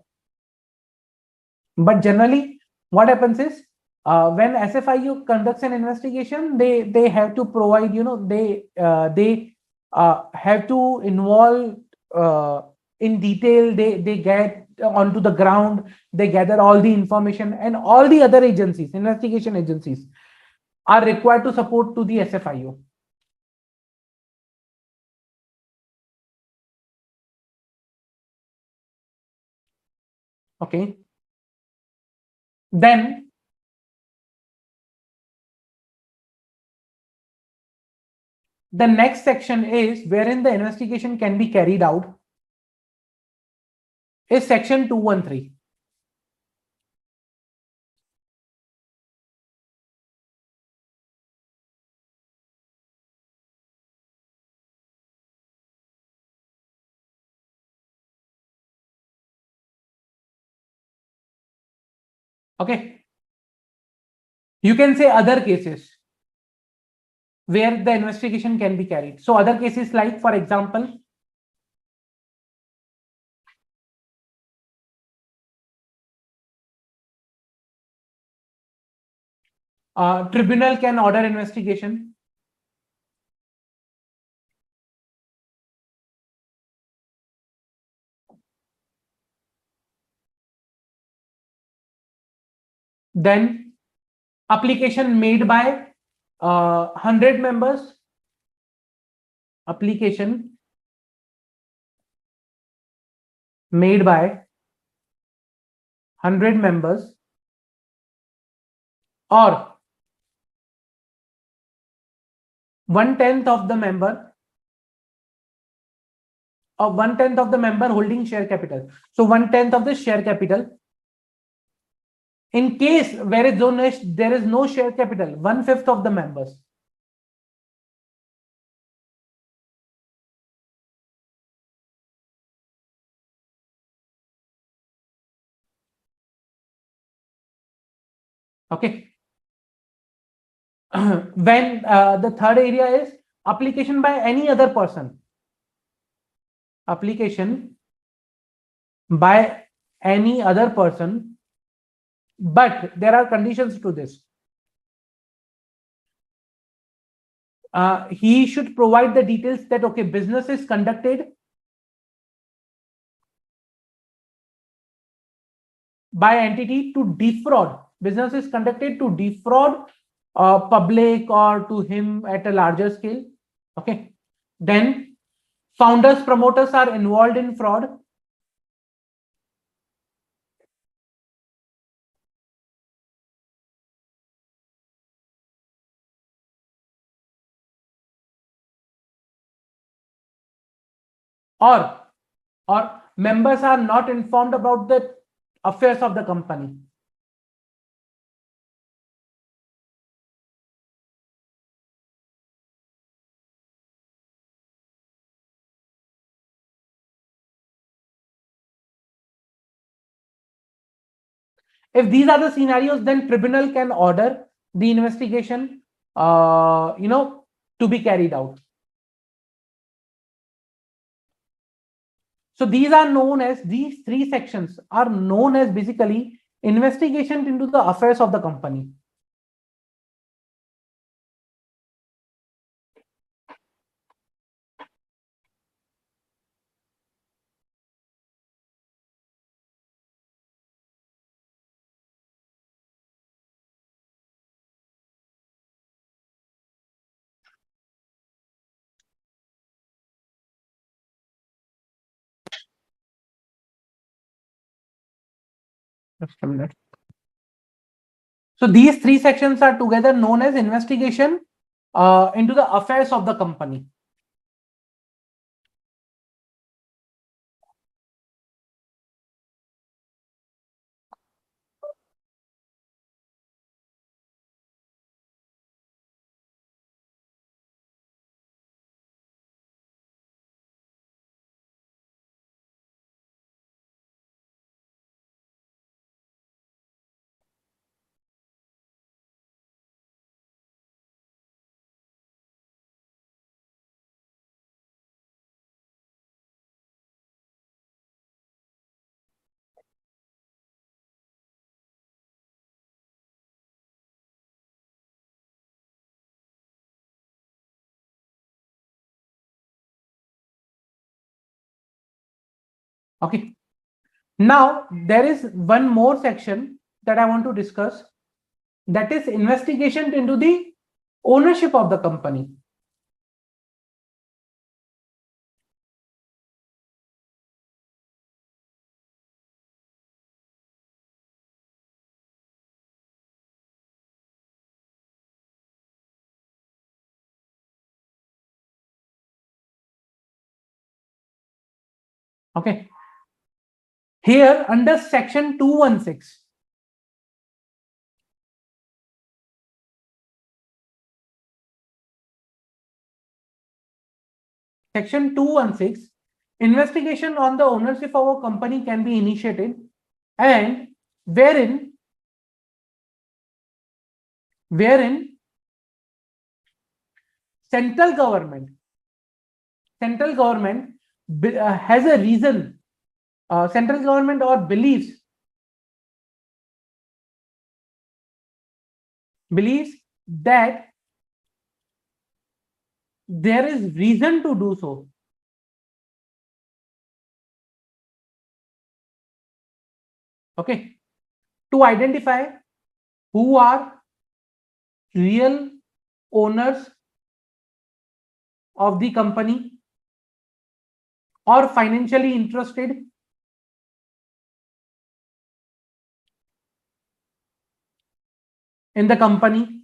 But generally, what happens is, when SFIO conducts an investigation, they have to provide, they have to involve in detail. They get onto the ground, they gather all the information, and all the other agencies, investigation agencies, are required to support to the SFIO. Okay. Then the next section is wherein the investigation can be carried out is section 213. Okay. You can say other cases where the investigation can be carried. So other cases like, for example, tribunal can order investigation. Then application made by 100 members. Application made by 100 members, or 1/10 of the member, or 1/10 of the member holding share capital. So 1/10 of the share capital. In case where there is no share capital, 1/5 of the members. Okay. When the third area is application by any other person. Application by any other person, but there are conditions to this. He should provide the details that, okay, business is conducted by entity to defraud. Business is conducted to defraud public or to him at a larger scale. Okay. Then founders, promoters are involved in fraud. Or members are not informed about the affairs of the company. If these are the scenarios, then tribunal can order the investigation, to be carried out. So these three sections are known as basically investigation into the affairs of the company. Just a minute. So these three sections are together known as investigation into the affairs of the company. Okay. Now there is one more section that I want to discuss, that is investigation into the ownership of the company. Okay. Here under section 216, section 216, investigation on the ownership of a company can be initiated, and wherein central government has a reason, central government or believes that there is reason to do so. Okay. To identify who are real owners of the company or financially interested in the company,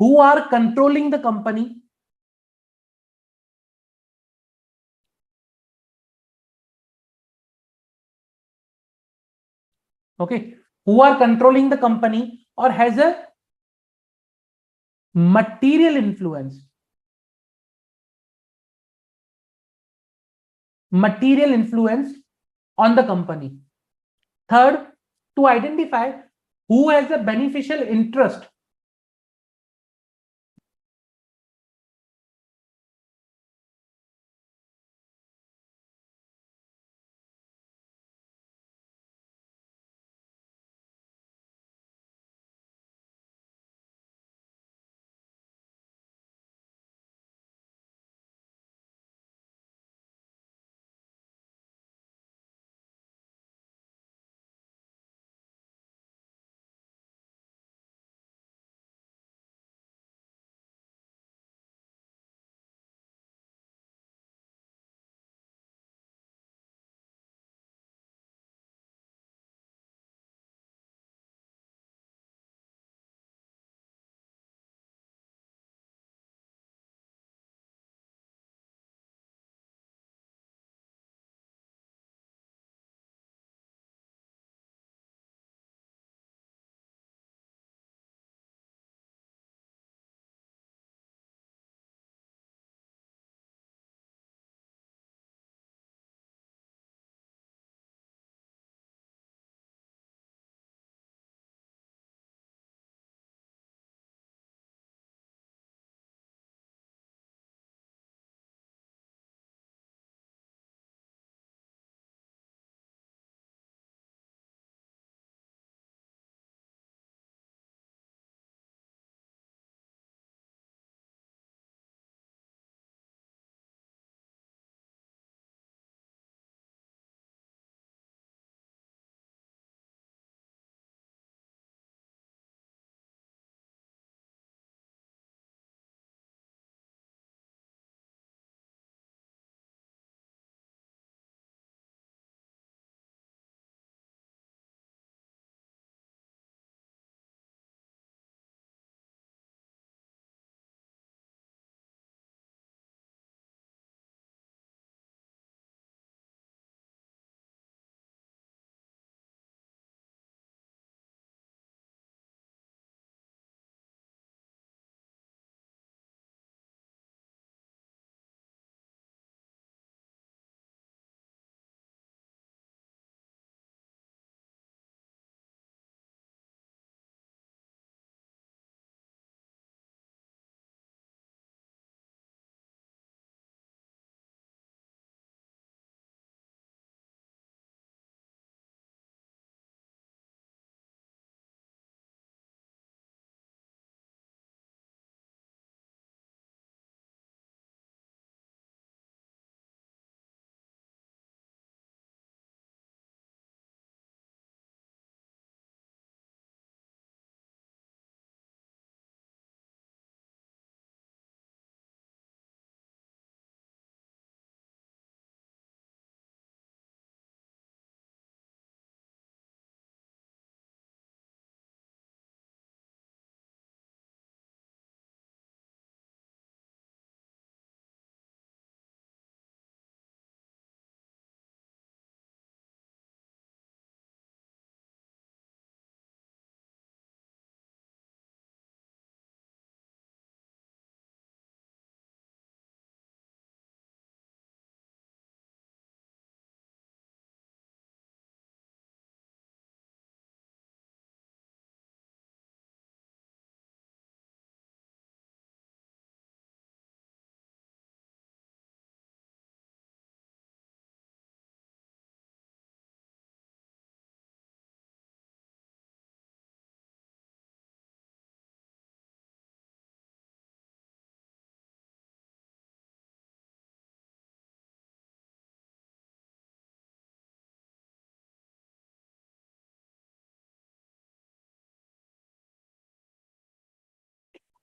who are controlling the company. Okay, who are controlling the company or has a material influence. Material influence on the company. Third, to identify who has a beneficial interest.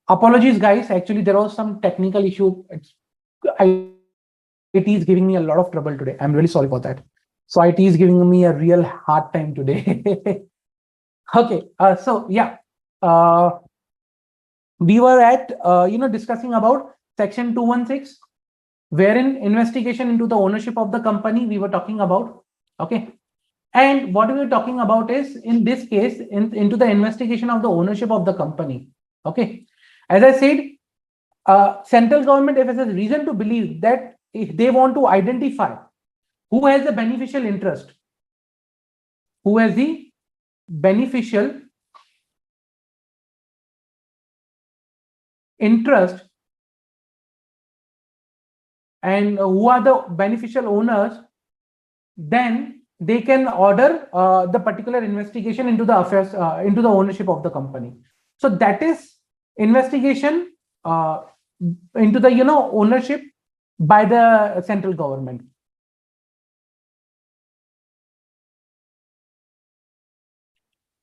Apologies, guys. Actually, there was some technical issue. IT is giving me a lot of trouble today. I'm really sorry for that. So IT is giving me a real hard time today. Okay. So yeah. Uh, we were at discussing about section 216, wherein investigation into the ownership of the company we were talking about. Okay. And what we were talking about is, in this case, into the investigation of the ownership of the company. Okay. As I said, central government, if it has reason to believe that if they want to identify who has the beneficial interest, who has the beneficial interest, and who are the beneficial owners, then they can order the particular investigation into the affairs, into the ownership of the company. So that is investigation into the ownership by the central government.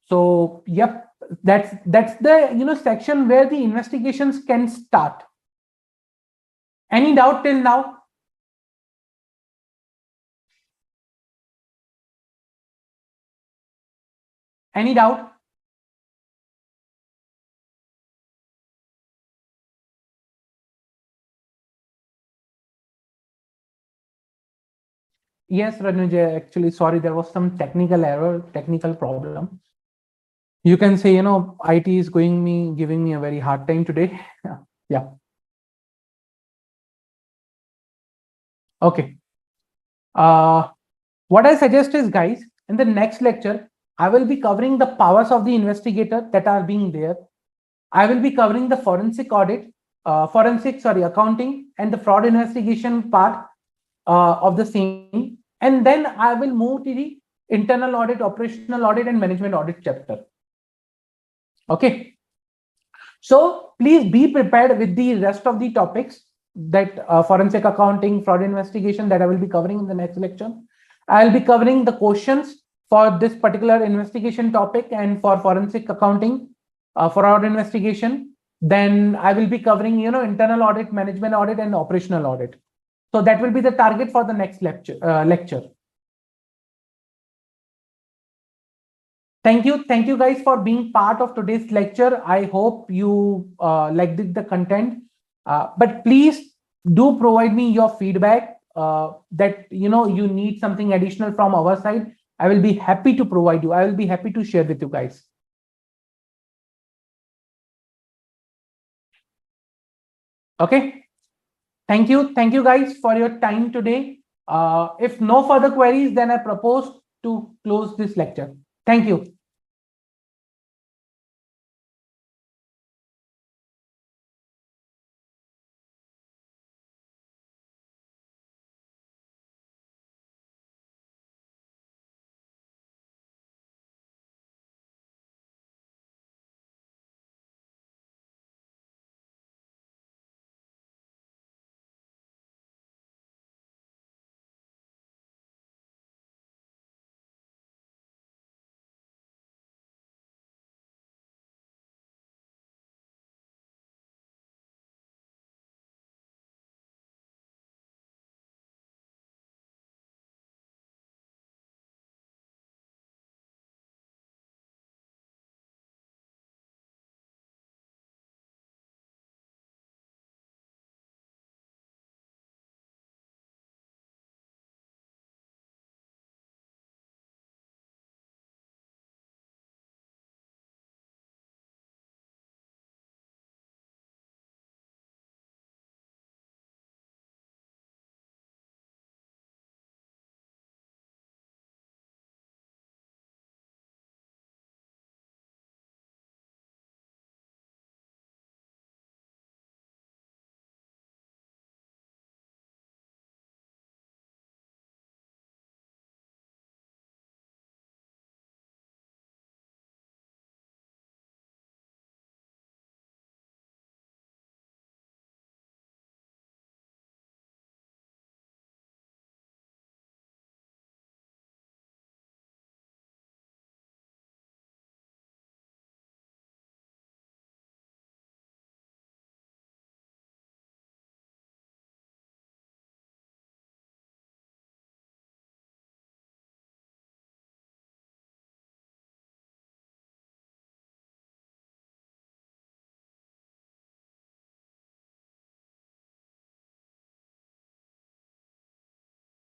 So yep, that's the section where the investigations can start. Any doubt till now? Any doubt? Yes, Ranujay, actually, sorry, there was some technical error, technical problem. You can say, IT is giving me a very hard time today. Yeah. Okay. What I suggest is, guys, in the next lecture, I will be covering the powers of the investigator that are being there. I will be covering the forensic audit, accounting, and the fraud investigation part of the same. And then I will move to the internal audit, operational audit, and management audit chapter. Okay. So please be prepared with the rest of the topics, that forensic accounting, fraud investigation, that I will be covering in the next lecture. I'll be covering the questions for this particular investigation topic and for forensic accounting, fraud investigation. Then I will be covering, internal audit, management audit, and operational audit. So that will be the target for the next lecture. Thank you guys for being part of today's lecture. I hope you liked the content, but please do provide me your feedback, that you need something additional from our side. I will be happy to provide you. I will be happy to share with you guys. Okay. Thank you guys for your time today. If no further queries, then I propose to close this lecture. Thank you.